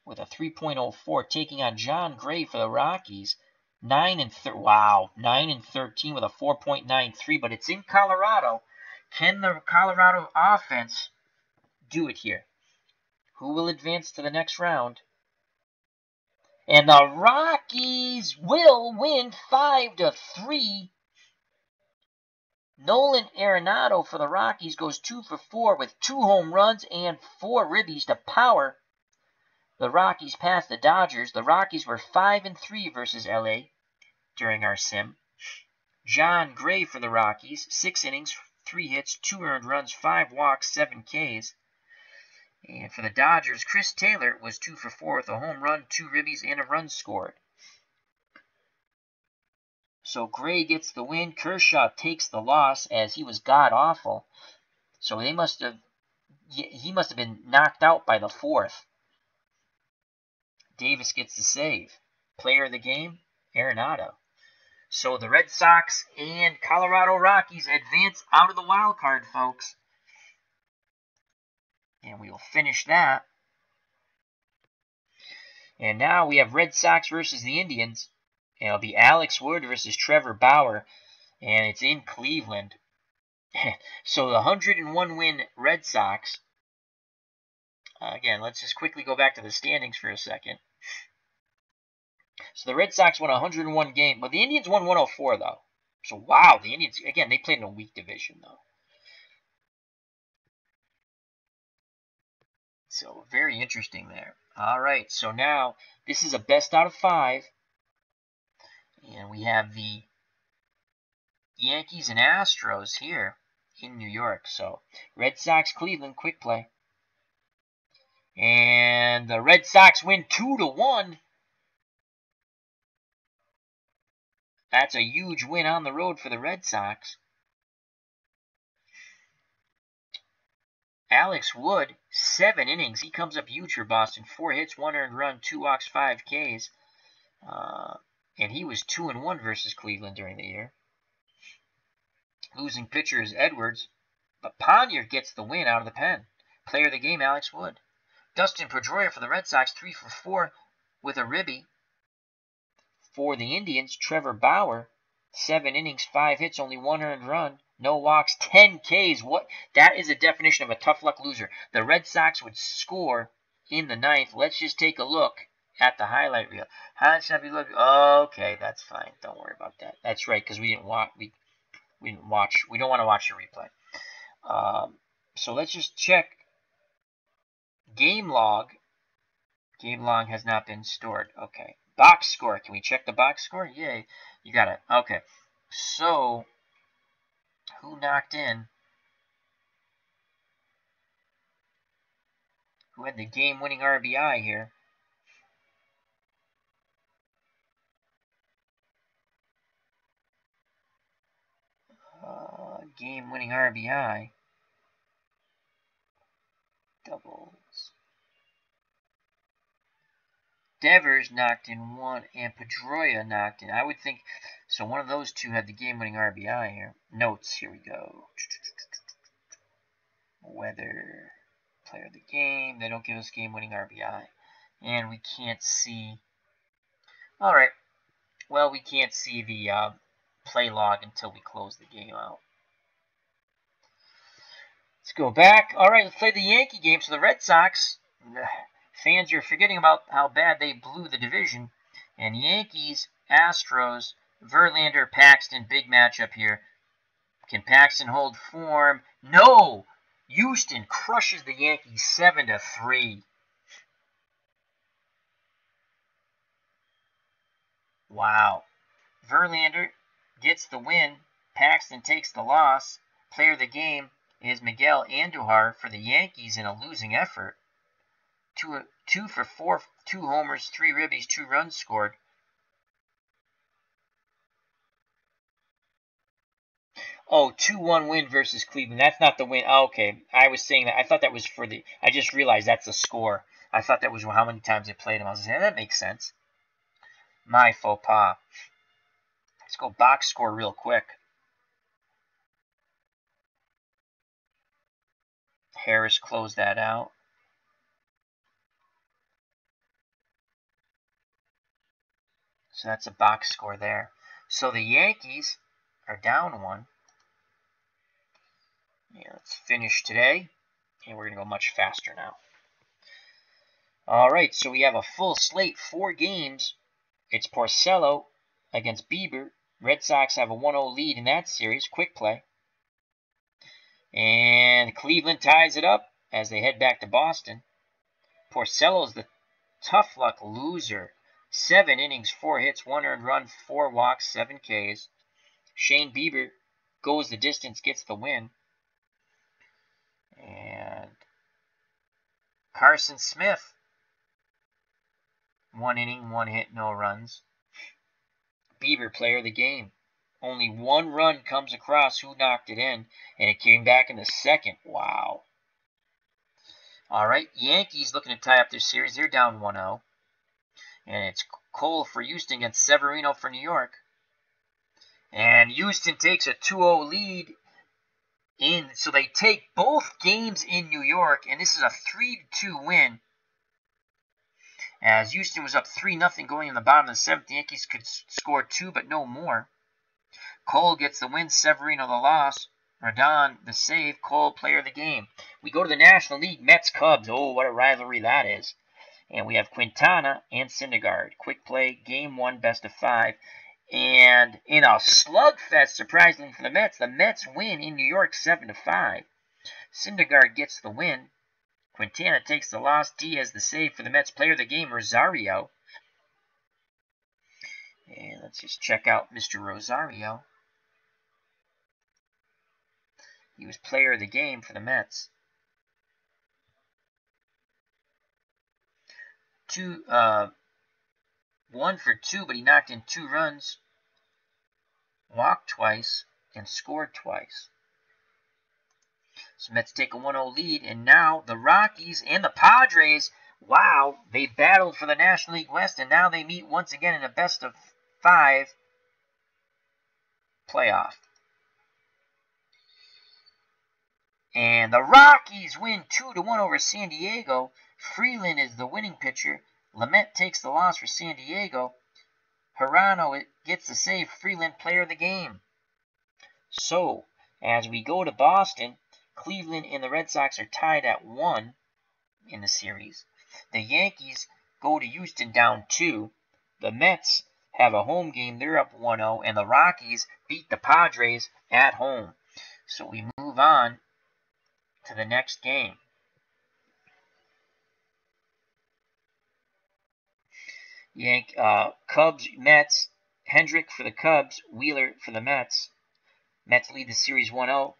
with a 3.04, taking on John Gray for the Rockies. 9-13 with a 4.93, but it's in Colorado. Can the Colorado offense do it here? Who will advance to the next round? And the Rockies will win 5-3. Nolan Arenado for the Rockies goes 2 for 4 with 2 home runs and 4 ribbies to power the Rockies past the Dodgers. The Rockies were 5-3 versus LA during our sim. John Gray for the Rockies, 6 innings, 3 hits, 2 earned runs, 5 walks, 7 Ks. And for the Dodgers, Chris Taylor was 2 for 4 with a home run, 2 ribbies, and a run scored. So Gray gets the win. Kershaw takes the loss as he was god-awful. So he must have been knocked out by the 4th. Davis gets the save. Player of the game, Arenado. So the Red Sox and Colorado Rockies advance out of the wild card, folks. And we will finish that. And now we have Red Sox versus the Indians. And it'll be Alex Wood versus Trevor Bauer. And it's in Cleveland. So the 101-win Red Sox. Again, let's just quickly go back to the standings for a second. So the Red Sox won 101 games. But the Indians won 104, though. So, wow, the Indians, again, they played in a weak division, though. So, very interesting there. All right, so now this is a best out of 5. And we have the Yankees and Astros here in New York. So, Red Sox, Cleveland, quick play. And the Red Sox win 2-1. That's a huge win on the road for the Red Sox. Alex Wood, 7 innings. He comes up huge for Boston. 4 hits, 1 earned run, 2 walks, 5 Ks. And he was 2-1 versus Cleveland during the year. Losing pitcher is Edwards. But Pontier gets the win out of the pen. Player of the game, Alex Wood. Dustin Pedroia for the Red Sox, 3 for 4 with a ribby. For the Indians, Trevor Bauer, 7 innings, 5 hits, only 1 earned run, no walks, 10 Ks. What? That is a definition of a tough luck loser. The Red Sox would score in the 9th. Let's just take a look at the highlight reel. Okay, that's fine. Don't worry about that. That's right, because we don't want to watch the replay. So let's just check game log. Game log has not been stored. Okay. Box score. Can we check the box score? Yay. You got it. Okay. So, who knocked in? Who had the game-winning RBI here? Game-winning RBI. Doubles. Devers knocked in 1, and Pedroia knocked in. I would think, so one of those two had the game-winning RBI here. Notes, here we go. Weather, player of the game. They don't give us game-winning RBI. And we can't see. All right. Well, we can't see the play log until we close the game out. Let's go back. All right, let's play the Yankee game. So the Red Sox, fans are forgetting about how bad they blew the division. And Yankees, Astros, Verlander, Paxton, big matchup here. Can Paxton hold form? No! Houston crushes the Yankees 7-3. Wow. Verlander gets the win. Paxton takes the loss. Player of the game is Miguel Andujar for the Yankees in a losing effort. 2 for 4, 2 homers, 3 ribbies, 2 runs scored. Oh, 2-1 win versus Cleveland. That's not the win. Oh, okay. I was saying that. I thought that was for the. I just realized that's the score. I thought that was how many times they played him. I was saying, that makes sense. My faux pas. Let's go box score real quick. Harris closed that out. So that's a box score there. So the Yankees are down 1. Yeah, let's finish today. And we're going to go much faster now. All right, so we have a full slate, 4 games. It's Porcello against Bieber. Red Sox have a 1-0 lead in that series. Quick play. And Cleveland ties it up as they head back to Boston. Porcello's the tough luck loser. 7 innings, 4 hits, 1 earned run, 4 walks, 7 Ks. Shane Bieber goes the distance, gets the win. And Carson Smith, 1 inning, 1 hit, no runs. Bieber, player of the game. Only 1 run comes across. Who knocked it in? And it came back in the second. Wow. All right, Yankees looking to tie up their series. They're down 1-0. And it's Cole for Houston against Severino for New York. And Houston takes a 2-0 lead. So they take both games in New York. And this is a 3-2 win. As Houston was up 3-0 going in the bottom of the 7th. The Yankees could score 2, but no more. Cole gets the win, Severino the loss. Rodon the save, Cole player of the game. We go to the National League, Mets-Cubs. Oh, what a rivalry that is. And we have Quintana and Syndergaard. Quick play, game 1, best of 5. And in a slugfest, surprisingly for the Mets win in New York 7-5. Syndergaard gets the win. Quintana takes the loss. Diaz the save for the Mets player of the game, Rosario. And let's just check out Mr. Rosario. He was player of the game for the Mets. 1 for 2, but he knocked in 2 runs, walked twice, and scored twice. So Mets take a 1-0 lead, and now the Rockies and the Padres, wow, they battled for the National League West, and now they meet once again in a best of 5 playoff. And the Rockies win 2-1 over San Diego. Freeland is the winning pitcher. Lamet takes the loss for San Diego. Hirano gets the save. Freeland, player of the game. So, as we go to Boston, Cleveland and the Red Sox are tied at 1 in the series. The Yankees go to Houston down 2. The Mets have a home game. They're up 1-0. And the Rockies beat the Padres at home. So we move on to the next game. Cubs, Mets, Hendrick for the Cubs, Wheeler for the Mets. Mets lead the series 1-0.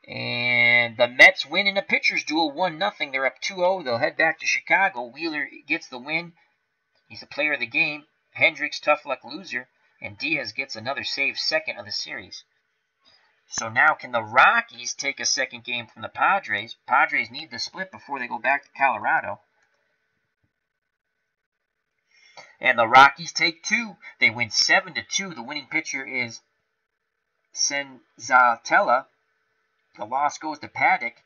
And the Mets win in a pitcher's duel 1-0. They're up 2-0. They'll head back to Chicago. Wheeler gets the win. He's the player of the game. Hendricks, tough luck loser. And Diaz gets another save, second of the series. So now can the Rockies take a second game from the Padres? Padres need the split before they go back to Colorado. And the Rockies take 2. They win 7-2. The winning pitcher is Senzatella. The loss goes to Paddock.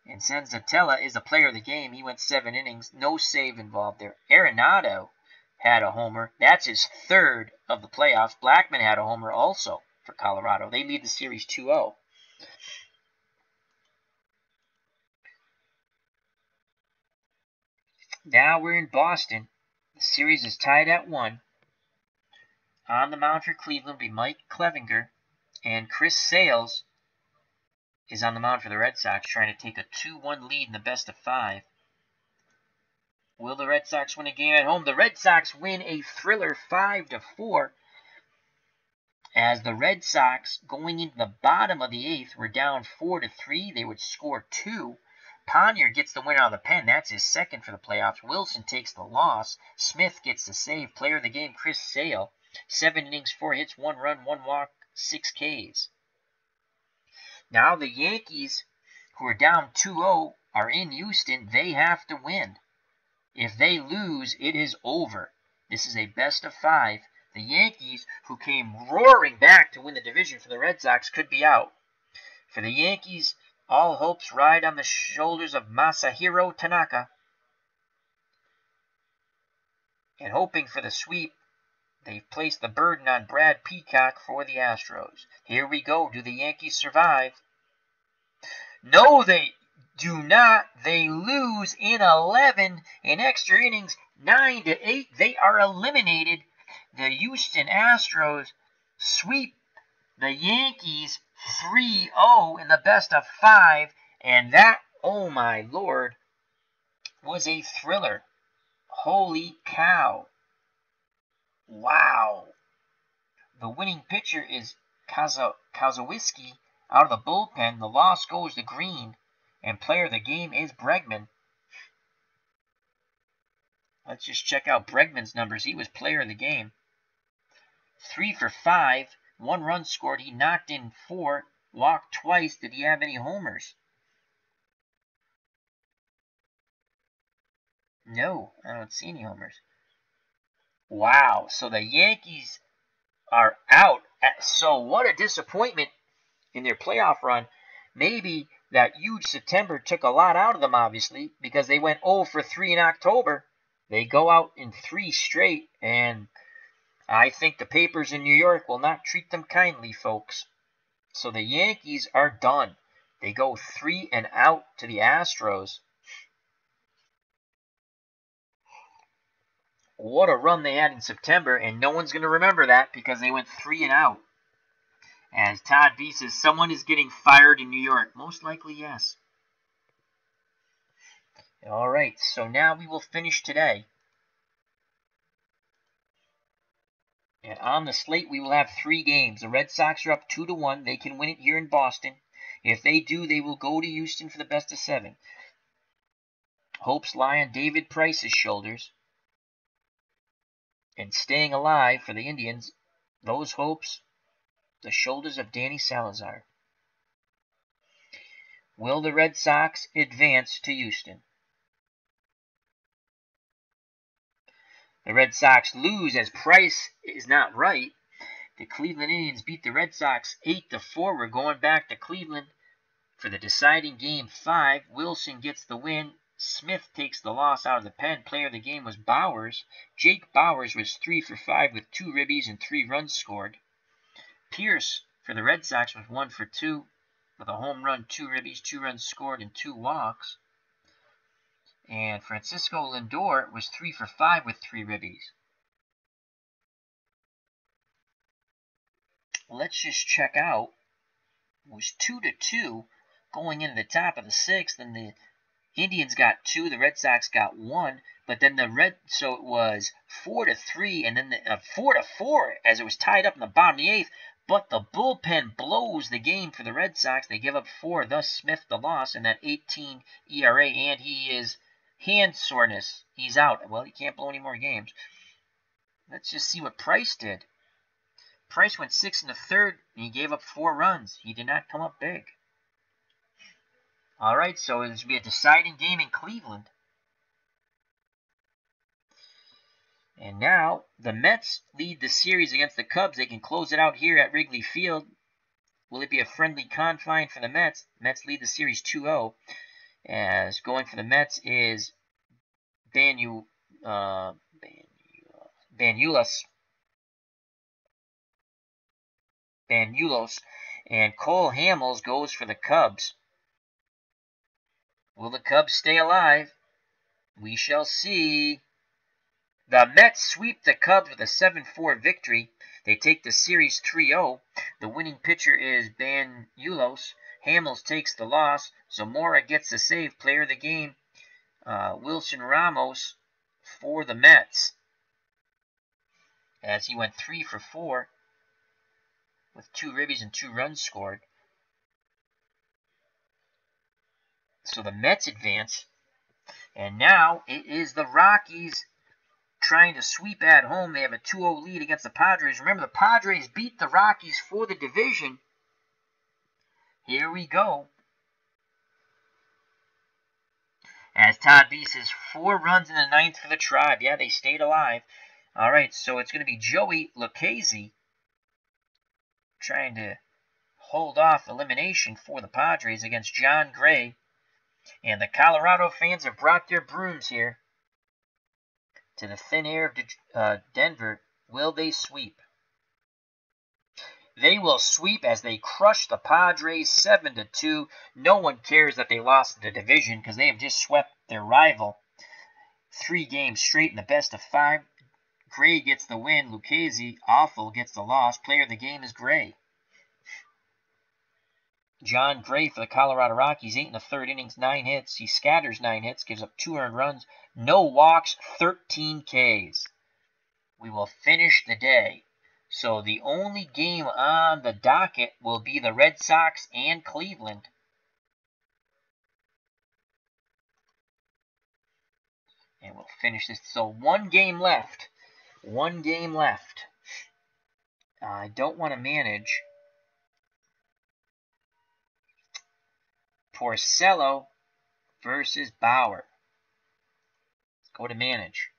And Senzatella is the player of the game. He went 7 innings. No save involved there. Arenado had a homer. That's his 3rd of the playoffs. Blackman had a homer also for Colorado. They lead the series 2-0. Now we're in Boston. The series is tied at 1. On the mound for Cleveland will be Mike Clevinger. And Chris Sales is on the mound for the Red Sox, trying to take a 2-1 lead in the best of 5. Will the Red Sox win a game at home? The Red Sox win a thriller 5-4. As the Red Sox, going into the bottom of the 8th, were down 4-3. They would score 2. Ponyer gets the win out of the pen. That's his 2nd for the playoffs. Wilson takes the loss. Smith gets the save. Player of the game, Chris Sale. 7 innings, 4 hits, 1 run, 1 walk, 6 Ks. Now the Yankees, who are down 2-0, are in Houston. They have to win. If they lose, it is over. This is a best of 5. The Yankees, who came roaring back to win the division for the Red Sox, could be out. For the Yankees, all hopes ride on the shoulders of Masahiro Tanaka. And hoping for the sweep, they've placed the burden on Brad Peacock for the Astros. Here we go. Do the Yankees survive? No, they do not. They lose in 11 in extra innings, 9-8. They are eliminated. The Houston Astros sweep the Yankees 3-0 in the best of 5. And that, oh my lord, was a thriller. Holy cow. Wow. The winning pitcher is Kazuwiski out of the bullpen. The loss goes to Green. And player of the game is Bregman. Let's just check out Bregman's numbers. He was player of the game. 3 for 5. 1 run scored. He knocked in 4. Walked twice. Did he have any homers? No, I don't see any homers. Wow. So the Yankees are out. So what a disappointment in their playoff run. Maybe that huge September took a lot out of them, obviously, because they went 0 for 3 in October. They go out in 3 straight, and I think the papers in New York will not treat them kindly, folks. So the Yankees are done. They go 3 and out to the Astros. What a run they had in September, and no one's going to remember that because they went 3 and out. As Todd B says, someone is getting fired in New York. Most likely, yes. All right, so now we will finish today. And on the slate, we will have 3 games. The Red Sox are up 2-1. They can win it here in Boston. If they do, they will go to Houston for the best of 7. Hopes lie on David Price's shoulders. And staying alive for the Indians, those hopes, the shoulders of Danny Salazar. Will the Red Sox advance to Houston? The Red Sox lose as Price is not right. The Cleveland Indians beat the Red Sox 8-4. We're going back to Cleveland for the deciding game 5. Wilson gets the win. Smith takes the loss out of the pen. Player of the game was Bowers. Jake Bowers was 3 for 5 with 2 ribbies and 3 runs scored. Pierce for the Red Sox was 1 for 2 with a home run, 2 ribbies, 2 runs scored, and 2 walks. And Francisco Lindor was 3 for 5 with 3 ribbies. Let's just check out. It was 2-2 going into the top of the 6th, and the Indians got 2, the Red Sox got 1, but then so it was 4-3, and then 4-4 as it was tied up in the bottom of the 8th. But the bullpen blows the game for the Red Sox. They give up 4, thus Smith the loss, and that 18 ERA, and he is hand soreness. He's out. Well, he can't blow any more games. Let's just see what Price did. Price went 6 1/3, and he gave up 4 runs. He did not come up big. All right, so this will be a deciding game in Cleveland. And now the Mets lead the series against the Cubs. They can close it out here at Wrigley Field. Will it be a friendly confine for the Mets? Mets lead the series 2-0. As going for the Mets is Banuelos. And Cole Hamels goes for the Cubs. Will the Cubs stay alive? We shall see. The Mets sweep the Cubs with a 7-4 victory. They take the series 3-0. The winning pitcher is Banuelos. Hamels takes the loss. Zamora gets the save. Player of the game, Wilson Ramos for the Mets, as he went 3 for 4 with 2 ribbies and 2 runs scored. So the Mets advance. And now it is the Rockies trying to sweep at home. They have a 2-0 lead against the Padres. Remember, the Padres beat the Rockies for the division. Here we go. As Todd B says, 4 runs in the 9th for the Tribe. Yeah, they stayed alive. All right, so it's going to be Joey Lucchesi trying to hold off elimination for the Padres against John Gray. And the Colorado fans have brought their brooms here to the thin air of Denver. Will they sweep? They will sweep as they crush the Padres 7-2. No one cares that they lost the division because they have just swept their rival 3 games straight in the best of 5. Gray gets the win. Lucchesi, awful, gets the loss. Player of the game is Gray. John Gray for the Colorado Rockies, 8 1/3 innings, 9 hits. He scatters 9 hits, gives up 2 earned runs, no walks, 13 Ks. We will finish the day. So the only game on the docket will be the Red Sox and Cleveland. And we'll finish this. So 1 game left. 1 game left. I don't want to manage. Porcello versus Bauer. Let's go to manage.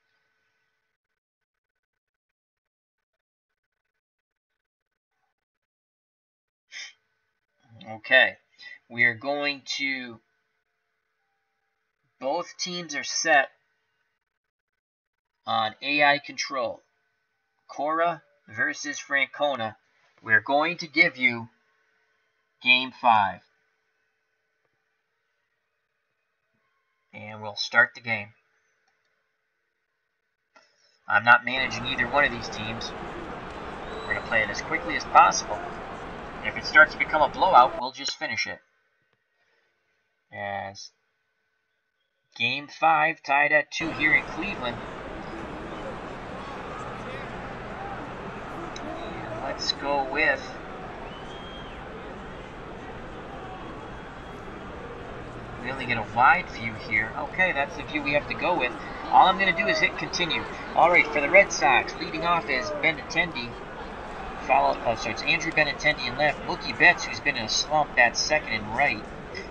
Okay, we are going to, both teams are set on AI control. Cora versus Francona. We're going to give you Game 5. And we'll start the game. I'm not managing either one of these teams. We're going to play it as quickly as possible. If it starts to become a blowout, we'll just finish it. As Game 5 tied at 2 here in Cleveland. And let's go with we only get a wide view here. Okay, that's the view we have to go with. All I'm going to do is hit continue. All right, for the Red Sox, leading off is Benintendi. So it's Andrew Benintendi in left. Mookie Betts, who's been in a slump, bats second and right.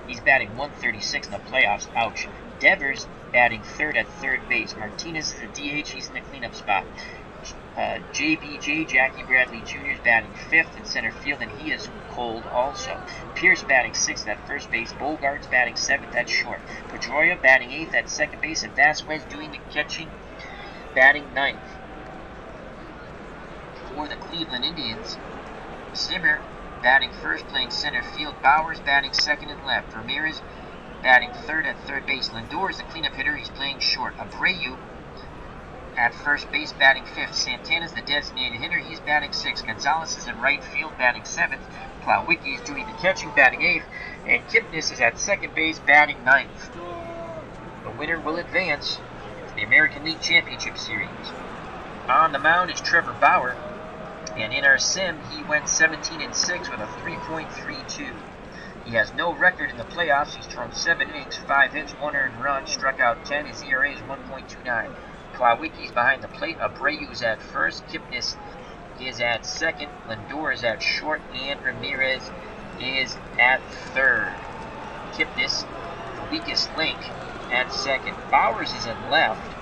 He's batting 136 in the playoffs. Ouch. Devers batting third at third base. Martinez is the DH. He's in the cleanup spot. JBJ, Jackie Bradley Jr. is batting 5th in center field, and he is cold also. Pierce batting 6th at first base. Bogart's batting 7th at short. Pedroia batting 8th at second base, and Vasquez doing the catching, batting 9th. For the Cleveland Indians, Zimmer batting first, playing center field. Bowers batting second and left. Ramirez batting third at third base. Lindor is the cleanup hitter. He's playing short. Abreu at first base, batting 5th. Santana's the designated hitter. He's batting 6th. Gonzalez is in right field, batting 7th. Plawicki is doing the catching, batting 8th. And Kipnis is at second base, batting 9th. The winner will advance to the American League Championship Series. On the mound is Trevor Bauer. And in our sim, he went 17-6 with a 3.32. He has no record in the playoffs. He's thrown 7 innings, 5 hits, 1 earned run, struck out 10. His ERA is 1.29. Plawicki's behind the plate. Abreu is at first. Kipnis is at second. Lindor is at short. And Ramirez is at third. Kipnis, the weakest link, at second. Bowers is in left.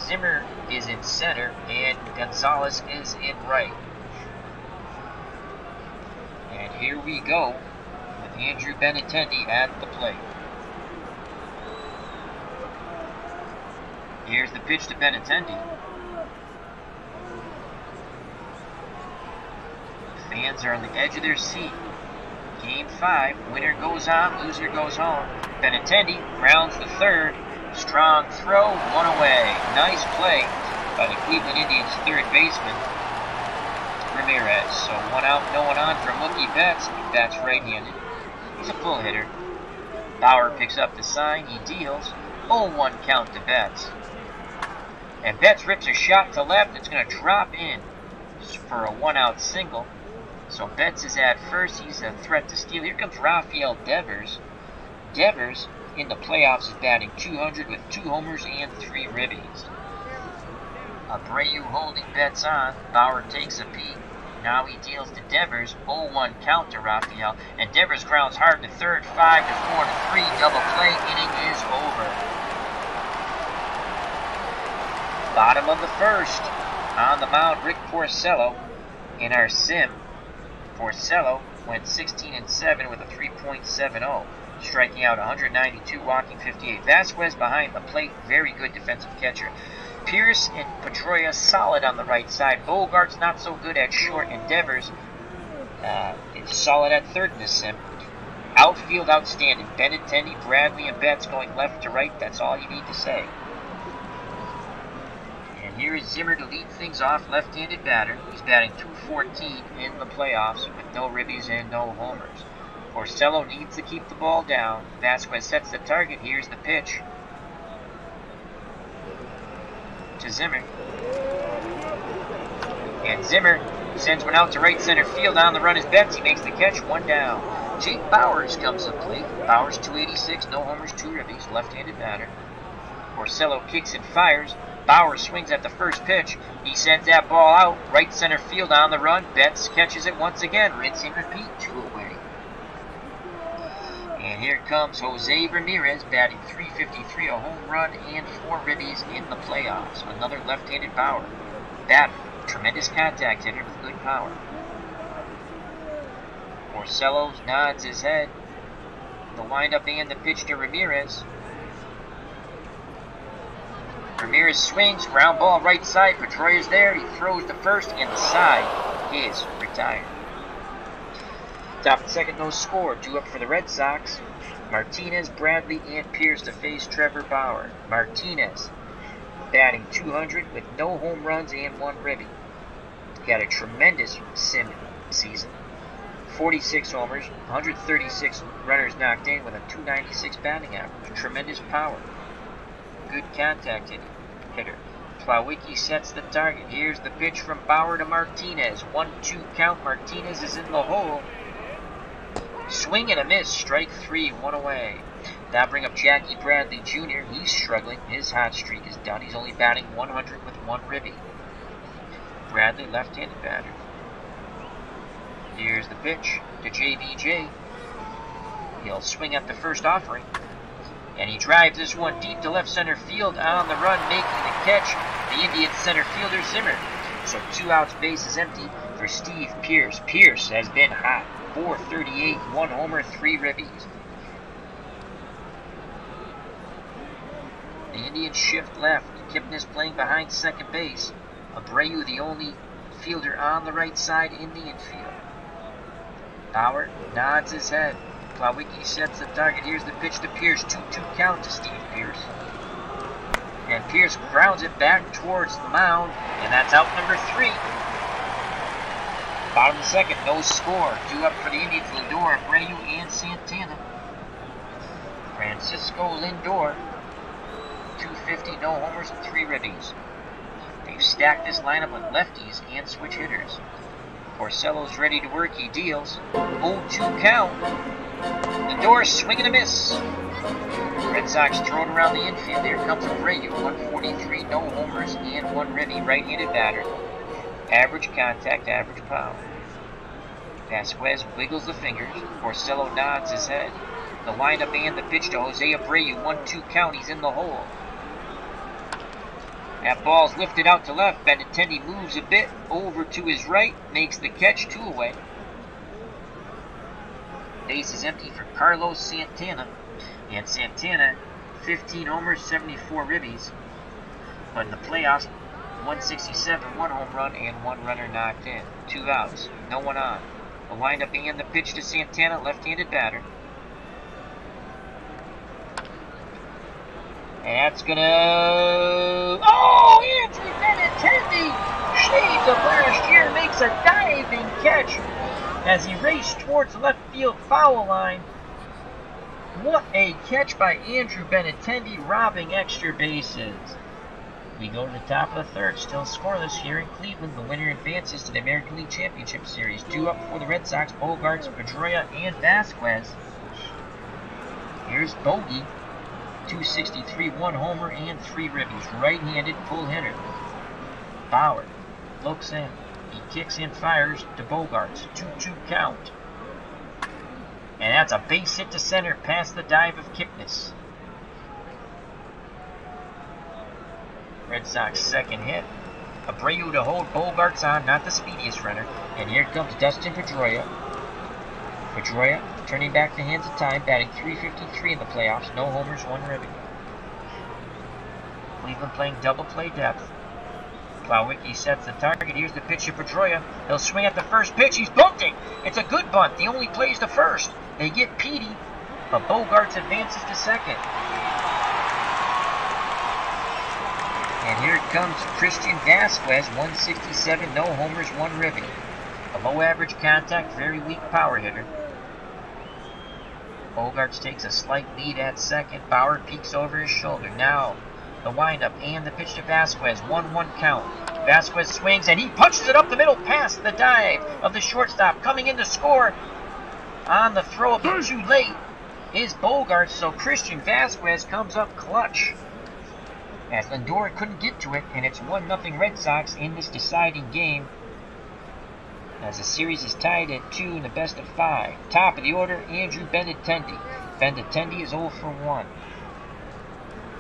Zimmer is in center, and Gonzalez is in right. And here we go with Andrew Benintendi at the plate. Here's the pitch to Benintendi. Fans are on the edge of their seat. Game 5, winner goes on, loser goes home. Benintendi grounds the third. Strong throw, 1 away. Nice play by the Cleveland Indians' third baseman, Ramirez. So 1 out, no one on for Mookie Betts. Betts right-handed. He's a pull hitter. Bauer picks up the sign. He deals. 0-1 count to Betts. And Betts rips a shot to left. It's going to drop in for a 1-out single. So Betts is at first. He's a threat to steal. Here comes Rafael Devers. Devers in the playoffs is batting 200 with 2 homers and 3 ribbies. Abreu holding bets on. Bauer takes a peek. Now he deals to Devers. 0-1 count to Raphael. And Devers grounds hard to third. 5-4 to 3. Double play. Inning is over. Bottom of the first. On the mound, Rick Porcello. In our sim, Porcello went 16-7 with a 3.70. Striking out 192, walking 58. Vasquez behind the plate. Very good defensive catcher. Pierce and Pedroia solid on the right side. Bogart's not so good at short. And Devers is solid at third in this sim. Outfield outstanding. Benintendi, Bradley, and Betts going left to right. That's all you need to say. And here is Zimmer to lead things off, left-handed batter. He's batting .214 in the playoffs with no ribbies and no homers. Porcello needs to keep the ball down. Vasquez sets the target. Here's the pitch to Zimmer. And Zimmer sends one out to right center field. On the run is Betts. He makes the catch. One down. Jake Bauers comes to the plate. Bauers .286, no homers, 2 ribbies, left-handed batter. Porcello kicks and fires. Bauer swings at the first pitch. He sends that ball out. Right center field on the run. Betts catches it once again. Rinse and repeat. 2 away. And here comes Jose Ramirez batting .353, a home run and 4 ribbies in the playoffs. Another left-handed Bauer batter. Tremendous contact hitter with good power. Porcello nods his head. The windup and the pitch to Ramirez. Ramirez swings, ground ball right side. Pedroia's there. He throws to first, and the side is retired. Top of the second, no score. Due up for the Red Sox. Martinez, Bradley, and Pierce to face Trevor Bauer. Martinez batting .200 with no home runs and 1 ribby. He had a tremendous sim season. 46 homers, 136 runners knocked in with a .296 batting average. Tremendous power. Good contact hitter. Plawicki sets the target. Here's the pitch from Bauer to Martinez. 1-2 count. Martinez is in the hole. Swing and a miss. Strike 3. 1 away. Now bring up Jackie Bradley Jr. He's struggling. His hot streak is done. He's only batting .100 with 1 ribby. Bradley, left-handed batter. Here's the pitch to JBJ. He'll swing at the first offering. And he drives this one deep to left center field. On the run, making the catch, the Indian center fielder Zimmer. So 2 outs, base is empty for Steve Pierce. Pierce has been hot. .438, 1 homer, 3 ribbies. The Indians shift left. Kipnis playing behind second base. Abreu the only fielder on the right side in the infield. Bauer nods his head. Plawicki sets the target. Here's the pitch to Pierce. 2-2 count to Steve Pierce. And Pierce grounds it back towards the mound. And that's out number 3. Bottom of the second, no score. Due up for the Indians, Lindor, Abreu, and Santana. Francisco Lindor, .250, no homers, and 3 ribbies. They've stacked this lineup with lefties and switch hitters. Porcello's ready to work. He deals. 0-2 count. Lindor swing and a miss. Red Sox throwing around the infield. Here comes Abreu, 143, no homers, and 1 ribby. Right-handed batter. Average contact, average power. Vasquez wiggles the fingers. Porcello nods his head. The windup and the pitch to Jose Abreu. 1-2 count. He's in the hole. That ball's lifted out to left. Benintendi moves a bit over to his right. Makes the catch. 2 away. Base is empty for Carlos Santana. And Santana, 15 homers, 74 ribbies. But in the playoffs, 167, 1 home run, and 1 runner knocked in. 2 outs. No one on. The windup and the pitch to Santana, left-handed batter. And that's gonna... Oh, Andrew Benintendi! Shades of last year makes a diving catch as he raced towards the left field foul line. What a catch by Andrew Benintendi, robbing extra bases. We go to the top of the third, still scoreless here in Cleveland. The winner advances to the American League Championship Series. Due up for the Red Sox, Bogarts, Pedroia, and Vasquez. Here's Bogey, 263, 1 homer, and 3 ribbies. Right-handed pull hitter. Bauer looks in. He kicks in, fires to Bogarts. 2-2 count. And that's a base hit to center past the dive of Kipnis. Red Sox second hit. Abreu to hold Bogarts on, not the speediest runner. And here comes Dustin Pedroia. Pedroia turning back the hands of time, batting .353 in the playoffs. No homers, 1 ribby. Cleveland playing double play depth. Plawicki sets the target. Here's the pitch to Pedroia. He'll swing at the first pitch. He's bunting. It's a good bunt. The only plays to first. They get Petey, but Bogarts advances to second. And here comes Christian Vasquez, 167, no homers, 1 ribby. A low average contact, very weak power hitter. Bogarts takes a slight lead at second. Bauer peeks over his shoulder. Now the windup and the pitch to Vasquez. 1-1 count. Vasquez swings and he punches it up the middle past the dive of the shortstop. Coming in to score on the throw, a bit too late, is Bogarts. So Christian Vasquez comes up clutch, as Lindor couldn't get to it, and it's 1-0 Red Sox in this deciding game, as the series is tied at 2 in the best of 5. Top of the order, Andrew Benintendi. Benintendi is 0 for 1.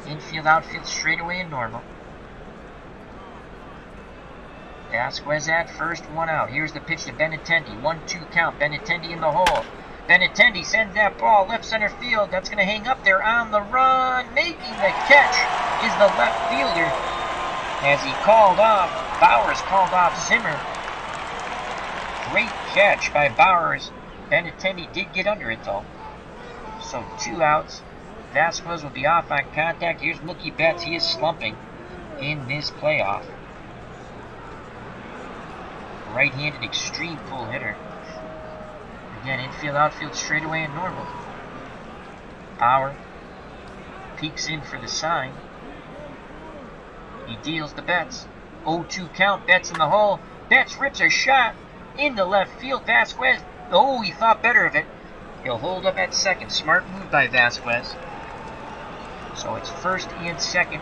Infield, outfield, straightaway and normal. Vasquez at first, 1 out. Here's the pitch to Benintendi. 1-2 count. Benintendi in the hole. Benintendi sends that ball left center field. That's going to hang up there on the run. Making the catch is the left fielder, as he called off. Bowers called off Zimmer. Great catch by Bowers. Benintendi did get under it though. So 2 outs. Vasquez will be off on contact. Here's Mookie Betts. He is slumping in this playoff. Right-handed extreme pull hitter. Again, infield, outfield, straightaway and normal. Bauer peeks in for the sign. He deals to Betts. 0-2 count. Betts in the hole. Betts rips a shot into left field. Vasquez, oh, he thought better of it. He'll hold up at second. Smart move by Vasquez. So it's first and second.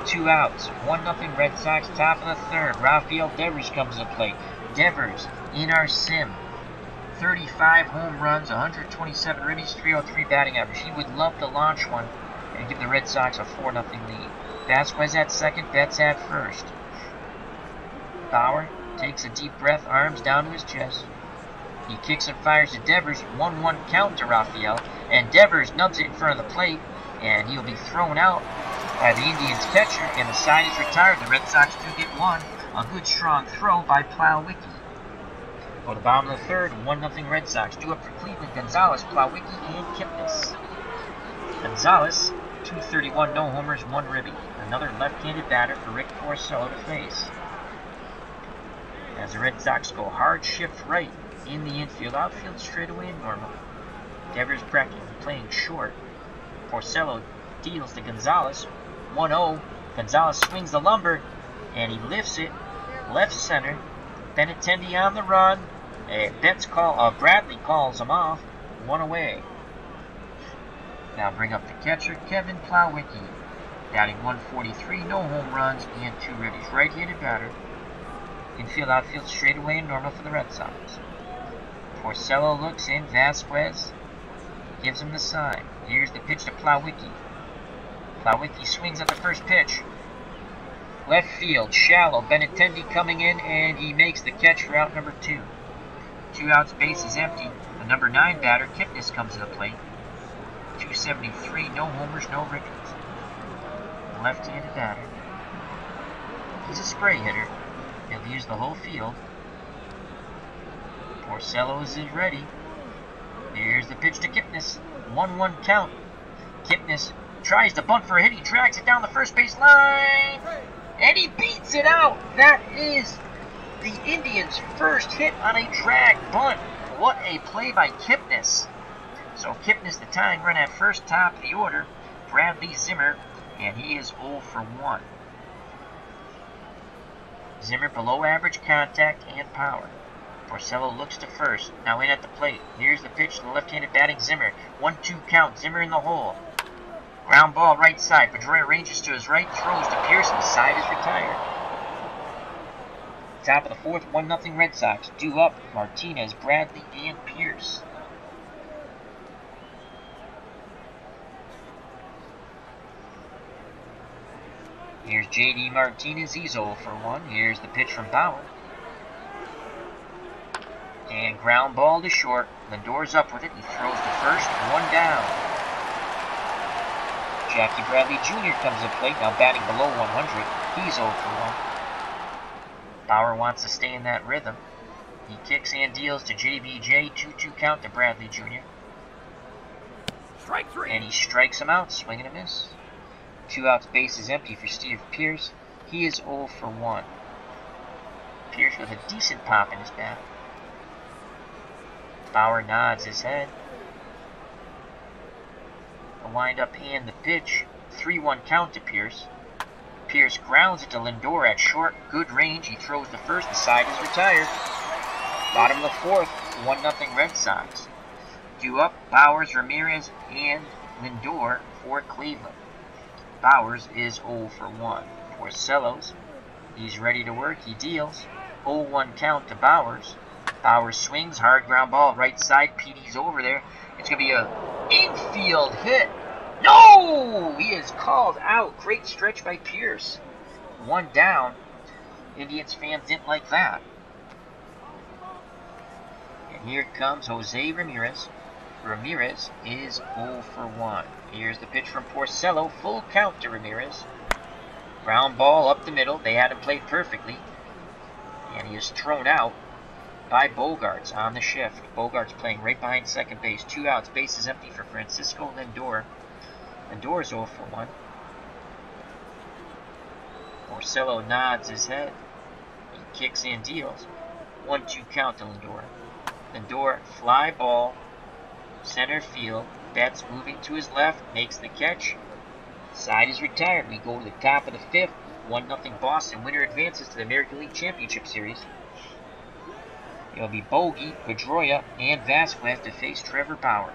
2 outs. 1-0 Red Sox, top of the third. Rafael Devers comes to plate. Devers in our sim. 35 home runs, 127 ribbies, 303 batting average. He would love to launch one and give the Red Sox a 4-0 lead. Vasquez at second, Betts at first. Bauer takes a deep breath, arms down to his chest. He kicks and fires to Devers. 1-1 count to Rafael, and Devers nubs it in front of the plate, and he'll be thrown out by the Indians catcher, and the side is retired. The Red Sox do get 1. A good strong throw by Plawicki. Go to the bottom of the third, 1-0 Red Sox. 2 up for Cleveland, Gonzalez, Plawicki, and Kipnis. Gonzalez, .231, no homers, 1 ribby. Another left-handed batter for Rick Porcello to face. As the Red Sox go hard shift right in the infield, outfield, straightaway and normal. Devers practically playing short. Porcello deals to Gonzalez. 1-0. Gonzalez swings the lumber, and he lifts it left center. Benintendi on the run. Bradley calls him off. 1 away. Now bring up the catcher, Kevin Plawicki. Batting .143, no home runs, and 2 ribbies. Right-handed batter. Infield, outfield, straightaway and normal for the Red Sox. Porcello looks in. Vasquez gives him the sign. Here's the pitch to Plawicki. Plawicki swings at the first pitch. Left field, shallow. Benintendi coming in, and he makes the catch for out number 2. 2 outs, base is empty. The number 9 batter, Kipnis, comes to the plate. .273, no homers, no ribbies. Left-handed batter. He's a spray hitter. He'll use the whole field. Porcello is ready. Here's the pitch to Kipnis. 1-1 count. Kipnis tries to bunt for a hit. He drags it down the first base line, and he beats it out. That is the Indians' first hit on a drag bunt. What a play by Kipnis. So Kipnis, the tying run at first, top of the order. Bradley Zimmer, and he is 0 for 1. Zimmer below average contact and power. Porcello looks to first, now in at the plate. Here's the pitch to the left-handed batting Zimmer. 1-2 count, Zimmer in the hole. Ground ball right side. Pedroia ranges to his right, throws to Pearson. Side is retired. Top of the fourth, 1-0 Red Sox. Due up, Martinez, Bradley, and Pierce. Here's J.D. Martinez, he's 0 for 1. Here's the pitch from Bauer. And ground ball to short. Lindor's up with it. He throws to first. 1 down. Jackie Bradley Jr. comes to plate, now batting below 100. He's 0 for 1. Bauer wants to stay in that rhythm. He kicks and deals to JBJ. 2-2 count to Bradley Jr. Strike 3. And he strikes him out. Swing and a miss. 2 outs, base is empty for Steve Pierce. He is 0 for 1. Pierce with a decent pop in his bat. Bauer nods his head. The windup and the pitch. 3-1 count to Pierce. Pierce grounds it to Lindor at short. Good range. He throws to first. The side is retired. Bottom of the fourth. 1-0 Red Sox. Due up, Bowers, Ramirez, and Lindor for Cleveland. Bowers is 0 for 1. Porcello's, he's ready to work. He deals. 0-1 count to Bowers. Bowers swings, hard ground ball, right side. Petey's over there. It's going to be a infield hit. No! He is called out. Great stretch by Pierce. 1 down. Indians fans didn't like that. And here comes Jose Ramirez. Ramirez is 0 for 1. Here's the pitch from Porcello. Full count to Ramirez. Ground ball up the middle. They had him played perfectly. And he is thrown out by Bogaerts on the shift. Bogaerts playing right behind second base. 2 outs. Base is empty for Francisco Lindor. Lindor is 0 for 1. Porcello nods his head. He kicks and deals. 1-2 count to Lindor. Lindor, fly ball. Center field. Betts moving to his left. Makes the catch. Side is retired. We go to the top of the fifth. 1-0 Boston. Winner advances to the American League Championship Series. It'll be Bogey, Pedroia, and Vasquez to face Trevor Bauer.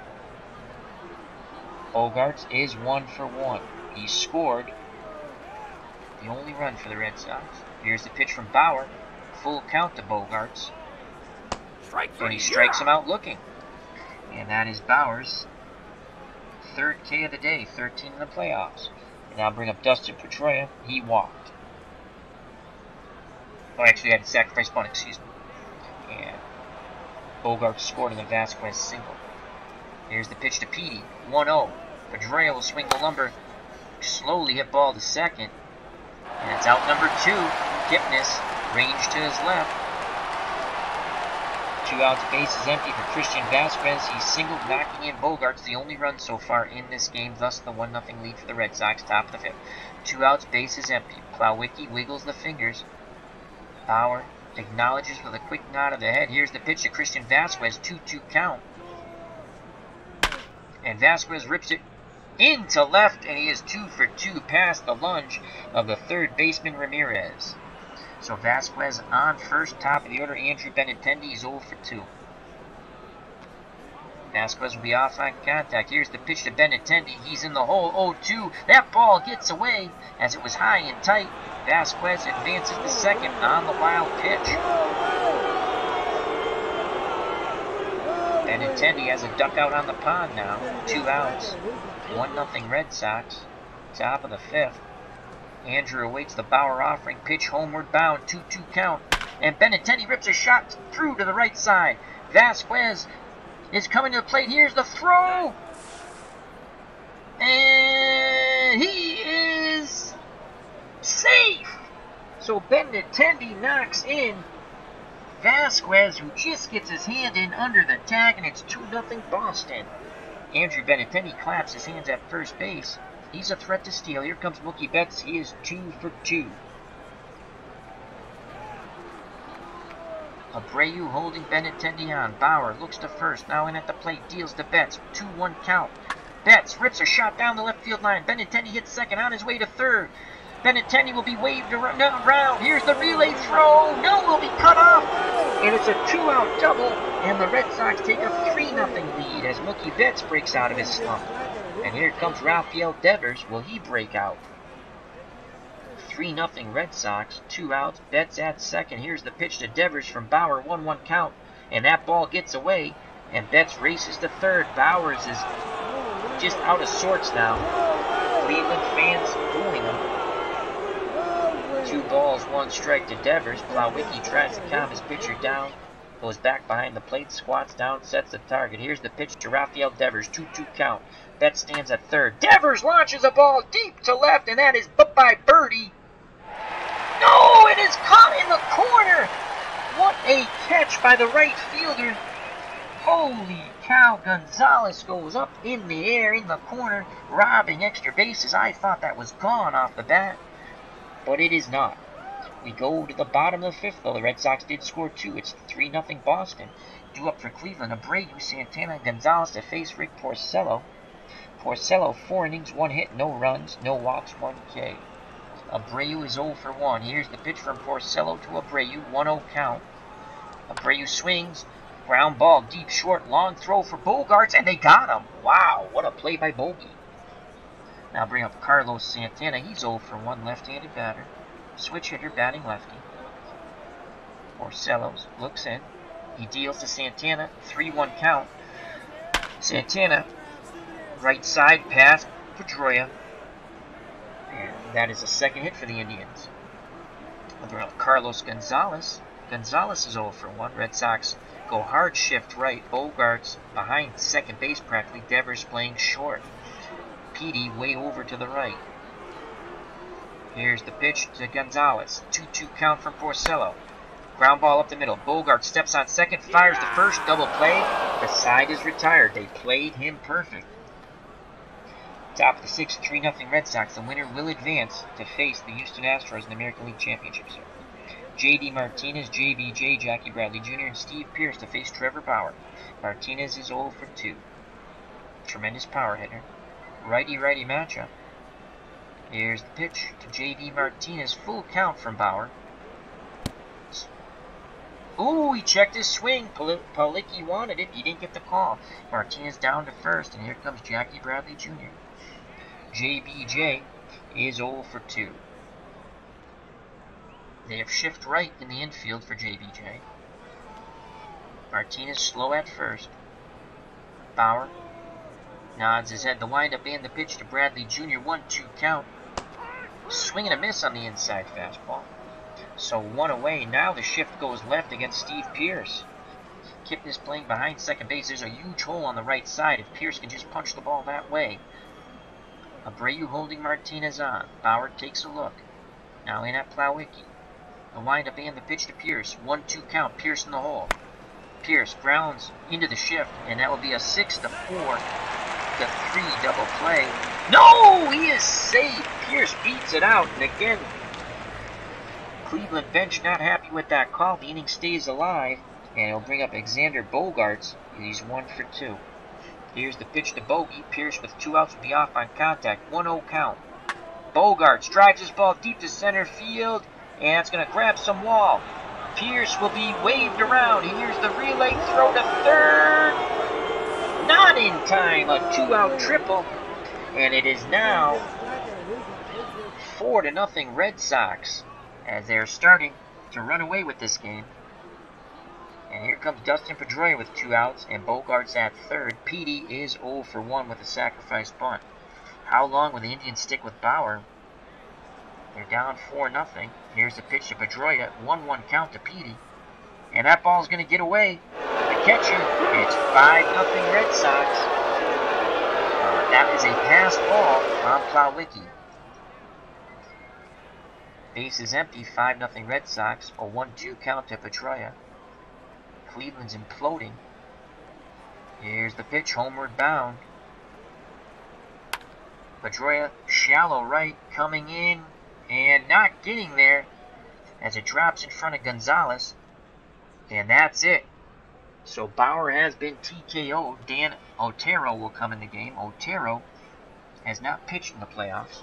Bogaerts is 1 for 1. He scored the only run for the Red Sox. Here's the pitch from Bauer. Full count to Bogaerts. And he strikes him out looking. And that is Bauer's 3rd K of the day, 13 in the playoffs. And now bring up Dustin Pedroia. He walked. Oh, actually, I had a sacrifice bunt, excuse me. And Bogaerts scored in the Vasquez single. Here's the pitch to Petey. 1-0. Pedroia will swing the lumber. Slowly hit ball to second. And it's out number 2. Kipnis. Range to his left. 2 outs, base is empty for Christian Vasquez. He's singled, knocking in Bogaerts, the only run so far in this game, thus the 1-0 lead for the Red Sox, top of the fifth. 2 outs, base is empty. Plawecki wiggles the fingers. Bauer acknowledges with a quick nod of the head. Here's the pitch to Christian Vasquez, 2-2 count. And Vasquez rips it into left, and he is 2 for 2 past the lunge of the third baseman Ramirez. So Vasquez on first, top of the order. Andrew Benintendi is 0 for 2. Vasquez will be off on contact. Here's the pitch to Benintendi. He's in the hole. 0-2. That ball gets away as it was high and tight. Vasquez advances to second on the wild pitch. Benintendi has a duck out on the pond now. 2 outs. 1-0 Red Sox. Top of the fifth. Andrew awaits the Bauer offering. Pitch homeward bound. 2-2 count. And Benintendi rips a shot through to the right side. Vasquez is coming to the plate. Here's the throw. And he is safe. So Benintendi knocks in Vasquez, who just gets his hand in under the tag, and it's 2-0 Boston. Andrew Benintendi claps his hands at first base. He's a threat to steal. Here comes Mookie Betts. He is 2 for 2. Abreu holding Benintendi on. Bauer looks to first. Now in at the plate. Deals to Betts. 2-1 count. Betts rips a shot down the left field line. Benintendi hits second on his way to third. Benintendi will be waved around. Here's the relay throw. No, will be cut off. And it's a 2-out double. And the Red Sox take a 3-0 lead as Mookie Betts breaks out of his slump. And here comes Rafael Devers. Will he break out? 3-0 Red Sox. 2 outs. Betts at second. Here's the pitch to Devers from Bauer. 1-1 count. And that ball gets away. And Betts races to third. Bowers is just out of sorts now. Cleveland fans booing him. 2 balls, 1 strike to Devers. Plawecki tries to calm his pitcher down. Goes back behind the plate, squats down, sets the target. Here's the pitch to Rafael Devers. 2-2 count. Betts stands at third. Devers launches a ball deep to left, and that is bye birdie. No, it is caught in the corner. What a catch by the right fielder. Holy cow, Gonzalez goes up in the air in the corner, robbing extra bases. I thought that was gone off the bat, but it is not. We go to the bottom of the 5th, though. The Red Sox did score 2. It's 3-0 Boston. Due up for Cleveland, Abreu, Santana, and Gonzalez to face Rick Porcello. Porcello, 4 innings, 1 hit, no runs, no walks, 1 K. Abreu is 0 for 1. Here's the pitch from Porcello to Abreu, 1-0 count. Abreu swings, ground ball, deep short, long throw for Bogarts, and they got him. Wow, what a play by Bogey. Now bring up Carlos Santana. He's 0 for 1, left-handed batter. Switch hitter, batting lefty. Porcello looks in. He deals to Santana. 3-1 count. Santana, right side pass, Pedroia. And that is a second hit for the Indians. Bring up Carlos Gonzalez. Gonzalez is 0 for 1. Red Sox go hard shift right. Bogarts behind second base practically. Devers playing short. Petey way over to the right. Here's the pitch to Gonzalez. 2-2 count from Porcello. Ground ball up the middle. Bogart steps on second, fires the first, double play. The side is retired. They played him perfect. Top of the 6th, 3-0 Red Sox. The winner will advance to face the Houston Astros in the American League Championship Series. J.D. Martinez, JBJ, Jackie Bradley Jr., and Steve Pearce to face Trevor Bauer. Martinez is 0 for 2. Tremendous power hitter. Righty-righty matchup. Here's the pitch to J.D. Martinez. Full count from Bauer. Ooh, he checked his swing. Plawecki wanted it. He didn't get the call. Martinez down to first, and here comes Jackie Bradley Jr. JBJ is 0 for 2. They have shift right in the infield for JBJ. Martinez slow at first. Bauer nods his head. The windup and the pitch to Bradley Jr. 1-2 count. Swing and a miss on the inside fastball. So 1 away. Now the shift goes left against Steve Pearce. Kipnis playing behind second base. There's a huge hole on the right side. If Pearce can just punch the ball that way. Abreu holding Martinez on. Bauer takes a look. Now in at Plawecki. The windup and the pitch to Pearce. 1-2 count. Pearce in the hole. Pierce grounds into the shift, and that will be a 6-4 to 3 double play. No, he is safe. Pierce beats it out, and again, Cleveland bench not happy with that call. The inning stays alive, and it'll bring up Xander Bogaerts. He's 1 for 2. Here's the pitch to Bogey. Pierce with 2 outs will be off on contact. 1-0 count. Bogaerts drives his ball deep to center field, and it's going to grab some wall. Pierce will be waved around. Here's the relay throw to third. Not in time. A 2-out triple. And it is now 4-0 Red Sox as they're starting to run away with this game. And here comes Dustin Pedroia with 2 outs and Bogarts at third. Petey is 0 for 1 with a sacrifice bunt. How long will the Indians stick with Bauer? They're down 4-0. Here's the pitch to Pedroia. 1-1 count to Petey. And that ball's going to get away. The catcher, it's 5-0 Red Sox. That is a pass ball on Plawecki. Base is empty. 5-0 Red Sox. A 1-2 count to Pedroia. Cleveland's imploding. Here's the pitch. Homeward bound. Pedroia, shallow right, coming in. And not getting there as it drops in front of Gonzalez. And that's it. So Bauer has been TKO'd. Dan Otero will come in the game. Otero has not pitched in the playoffs.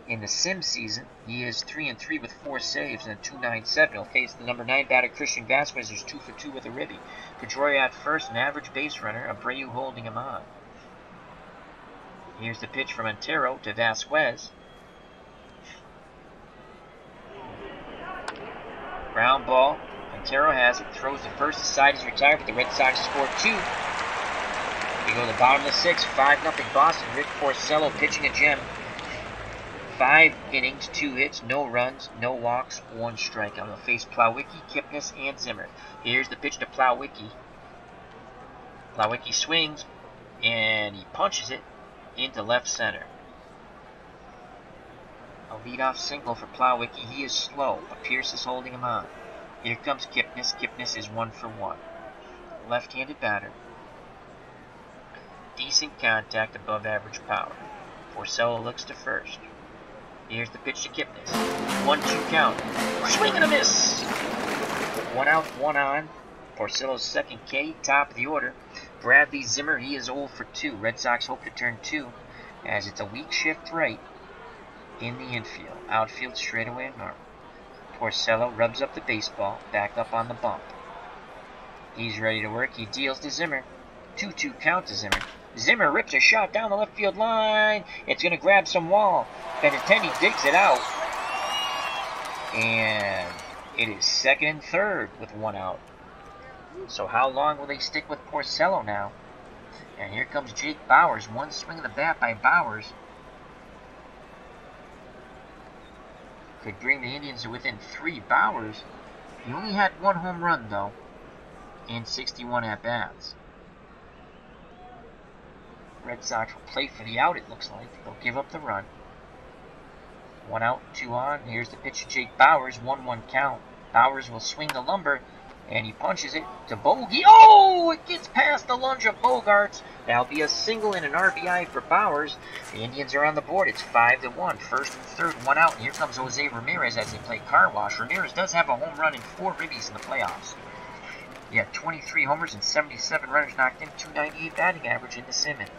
In the sim season, he is 3-3 with 4 saves and a 2.97. He'll face the number 9 batter Christian Vasquez, who's 2 for 2 with a ribby. Pedroia at first, an average base runner. Abreu holding him on. Here's the pitch from Otero to Vasquez. Ground ball. Montero has it. Throws the first aside. He's retired, but the Red Sox score 2. We go to the bottom of the 6th. 5-0 Boston. Rick Porcello pitching a gem. 5 innings, 2 hits, no runs, no walks, 1 strikeout. He'll face Plawecki, Kipnis, and Zimmer. Here's the pitch to Plawecki. Plawecki swings, and he punches it into left center. A leadoff single for Plawecki. He is slow, but Pierce is holding him on. Here comes Kipnis. Kipnis is 1 for 1. Left-handed batter. Decent contact, above average power. Porcello looks to first. Here's the pitch to Kipnis. 1-2 count. Swing and a miss. 1 out, 1 on. Porcello's second K, top of the order. Bradley Zimmer, he is 0 for 2. Red Sox hope to turn 2 as it's a weak shift right in the infield. Outfield straightaway and normal. Porcello rubs up the baseball, back up on the bump. He's ready to work. He deals to Zimmer. 2-2 count to Zimmer. Zimmer rips a shot down the left field line. It's going to grab some wall. Benintendi digs it out. And it is 2nd and 3rd with 1 out. So how long will they stick with Porcello now? And here comes Jake Bauers. 1 swing of the bat by Bauers could bring the Indians to within 3. Bauers, he only had 1 home run though, and 61 at-bats. Red Sox will play for the out, it looks like. They'll give up the run. 1 out, 2 on. Here's the pitch to Jake Bauers. 1-1 count. Bauers will swing the lumber, and he punches it to Bogey. Oh! It gets past the lunge of Bogarts. That'll be a single and an RBI for Bauers. The Indians are on the board. It's 5-1. 1st and 3rd, 1 out. And here comes Jose Ramirez as they play car wash. Ramirez does have a home run and 4 ribbies in the playoffs. He had 23 homers and 77 runners knocked in. 298 batting average in the Simmons.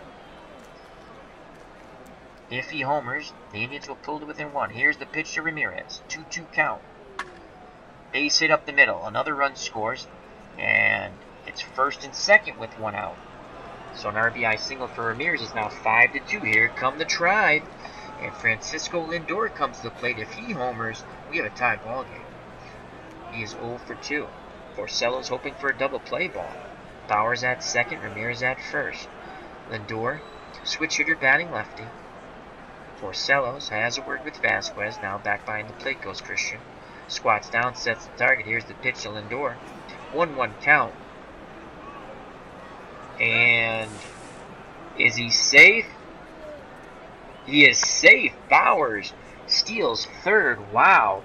If he homers, the Indians will pull to within 1. Here's the pitch to Ramirez. 2-2 count. Base hit up the middle. Another run scores. And it's 1st and 2nd with 1 out. So an RBI single for Ramirez is now 5-2. Here come the Tribe. And Francisco Lindor comes to the plate. If he homers, we have a tie ball game. He is 0 for 2. Porcello's hoping for a double play ball. Bauers at 2nd, Ramirez at 1st. Lindor, switch hitter batting lefty. Porcello has a word with Vasquez. Now back behind the plate goes Christian. Squats down, sets the target. Here's the pitch to Lindor. 1-1 count. And is he safe? He is safe. Bauers steals 3rd. Wow.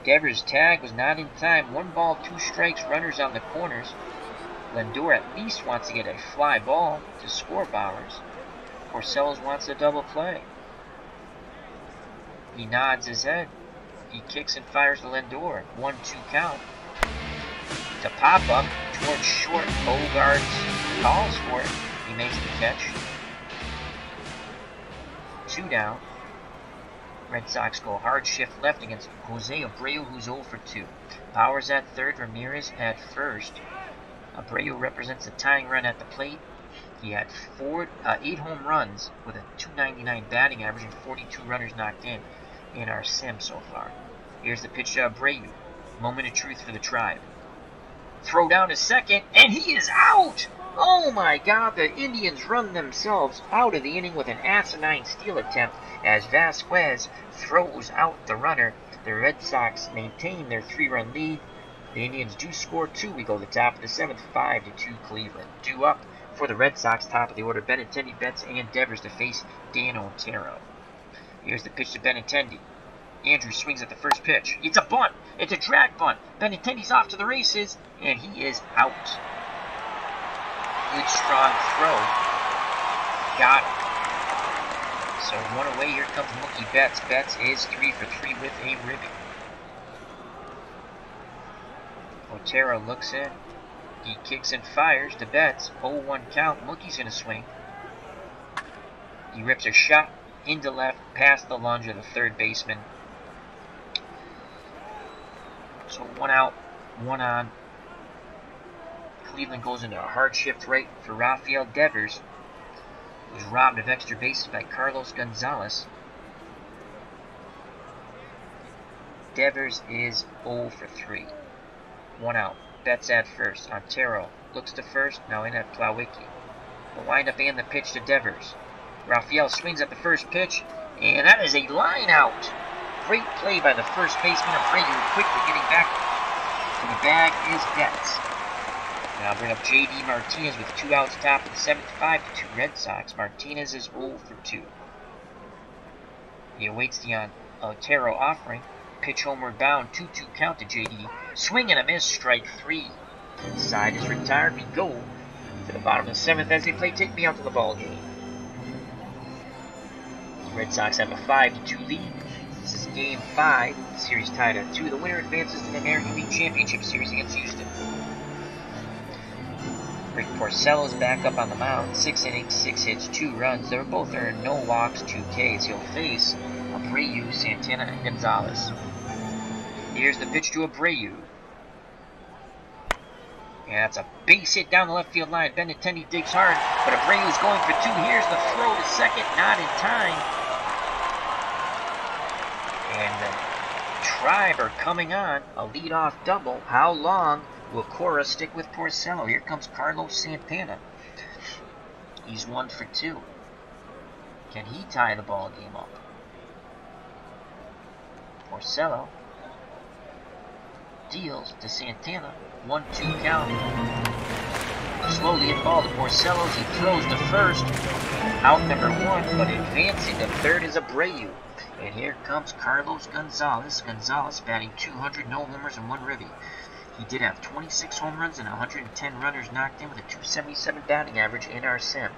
Devers' tag was not in time. 1 ball, 2 strikes, runners on the corners. Lindor at least wants to get a fly ball to score Bauers. Porcello wants a double play. He nods his head. He kicks and fires to Lindor. 1-2 count. To pop up towards short. Bogarts calls for it. He makes the catch. 2 down. Red Sox go hard shift left against Jose Abreu, who's 0 for 2. Bauers at 3rd, Ramirez at 1st. Abreu represents a tying run at the plate. He had 8 home runs with a .299 batting average and 42 runners knocked in our sim so far. Here's the pitch to Abreu. Moment of truth for the Tribe. Throw down to 2nd, and he is out! Oh my God, the Indians run themselves out of the inning with an asinine steal attempt as Vasquez throws out the runner. The Red Sox maintain their 3-run lead. The Indians do score 2. We go to the top of the 7th, 5-2 Cleveland. Due up for the Red Sox, top of the order, Benintendi, Betts, and Devers to face Dan Otero. Here's the pitch to Benintendi. Andrews swings at the first pitch. It's a bunt. It's a drag bunt. Benintendi's off to the races, and he is out. Good, strong throw. Got it. So 1 away. Here comes Mookie Betts. Betts is 3 for 3 with a ribby. Otero looks in. He kicks and fires to Betts. 0-1 count. Mookie's going to swing. He rips a shot into left past the lunge of the 3rd baseman. So 1 out, 1 on. Cleveland goes into a hard shift right for Rafael Devers, who's robbed of extra bases by Carlos Gonzalez. Devers is 0 for 3. 1 out. Betts at first. Otero looks to first. Now in at Plawicki. The windup and the pitch to Devers. Raphael swings at the first pitch, and that is a line out. Great play by the first baseman Abreu, quickly getting back to the bag is Betts. Now bring up J.D. Martinez with 2 outs, top of the 7th, 5-2 Red Sox. Martinez is 0 for 2. He awaits the Otero offering. Pitch homeward bound, 2-2 count to J.D. Swing and a miss, strike 3. Side is retired. We go to the bottom of the 7th as they play Take Me Out to the ball game. The Red Sox have a 5-2 lead. This is Game 5. The series tied at 2. The winner advances to the American League Championship Series against Houston. Rick Porcello is back up on the mound. 6 innings, 6 hits, 2 runs. They were both earned no walks, 2 Ks. He'll face Abreu, Santana, and Gonzalez. Here's the pitch to Abreu. Yeah, that's a base hit down the left field line. Benintendi digs hard, but Abreu's going for 2. Here's the throw to second, not in time. And the Tribe are coming on. A leadoff double. How long will Cora stick with Porcello? Here comes Carlos Santana. He's 1 for 2. Can he tie the ball game up? Porcello deals to Santana. 1-2 count. Slowly hit ball to Porcello. He throws to first. Out number 1, but advancing to third is Abreu. And here comes Carlos Gonzalez. Gonzalez batting 200, no homers and 1 ribby. He did have 26 home runs and 110 runners knocked in with a .277 batting average in our sim.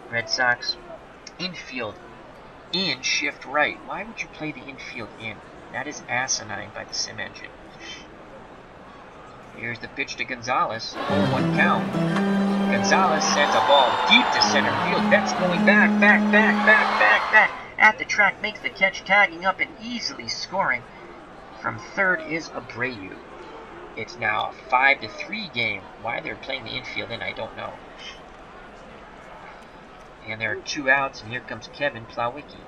Red Sox infield in, shift right. Why would you play the infield in? That is asinine by the sim engine. Here's the pitch to Gonzalez. 0-1 count. Gonzalez sends a ball deep to center field. Betts going back. At the track, makes the catch, tagging up and easily scoring. From third is Abreu. It's now a 5-3 game. Why they're playing the infield in, I don't know. And there are 2 outs, and here comes Kevin Plawicki.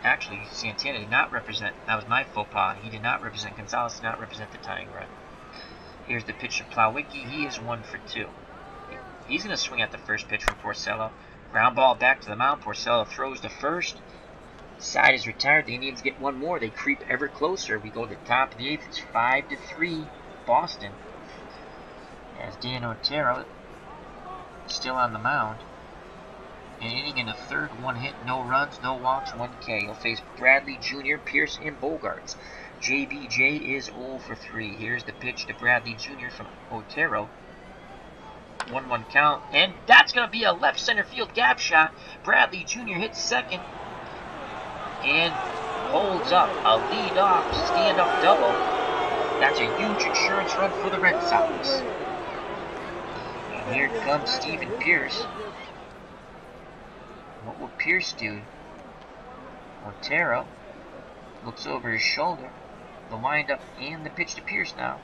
Actually, Santana did not represent, that was my faux pas. He did not represent, Gonzalez did not represent the tying run. Here's the pitch to Plawicki. He is 1 for 2. He's going to swing at the first pitch from Porcello. Ground ball back to the mound. Porcello throws to first. Side is retired. The Indians get 1 more. They creep ever closer. We go to the top of the 8th. It's 5-3 Boston. As Dan Otero still on the mound. An inning in the third, 1 hit, no runs, no walks, 1 K. He'll face Bradley Jr., Pierce, and Bogarts. JBJ is 0 for 3. Here's the pitch to Bradley Jr. from Otero. 1-1 count, and that's going to be a left center field gap shot. Bradley Jr. hits second and holds up a lead-off stand-up double. That's a huge insurance run for the Red Sox. And here comes Steven Pierce. What will Pierce do? Otero looks over his shoulder. The windup and the pitch to Pierce now.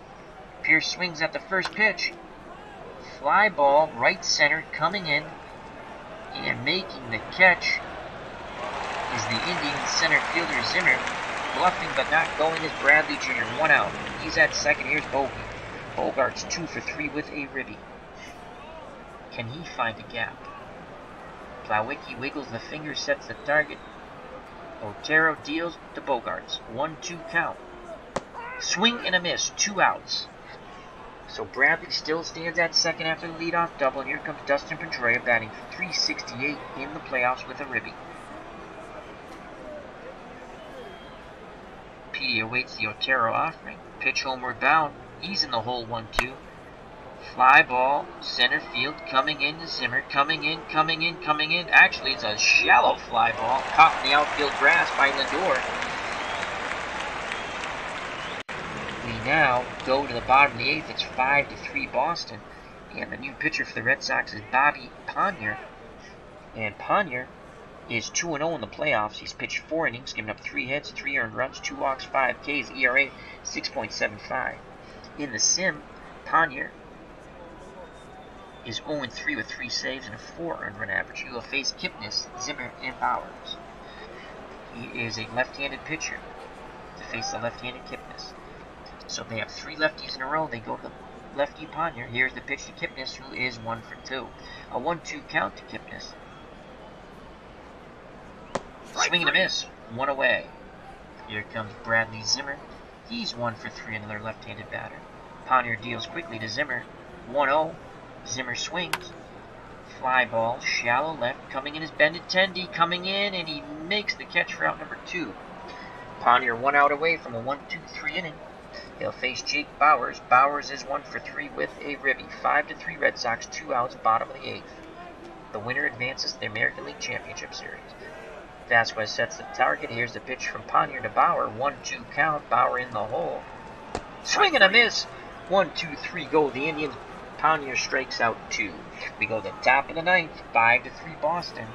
Pierce swings at the first pitch. Fly ball, right center, coming in. And making the catch is the Indian center fielder Zimmer. Bluffing but not going is Bradley Jr. 1 out. He's at second. Here's Bogey. Bogart's 2 for 3 with a ribby. Can he find a gap? Plawicki wiggles the finger, sets the target. Otero deals to Bogarts. 1-2 count. Swing and a miss. 2 outs. So Bradley still stands at second after the leadoff double. And here comes Dustin Pedroia batting .368 in the playoffs with a ribby. Petey awaits the Otero offering. Pitch homeward bound. He's in the hole 1-2. Fly ball, center field, coming in to Zimmer, coming in. Actually, it's a shallow fly ball, caught in the outfield grass by Lindor. We now go to the bottom of the 8th. It's 5-3 Boston. And the new pitcher for the Red Sox is Bobby Ponyer. And Ponyer is 2-0 in the playoffs. He's pitched 4 innings, given up 3 hits, 3 earned runs, 2 walks, 5 Ks, ERA 6.75. In the sim, Ponyer is 0-3 with 3 saves and a 4 earned run average. He will face Kipnis, Zimmer, and Bowers. He is a left-handed pitcher to face the left-handed Kipnis. So they have 3 lefties in a row. They go to the lefty Ponyer. Here's the pitch to Kipnis, who is 1 for 2. A 1-2 count to Kipnis. Swing and a miss. 1 away. Here comes Bradley Zimmer. He's 1 for 3, another left-handed batter. Ponyer deals quickly to Zimmer. 1-0. Zimmer swings. Fly ball, shallow left. Coming in is Benintendi. Coming in, and he makes the catch for out number 2. Ponyer 1 out away from a 1-2-3 inning. He'll face Jake Bowers. Bowers is 1 for 3 with a ribby. 5-3 Red Sox, 2 outs, bottom of the 8th. The winner advances to the American League Championship Series. Vasquez sets the target. Here's the pitch from Ponyer to Bauer. 1-2 count. Bauer in the hole. Swing and a miss. 1-2-3 go. The Indians. Ponyer strikes out 2. We go to the top of the 9th. 5-3 Boston.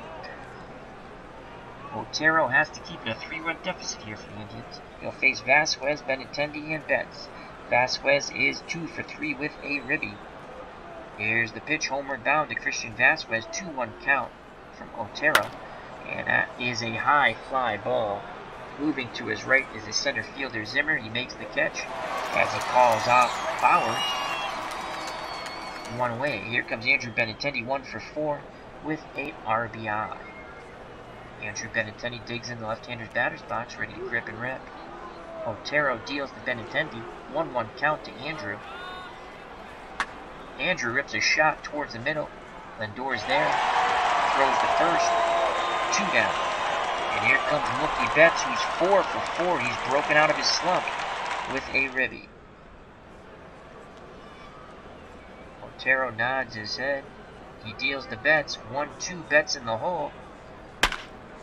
Otero has to keep it a 3-run deficit here for the Indians. He'll face Vasquez, Benintendi, and Betts. Vasquez is 2 for 3 with a ribby. Here's the pitch, homeward bound to Christian Vasquez. 2-1 count from Otero. And that is a high fly ball. Moving to his right is the center fielder Zimmer. He makes the catch as he calls off Bowers. 1 away. Here comes Andrew Benintendi, 1 for 4 with a RBI. Andrew Benintendi digs in the left-hander's batter's box, ready to grip and rip. Otero deals to Benintendi. 1-1 count to Andrew. Andrew rips a shot towards the middle. Lindor's there. Throws to first. 2 down. And here comes Mookie Betts, who's 4 for 4. He's broken out of his slump with a ribby. Otero nods his head. He deals to Betts. 1-2 Betts in the hole.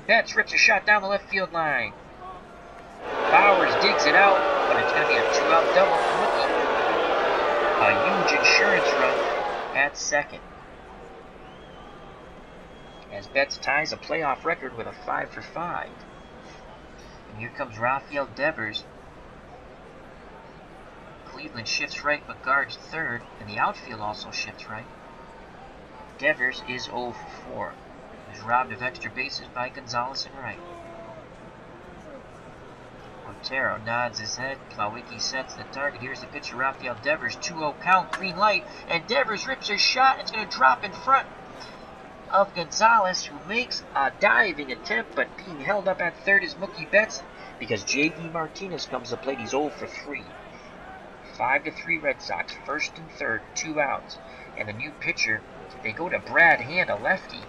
Betts rips a shot down the left field line. Bowers digs it out, but it's going to be a 2-out double for Mookie. A huge insurance run at second. As Betts ties a playoff record with a 5 for 5. And here comes Rafael Devers. Cleveland shifts right but guards third, and the outfield also shifts right. Devers is 0 for 4. He's robbed of extra bases by Gonzalez and Wright. Otero nods his head. Plawecki sets the target. Here's the pitch to Rafael Devers. 2-0 count, green light, and Devers rips his shot. It's going to drop in front of Gonzalez, who makes a diving attempt, but being held up at third is Mookie Betts because J.D. Martinez comes to plate. He's 0 for 3. 5-3 Red Sox, first and third, 2 outs. And the new pitcher, they go to Brad Hand, a lefty.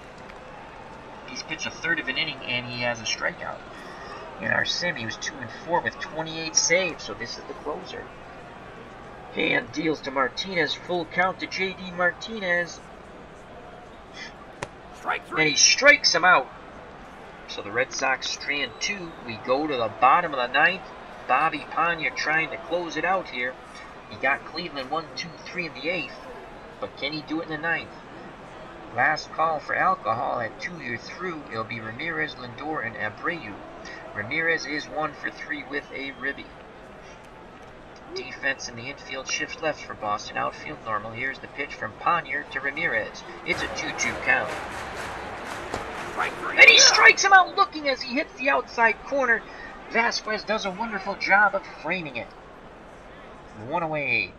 He's pitched a third of an inning, and he has a strikeout. In our sim, he was 2 and 4 with 28 saves, so this is the closer. Hand deals to Martinez, full count to J.D. Martinez. Strike 3. And he strikes him out. So the Red Sox strand 2. We go to the bottom of the 9th. Bobby Ponyer trying to close it out here. He got Cleveland 1, 2, 3 in the 8th. But can he do it in the 9th? Last call for alcohol at 2 you're through. It'll be Ramirez, Lindor, and Abreu. Ramirez is 1 for 3 with a ribby. Defense in the infield shifts left for Boston. Outfield normal. Here's the pitch from Ponyer to Ramirez. It's a 2-2 count. And he strikes him out looking as he hits the outside corner. Vasquez does a wonderful job of framing it. 1 away.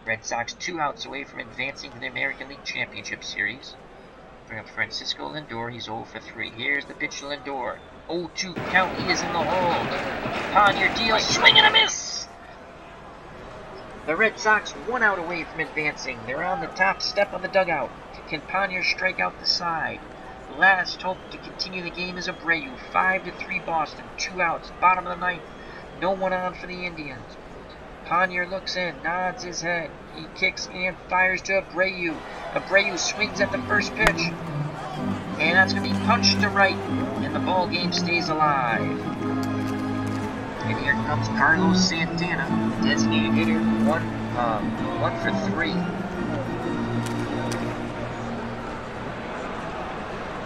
Red Sox 2 outs away from advancing to the American League Championship Series. Bring up Francisco Lindor. He's 0 for 3. Here's the pitch to Lindor. 0-2 count. He is in the hole. Ponyer deals. Swing and a miss. The Red Sox 1 out away from advancing. They're on the top step of the dugout. Can Ponyer strike out the side? Last hope to continue the game is Abreu. 5-3 Boston. 2 outs. Bottom of the 9th. No one on for the Indians. Ponyer looks in, nods his head. He kicks and fires to Abreu. Abreu swings at the first pitch. And that's going to be punched to right. And the ball game stays alive. And here comes Carlos Santana, designated hitter. 1 for 3.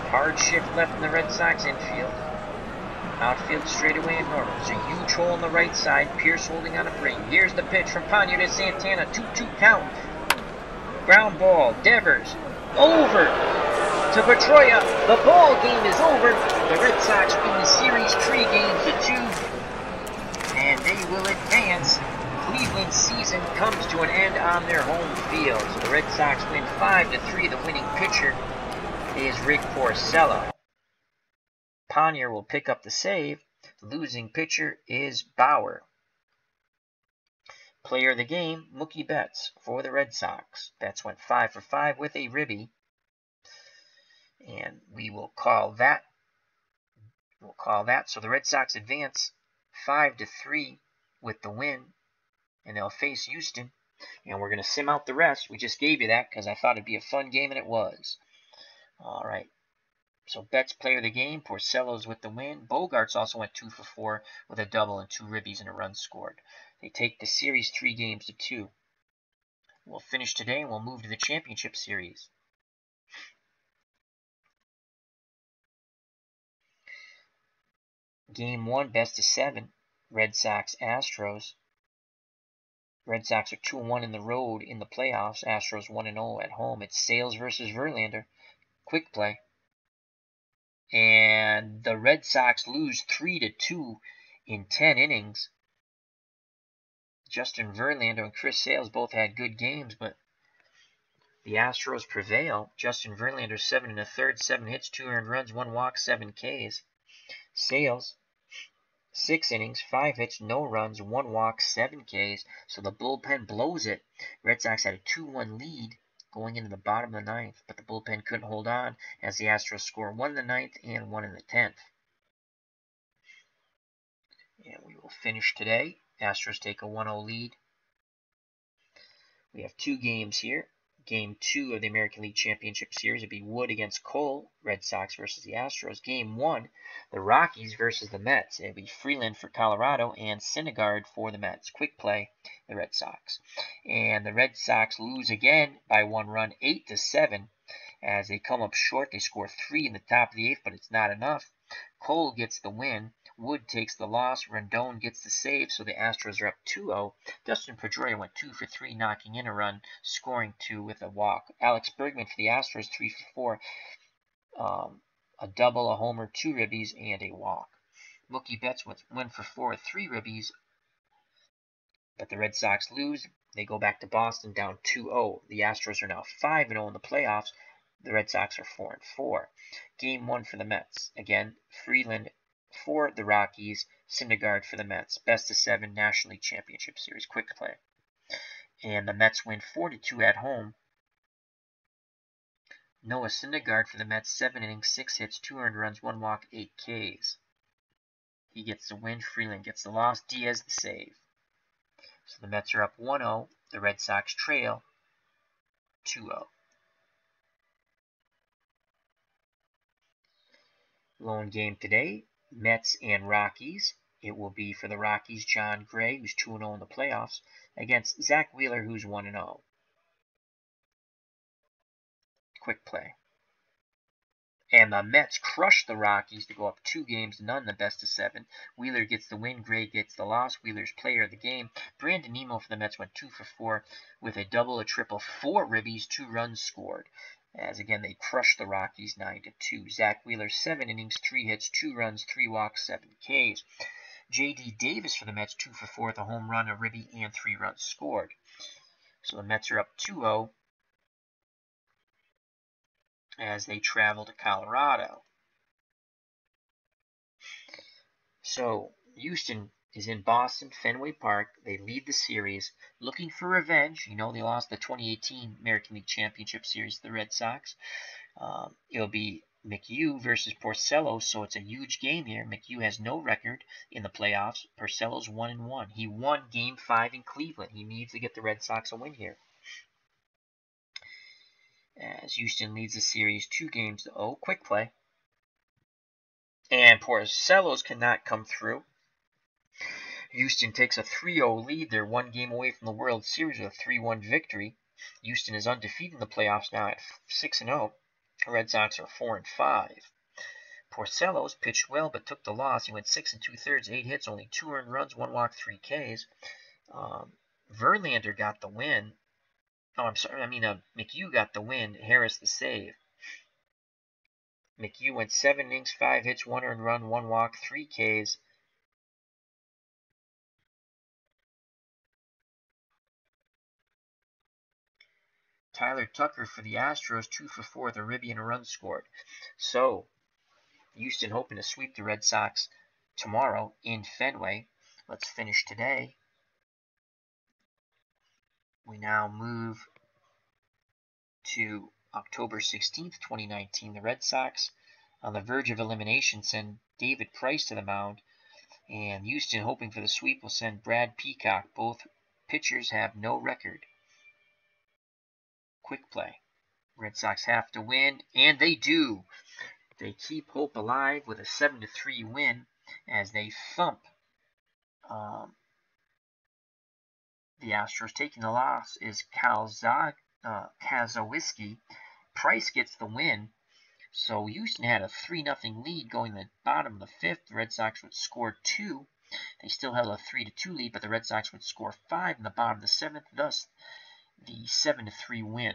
Hard shift left in the Red Sox infield. Outfield straightaway and normal. There's a huge hole on the right side. Pierce holding on a break. Here's the pitch from Ponyer to Santana. 2-2 count. Ground ball. Devers. Over to Pedroia. The ball game is over. The Red Sox win the series 3-2. And they will advance. Cleveland's season comes to an end on their home field. So the Red Sox win 5-3. The winning pitcher is Rick Porcello. Pontier will pick up the save. The losing pitcher is Bauer. Player of the game, Mookie Betts for the Red Sox. Betts went 5 for 5 with a ribby. And we will call that. So the Red Sox advance 5-3 with the win. And they'll face Houston. And we're going to sim out the rest. We just gave you that because I thought it'd be a fun game, and it was. All right. So Betts player of the game. Porcello's with the win. Bogarts also went 2 for 4 with a double and 2 ribbies and a run scored. They take the series 3-2. We'll finish today and we'll move to the championship series. Game 1, best of 7. Red Sox Astros. Red Sox are 2-1 in the road in the playoffs. Astros 1-0 at home. It's Sales versus Verlander. Quick play. And the Red Sox lose 3-2 in 10 innings. Justin Verlander and Chris Sales both had good games, but the Astros prevail. Justin Verlander 7 1/3, 7 hits, 2 earned runs, 1 walk, 7 Ks. Sales 6 innings, 5 hits, no runs, 1 walk, 7 Ks. So the bullpen blows it. Red Sox had a 2-1 lead going into the bottom of the 9th, but the bullpen couldn't hold on as the Astros score 1 in the 9th and 1 in the 10th. And we will finish today. Astros take a 1-0 lead. We have 2 games here. Game 2 of the American League Championship Series would be Wood against Cole, Red Sox versus the Astros. Game 1, the Rockies versus the Mets. It would be Freeland for Colorado and Syndergaard for the Mets. Quick play, the Red Sox. And the Red Sox lose again by 1 run, 8-7. As they come up short, they score 3 in the top of the 8th, but it's not enough. Cole gets the win. Wood takes the loss. Rendon gets the save, so the Astros are up 2-0. Dustin Pedroia went 2 for 3, knocking in a run, scoring 2 with a walk. Alex Bergman for the Astros, 3 for 4. A double, a homer, 2 ribbies, and a walk. Mookie Betts went 1 for 4 with 3 ribbies, but the Red Sox lose. They go back to Boston down 2-0. The Astros are now 5-0 in the playoffs. The Red Sox are 4-4. Game 1 for the Mets. Again, Freeland for the Rockies, Syndergaard for the Mets. Best of 7 National League Championship Series. Quick play. And the Mets win 4-2 at home. Noah Syndergaard for the Mets, 7 innings, 6 hits, 2 earned runs, 1 walk, 8 Ks. He gets the win. Freeland gets the loss. Diaz the save. So the Mets are up 1-0. The Red Sox trail 2-0. Lone game today, Mets and Rockies. It will be for the Rockies, John Gray, who's 2-0 in the playoffs, against Zach Wheeler, who's 1-0. Quick play. And the Mets crush the Rockies to go up 2-0, the best of 7. Wheeler gets the win. Gray gets the loss. Wheeler's player of the game. Brandon Nimmo for the Mets went 2 for 4 with a double, a triple, 4 ribbies, 2 runs scored. As again, they crush the Rockies 9-2. Zach Wheeler, 7 innings, 3 hits, 2 runs, 3 walks, 7 Ks. J.D. Davis for the Mets, 2 for 4 with a home run, a ribby, and 3 runs scored. So the Mets are up 2-0 as they travel to Colorado. So Houston is in Boston, Fenway Park. They lead the series, looking for revenge. You know, they lost the 2018 American League Championship Series to the Red Sox. It'll be McHugh versus Porcello, so it's a huge game here. McHugh has no record in the playoffs. Porcello's 1-1. He won Game 5 in Cleveland. He needs to get the Red Sox a win here, as Houston leads the series 2-0. Quick play. And Porcello's cannot come through. Houston takes a 3-0 lead. They're 1 game away from the World Series with a 3-1 victory. Houston is undefeated in the playoffs now at 6-0. The Red Sox are 4-5. Porcello's pitched well but took the loss. He went 6 2/3, 8 hits, only 2 earned runs, 1 walk, 3 Ks. Verlander got the win. Oh, I'm sorry. I mean, McHugh got the win. Harris the save. McHugh went 7 innings, 5 hits, 1 earned run, 1 walk, 3 Ks. Tyler Tucker for the Astros, 2 for 4 with a ribby and a run scored. So, Houston hoping to sweep the Red Sox tomorrow in Fenway. Let's finish today. We now move to October 16th, 2019. The Red Sox, on the verge of elimination, send David Price to the mound. And Houston, hoping for the sweep, will send Brad Peacock. Both pitchers have no record. Quick play. Red Sox have to win, and they do. They keep hope alive with a 7-3 win as they thump the Astros. Taking the loss is Kazowiski. Price gets the win. So Houston had a 3-0 lead going to the bottom of the 5th. The Red Sox would score 2. They still held a 3-2 lead, but the Red Sox would score 5 in the bottom of the 7th, thus the 7-3 win.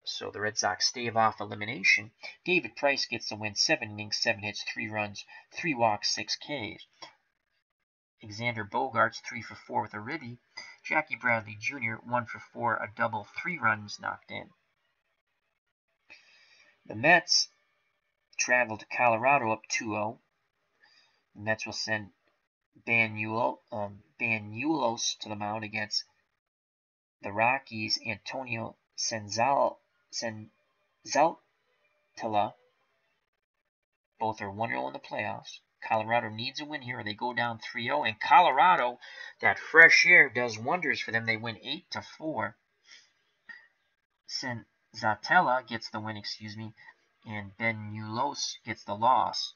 So the Red Sox stave off elimination. David Price gets the win, 7 innings, 7 hits, 3 runs, 3 walks, 6 Ks. Xander Bogaerts, 3 for 4 with a ribby. Jackie Bradley Jr., 1 for 4, a double, 3 runs knocked in. The Mets travel to Colorado up 2-0. The Mets will send Banuelos to the mound against the Rockies. Antonio Senzatela. Both are 1-0 in the playoffs. Colorado needs a win here or they go down 3-0. And Colorado, that fresh air does wonders for them. They win 8-4. Senzatela gets the win, and Banuelos gets the loss.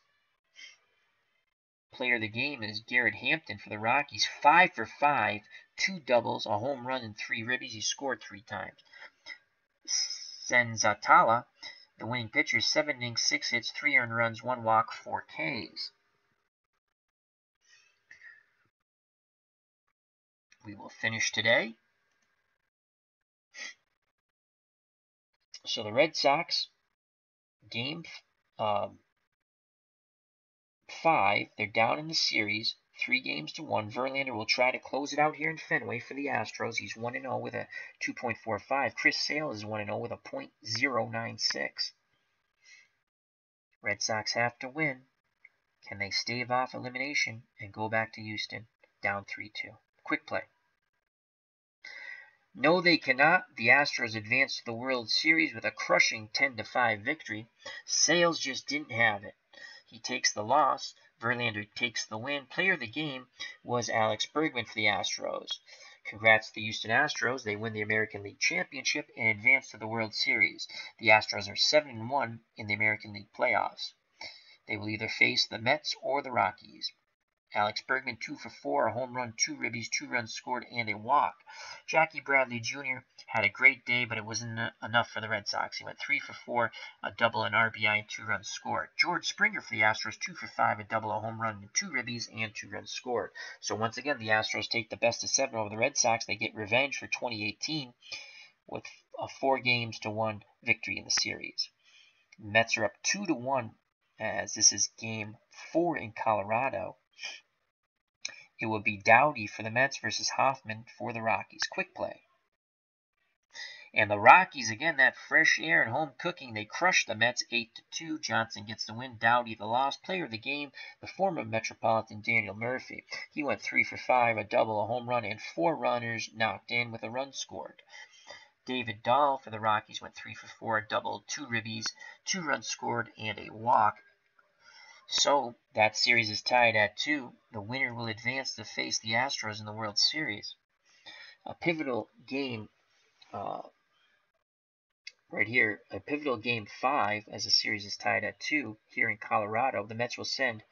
Player of the game is Garrett Hampton for the Rockies. 5 for 5, 2 doubles, a home run, and 3 ribbies. He scored 3 times. Senzatela, the winning pitcher, 7 innings, 6 hits, 3 earned runs, 1 walk, 4 Ks. We will finish today. So the Red Sox, game 5, they're down in the series, 3-1. Verlander will try to close it out here in Fenway for the Astros. He's 1-0 with a 2.45. Chris Sale is 1-0 with a .096. Red Sox have to win. Can they stave off elimination and go back to Houston down 3-2? Quick play. No, they cannot. The Astros advanced to the World Series with a crushing 10-5 victory. Sales just didn't have it. He takes the loss. Verlander takes the win. Player of the game was Alex Bergman for the Astros. Congrats to the Houston Astros. They win the American League Championship and advance to the World Series. The Astros are 7-1 in the American League playoffs. They will either face the Mets or the Rockies. Alex Bergman, 2 for 4, a home run, 2 ribbies, 2 runs scored, and a walk. Jackie Bradley Jr. had a great day, but it wasn't enough for the Red Sox. He went 3 for 4, a double, an RBI, and 2 runs scored. George Springer for the Astros, 2 for 5, a double, a home run, 2 ribbies, and 2 runs scored. So once again, the Astros take the best of 7 over the Red Sox. They get revenge for 2018 with a 4-1 victory in the series. The Mets are up 2-1 as this is game 4 in Colorado. It will be Dowdy for the Mets versus Hoffman for the Rockies. Quick play. And the Rockies, again, that fresh air and home cooking, they crushed the Mets 8-2. Johnson gets the win. Dowdy the loss. Player of the game, the former Metropolitan Daniel Murphy. He went 3 for 5, a double, a home run, and 4 runners knocked in with a run scored. David Dahl for the Rockies went 3 for 4, a double, 2 ribbies, 2 runs scored, and a walk. So that series is tied at 2. The winner will advance to face the Astros in the World Series. A pivotal game right here, a pivotal game 5 as the series is tied at 2 here in Colorado. The Mets will send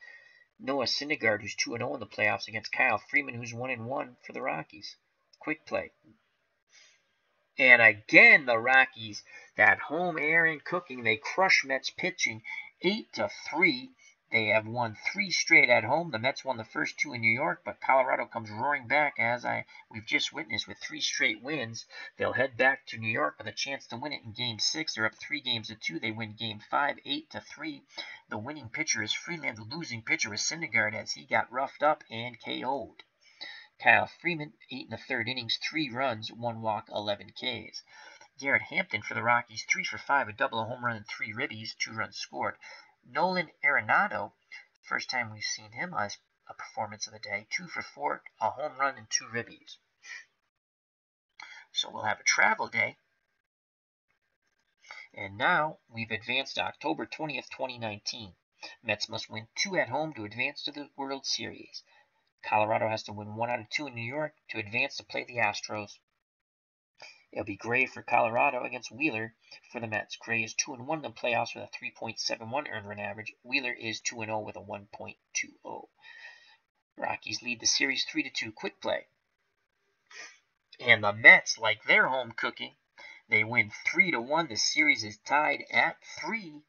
Noah Syndergaard, who's 2-0 in the playoffs, against Kyle Freeman, who's 1-1 for the Rockies. Quick play. And again, the Rockies, that home air and cooking, they crush Mets pitching 8-3. They have won 3 straight at home. The Mets won the first 2 in New York, but Colorado comes roaring back, as we've just witnessed, with 3 straight wins. They'll head back to New York with a chance to win it in Game 6. They're up 3 games to 2. They win Game 5, 8-3. The winning pitcher is Freeland. The losing pitcher is Syndergaard, as he got roughed up and KO'd. Kyle Freeman, 8 1/3 innings, 3 runs, 1 walk, 11 Ks. Garrett Hampton for the Rockies, 3 for 5, a double, a home run, and 3 ribbies, 2 runs scored. Nolan Arenado, first time we've seen him as a performance of the day, 2 for 4, a home run, and 2 ribbies. So we'll have a travel day. And now we've advanced to October 20th, 2019. Mets must win 2 at home to advance to the World Series. Colorado has to win 1 out of 2 in New York to advance to play the Astros. It'll be Gray for Colorado against Wheeler for the Mets. Gray is 2-1 in the playoffs with a 3.71 earned run average. Wheeler is 2-0 with a 1.20. Rockies lead the series 3-2. Quick play. And the Mets, like their home cooking, they win 3-1. The series is tied at 3.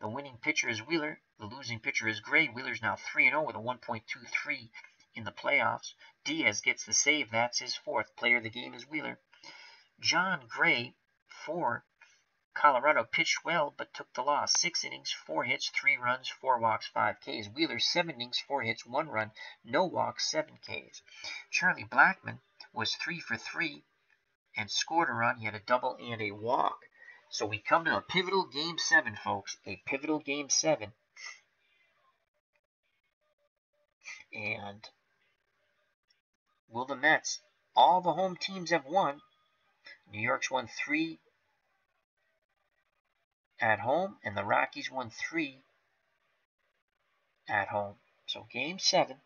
The winning pitcher is Wheeler. The losing pitcher is Gray. Wheeler's now 3-0 with a 1.23 in the playoffs. Diaz gets the save. That's his 4th. Player of the game is Wheeler. John Gray for Colorado pitched well but took the loss. 6 innings, 4 hits, 3 runs, 4 walks, 5 Ks. Wheeler 7 innings, 4 hits, 1 run, no walks, 7 Ks. Charlie Blackmon was 3 for 3 and scored a run. He had a double and a walk. So we come to a pivotal Game 7, folks. A pivotal Game 7. And will the Mets, all the home teams have won. New York's won 3 at home, and the Rockies won 3 at home. So Game 7,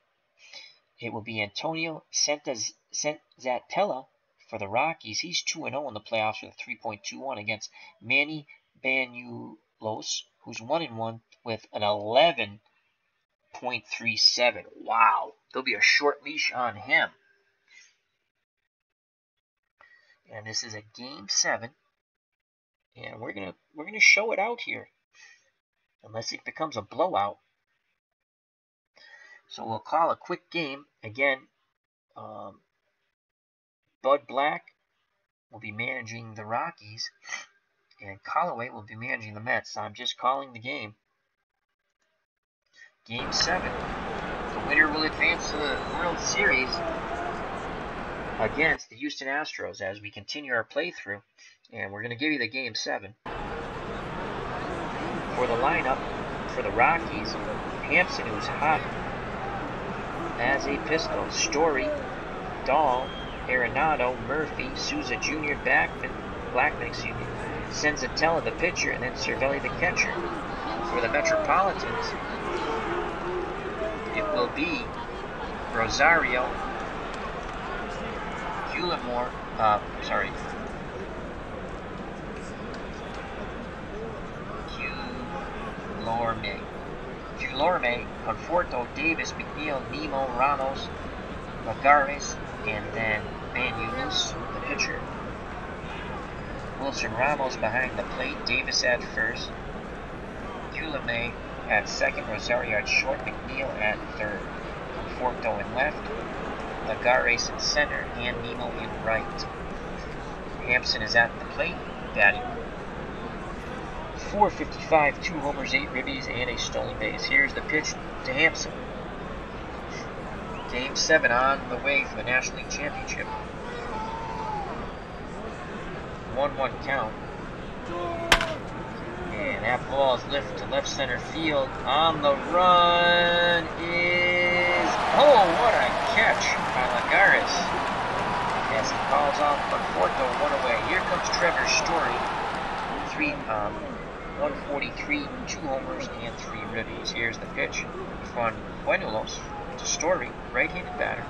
it will be Antonio Senzatella for the Rockies. He's 2-0 in the playoffs with a 3.21 against Manny Banuelos, who's 1-1 with an 11.37. Wow, there'll be a short leash on him. And this is a Game 7, and we're gonna show it out here, unless it becomes a blowout. So we'll call a quick game again. Bud Black will be managing the Rockies, and Callaway will be managing the Mets. So I'm just calling the game. Game 7. The winner will advance to the World Series against the Houston Astros as we continue our playthrough. And we're going to give you the Game 7. For the lineup, for the Rockies, Hampson, who's hot as a pistol, Story, Dahl, Arenado, Murphy, Souza Jr., Blackmon, Senzatella the pitcher, and then Cervelli the catcher. For the Metropolitans, it will be Rosario, Guillermo, Guillerme, Conforto, Davis, McNeil, Nemo, Ramos, Lagares, and then Banuelos, the pitcher. Wilson Ramos behind the plate, Davis at first, Guillerme at second, Rosario at short, McNeil at third, Conforto in left, Lagares in center, and Nemo in right. Hampson is at the plate, batting .455, 2 homers, 8 ribbies, and a stolen base. Here's the pitch to Hampson. Game 7 on the way for the National League Championship. 1-1 count. And that ball is lifted to left center field. On the run is... Oh, what a catch by Lagares. As he calls off Conforto, 1 away. Here comes Trevor Story. 143, 2 homers, and 3 ribbies. Here's the pitch from Banuelos to Story, right-handed batter.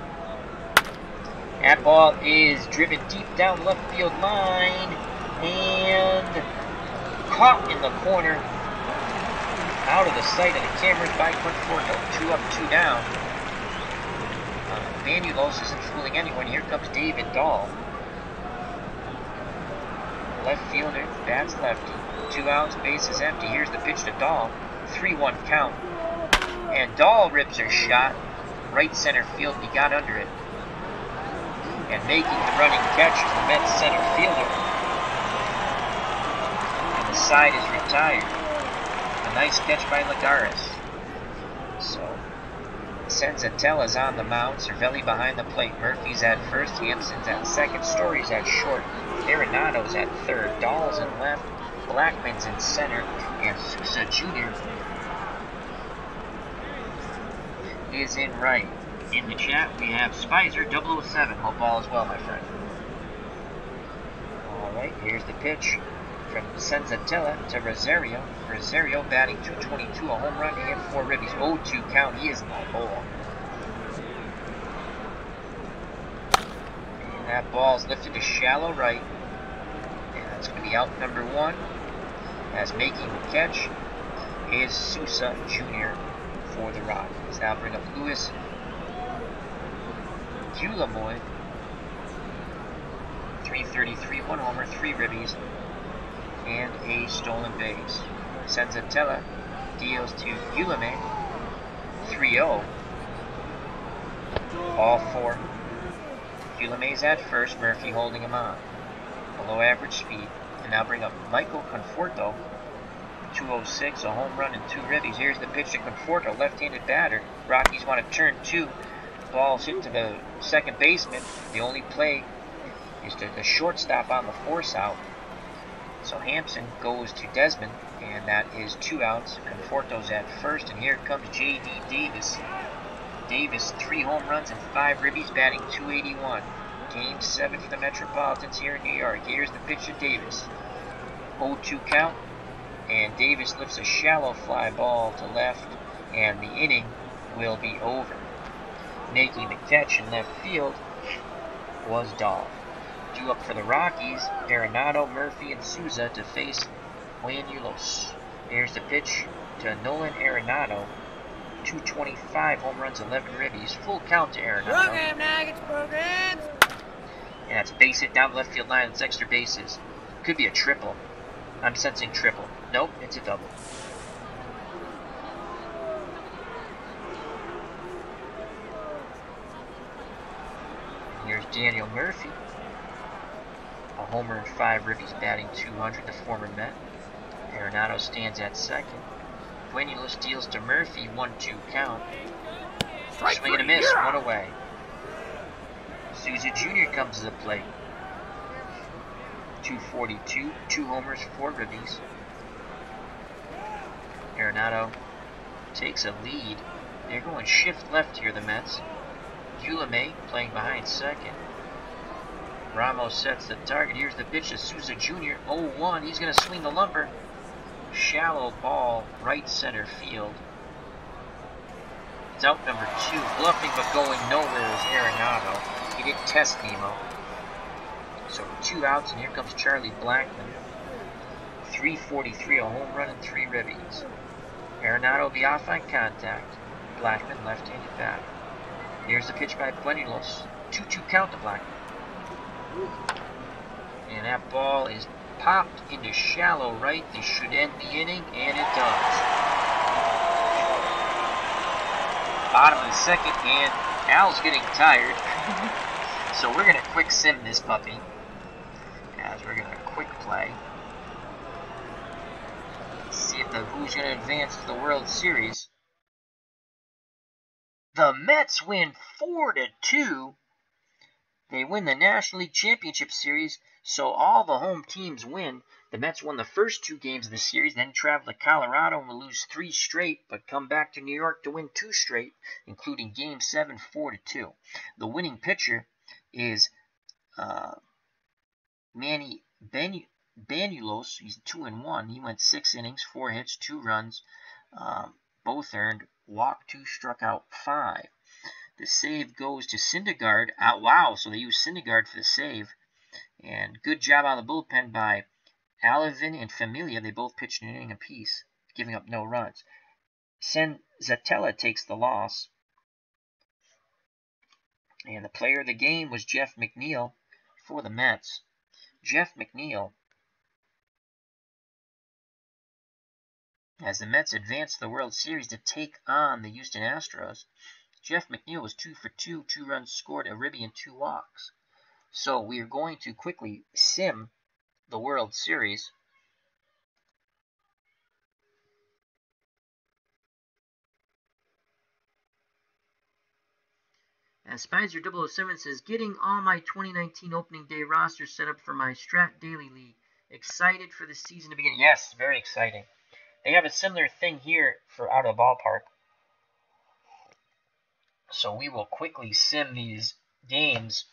That ball is driven deep down left field line and caught in the corner, out of the sight of the cameras by Conforto. 2 up, 2 down. Banuelos isn't fooling anyone. Here comes David Dahl. Left fielder, bats lefty. 2 outs, base is empty. Here's the pitch to Dahl. 3-1 count. And Dahl ribs her shot. Right center field, he got under it. And making the running catch is the Mets center fielder. And the side is retired. A nice catch by Lagares. So, Senzatella's on the mound. Cervelli behind the plate. Murphy's at first. Hampson's at second. Story's at short. Arenado's at third. Dahl's in left. Blackman's in center. And Sousa Jr. is in right. In the chat, we have Spicer007. Hope all is well, my friend. Alright, here's the pitch from Senzatella to Rosario. Rosario batting .222, a home run and 4 ribbies. 0-2 count, he is in the hole. And that ball's lifted to shallow right. And that's going to be out number 1. As making the catch is Sousa Jr. for the Rockies. Now bring up Luis Guillemoy. 333, 1 homer, 3 ribbies, and a stolen base. Senzatella deals to Guillemoy. 3-0. Ball 4. Guillemoy's at first. Murphy holding him on. Below average speed. And now bring up Michael Conforto. 206, a home run and 2 ribbies. Here's the pitch to Conforto, left-handed batter. Rockies want to turn 2. Ball's hit to the second baseman. The only play is to the shortstop on the force out. So Hampson goes to Desmond, and that is 2 outs. Conforto's at first, and here comes J.D. Davis. Davis, 3 home runs and 5 ribbies, batting .281. Game 7 for the Metropolitans here in New York. Here's the pitch to Davis. 0-2 count, and Davis lifts a shallow fly ball to left, and the inning will be over. Making the catch in left field was Dahl. Due up for the Rockies, Arenado, Murphy, and Sousa to face Buenuelos. Here's the pitch to Nolan Arenado. .225, home runs, 11 ribbies. Full count to Arenado. Program, Nuggets, programs! And that's base hit down the left field line. It's extra bases. Could be a triple. I'm sensing triple. Nope, it's a double. Here's Daniel Murphy. A homer and 5 ribbies, batting .200, the former Met. Arenado stands at second. Buenuelos deals to Murphy, 1-2 count. Swing and a miss, 1 away. Sousa Jr. comes to the plate. 242, 2 homers, 4 ribbies. Arenado takes a lead. They're going shift left here, the Mets. Guillemoy playing behind second. Ramos sets the target. Here's the pitch to Sousa Jr. 0-1. He's going to swing the lumber. Shallow ball, right center field. It's out number 2. Bluffing but going nowhere is Arenado. He didn't test Nemo. So 2 outs, and here comes Charlie Blackman. 343, a home run and 3 ribbies. Arenado will be off on contact. Blackman, left-handed batter. Here's the pitch by Buenuelos. 2-2 count to Blackman. And that ball is popped into shallow right. This should end the inning, and it does. Bottom of the second, and Al's getting tired. So we're going to quick sim this puppy. As we're going to quick play. See if who's going to advance to the World Series. The Mets win 4-2. They win the National League Championship Series, so all the home teams win. The Mets won the first 2 games of the series, then travel to Colorado and will lose 3 straight, but come back to New York to win 2 straight, including Game 7, 4-2. The winning pitcher is Manny Buenuelos. He's 2-1. He went 6 innings, 4 hits, 2 runs, both earned. Walked 2, struck out 5. The save goes to Syndergaard. Wow, so they used Syndergaard for the save. And good job on the bullpen by Alvin and Familia. They both pitched an inning apiece, giving up no runs. Senzatella takes the loss. And the player of the game was Jeff McNeil for the Mets. Jeff McNeil as the Mets advance to the World Series to take on the Houston Astros. Jeff McNeil was 2 for 2, 2 runs scored, a ribby, and 2 walks. So we are going to quickly sim the World Series. As Spicer007 says, getting all my 2019 opening day roster set up for my Strat Daily League. Excited for the season to begin. Yes, very exciting. They have a similar thing here for Out of the Ballpark. So we will quickly sim these games.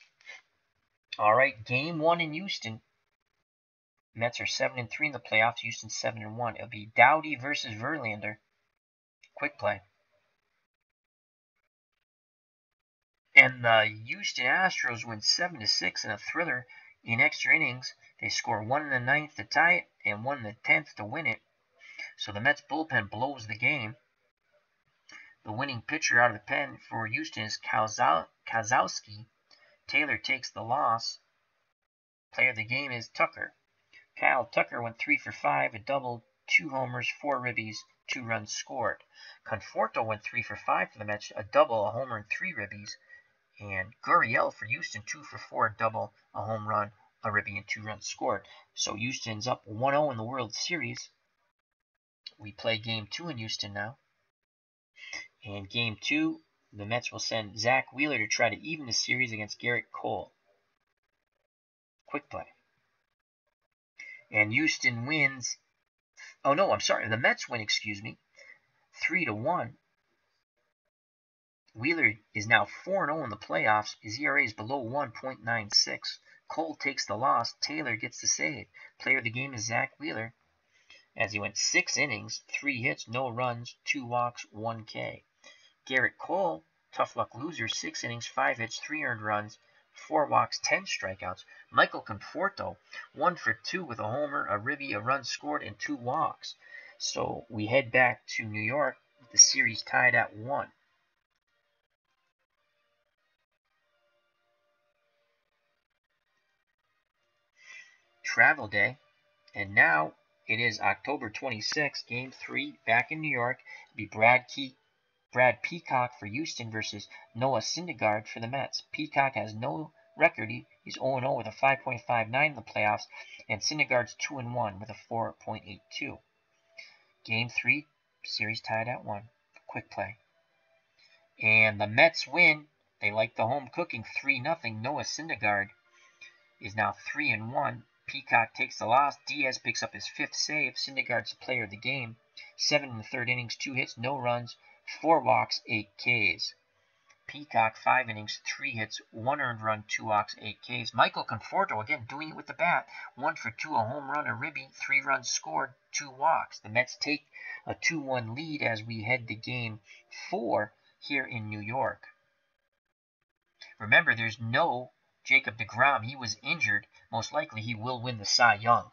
All right, game 1 in Houston. Mets are 7-3 in the playoffs. Houston 7-1. It'll be Dowdy versus Verlander. Quick play. And the Houston Astros win 7-6 in a thriller in extra innings. They score 1 in the 9th to tie it and 1 in the 10th to win it. So the Mets bullpen blows the game. The winning pitcher out of the pen for Houston is Kozlowski. Taylor takes the loss. Player of the game is Tucker. Kyle Tucker went 3 for 5, a double, 2 homers, 4 ribbies, 2 runs scored. Conforto went 3 for 5 for the Mets, a double, a homer, and 3 ribbies. And Gurriel for Houston, 2 for 4, a double, a home run, a ribby, and 2 runs scored. So Houston's up 1-0 in the World Series. We play Game 2 in Houston now. In Game 2, the Mets will send Zach Wheeler to try to even the series against Garrett Cole. Quick play. And Houston wins. Oh, no, I'm sorry. The Mets win, 3-1. Wheeler is now 4-0 in the playoffs. His ERA is below 1.96. Cole takes the loss. Taylor gets the save. Player of the game is Zach Wheeler, as he went 6 innings, 3 hits, no runs, 2 walks, 1 K. Garrett Cole, tough luck loser, 6 innings, 5 hits, 3 earned runs, 4 walks, 10 strikeouts. Michael Conforto, 1 for 2 with a homer, a ribby, a run scored, and 2 walks. So we head back to New York with the series tied at 1. Travel day, and now it is October 26th, Game 3, back in New York. It'll be Brad Peacock for Houston versus Noah Syndergaard for the Mets. Peacock has no record. He's 0-0 with a 5.59 in the playoffs, and Syndergaard's 2-1 with a 4.82. Game 3, series tied at 1. Quick play. And the Mets win. They like the home cooking, 3-0. Noah Syndergaard is now 3-1. Peacock takes the loss. Diaz picks up his 5th save. Syndergaard's the player of the game. 7 in the 3rd innings, 2 hits, no runs, 4 walks, 8 Ks. Peacock, 5 innings, 3 hits, 1 earned run, 2 walks, 8 Ks. Michael Conforto, again, doing it with the bat. 1 for 2, a home run, a ribby, 3 runs scored, 2 walks. The Mets take a 2-1 lead as we head to Game 4 here in New York. Remember, there's no Jacob deGrom. He was injured. Most likely he will win the Cy Young.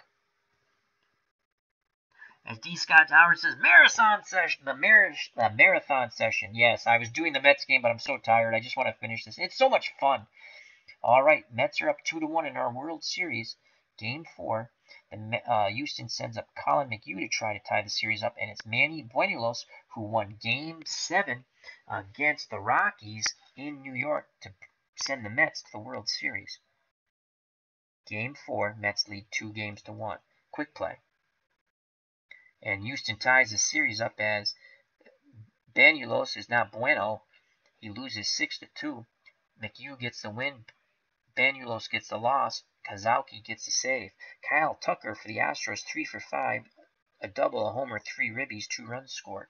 As D. Scott Howard says, marathon session, the marathon session. Yes, I was doing the Mets game, but I'm so tired. I just want to finish this. It's so much fun. All right, Mets are up 2-1 in our World Series. Game 4. Houston sends up Colin McHugh to try to tie the series up, and it's Manny Buenuelos who won Game 7 against the Rockies in New York to send the Mets to the World Series. Game 4, Mets lead 2-1. Quick play. And Houston ties the series up as Buenuelos is now Bueno. He loses 6-2. McHugh gets the win. Buenuelos gets the loss. Kozlowski gets the save. Kyle Tucker for the Astros, 3 for 5. A double, a homer, 3 ribbies, 2 runs scored.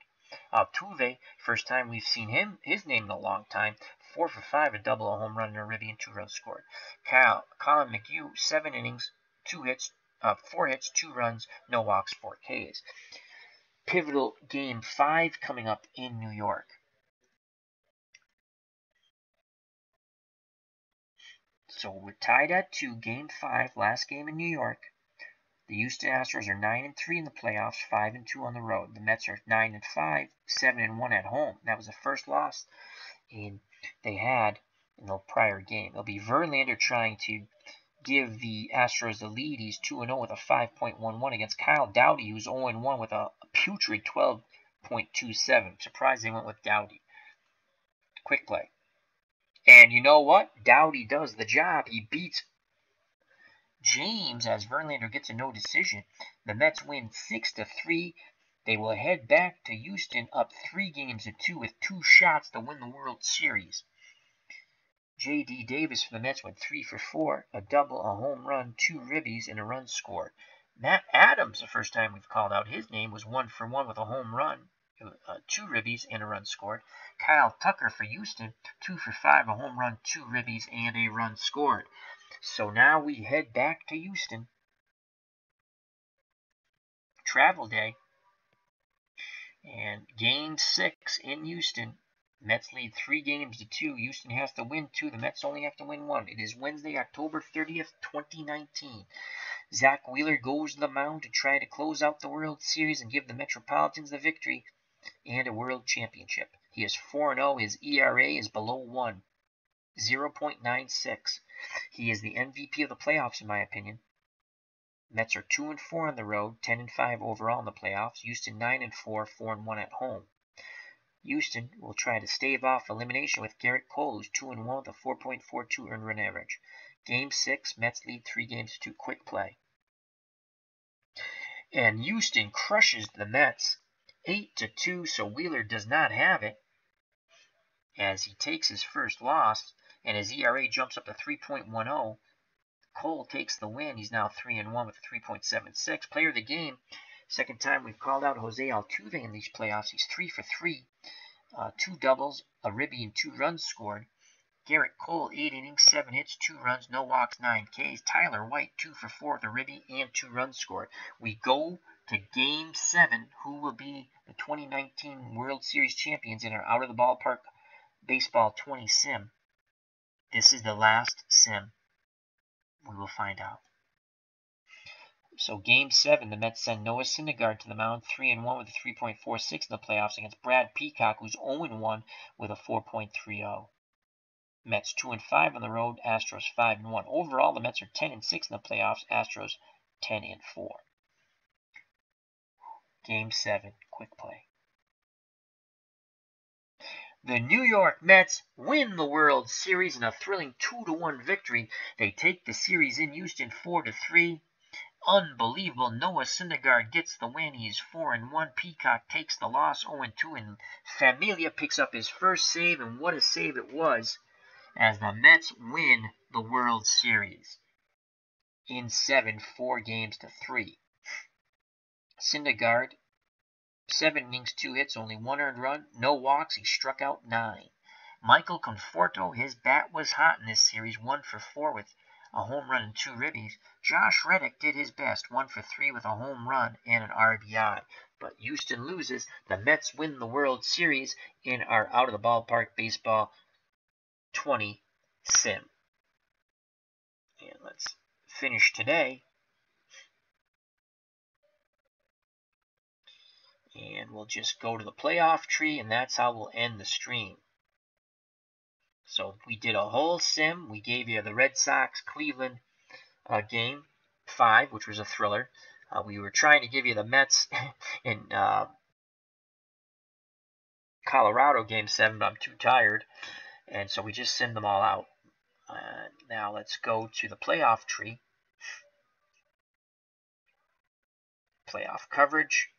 Altuve, first time we've seen his name in a long time. 4 for 5, a double, a home run, and a ribby, and 2 runs scored. Colin McHugh, 7 innings, 4 hits, 2 runs, no walks, 4 Ks. Pivotal Game 5 coming up in New York. So we're tied at 2, Game 5, last game in New York. The Houston Astros are 9-3 in the playoffs, 5-2 on the road. The Mets are 9-5, 7-1 at home. That was the first loss they had in the prior game. It'll be Verlander trying to give the Astros the lead. He's 2-0 with a 5.11 against Kyle Dowdy, who's 0-1 with a putrid 12.27. Surprised they went with Dowdy. Quick play. And you know what? Dowdy does the job. He beats James as Verlander gets a no decision. The Mets win 6-3. They will head back to Houston up 3-2 with 2 shots to win the World Series. J.D. Davis for the Mets went 3 for 4, a double, a home run, 2 ribbies, and a run scored. Matt Adams, the first time we've called out his name, was 1 for 1 with a home run, 2 ribbies, and a run scored. Kyle Tucker for Houston, 2 for 5, a home run, 2 ribbies, and a run scored. So now we head back to Houston. Travel day. And game 6 in Houston. Mets lead 3-2. Houston has to win 2. The Mets only have to win 1. It is Wednesday, October 30th, 2019. Zach Wheeler goes to the mound to try to close out the World Series and give the Metropolitans the victory and a World Championship. He is 4-0. His ERA is below 1, 0.96. He is the MVP of the playoffs, in my opinion. Mets are 2-4 on the road, 10-5 overall in the playoffs. Houston 9-4, 4-1 at home. Houston will try to stave off elimination with Garrett Cole, who's 2-1 with a 4.42 earned run average. Game 6, Mets lead 3-2. Quick play. And Houston crushes the Mets 8-2, so Wheeler does not have it as he takes his first loss, and his ERA jumps up to 3.10. Cole takes the win. He's now 3-1 with a 3.76. Player of the game, second time we've called out Jose Altuve in these playoffs. He's 3 for 3, 2 doubles, a ribby, and 2 runs scored. Garrett Cole, 8 innings, 7 hits, 2 runs, no walks, 9 Ks. Tyler White, 2 for 4 with a ribby and 2 runs scored. We go to Game 7. Who will be the 2019 World Series champions in our Out of the Ballpark Baseball 20 sim? This is the last sim. We will find out. So Game 7, the Mets send Noah Syndergaard to the mound, 3-1 with a 3.46 in the playoffs against Brad Peacock, who's 0-1 with a 4.30. Mets 2-5 on the road, Astros 5-1. Overall, the Mets are 10-6 in the playoffs, Astros 10-4. Game 7, quick play. The New York Mets win the World Series in a thrilling 2-1 victory. They take the series in Houston 4-3. Unbelievable. Noah Syndergaard gets the win. He's 4-1. Peacock takes the loss 0-2. And Familia picks up his first save. And what a save it was as the Mets win the World Series in 7, 4-3. Syndergaard, 7 innings, 2 hits, only 1 earned run, no walks. He struck out 9. Michael Conforto, his bat was hot in this series, 1 for 4 with a home run and 2 ribbies. Josh Reddick did his best, 1 for 3 with a home run and an RBI. But Houston loses. The Mets win the World Series in our Out of the Ballpark Baseball 20 sim. And let's finish today. And we'll just go to the playoff tree, and that's how we'll end the stream. So we did a whole sim. We gave you the Red Sox-Cleveland game 5, which was a thriller. We were trying to give you the Mets in Colorado game 7, but I'm too tired. And so we just simmed them all out. Now let's go to the playoff tree. Playoff coverage.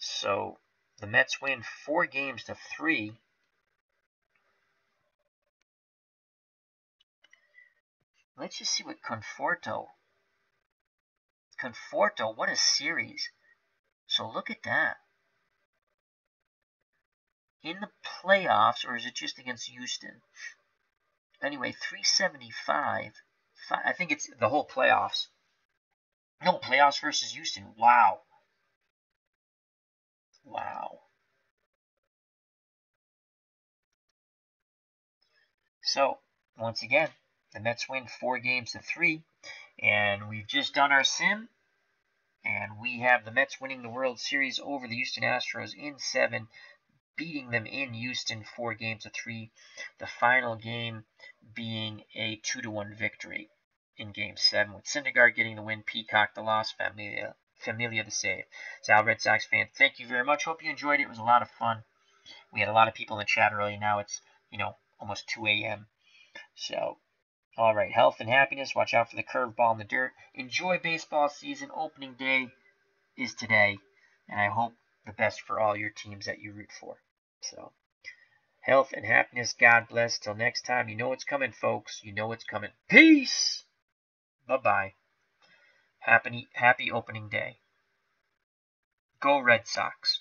So the Mets win 4-3. Let's just see what Conforto, what a series. So look at that. In the playoffs, or is it just against Houston? Anyway, 375. I think it's the whole playoffs. No, playoffs versus Houston. Wow. So, once again, the Mets win 4-3. And we've just done our sim. And we have the Mets winning the World Series over the Houston Astros in 7, beating them in Houston 4-3. The final game being a 2-1 victory in Game 7, with Syndergaard getting the win, Peacock the loss, Familia Familia the save. Sal, Red Sox fan, thank you very much. Hope you enjoyed it. It was a lot of fun. We had a lot of people in the chat early. Now it's, almost 2 a.m. So, all right, health and happiness. Watch out for the curveball in the dirt. Enjoy baseball season. Opening day is today, and I hope the best for all your teams that you root for. So, health and happiness. God bless. Till next time. You know what's coming, folks. You know what's coming. Peace. Bye-bye. Happy opening day. Go Red Sox.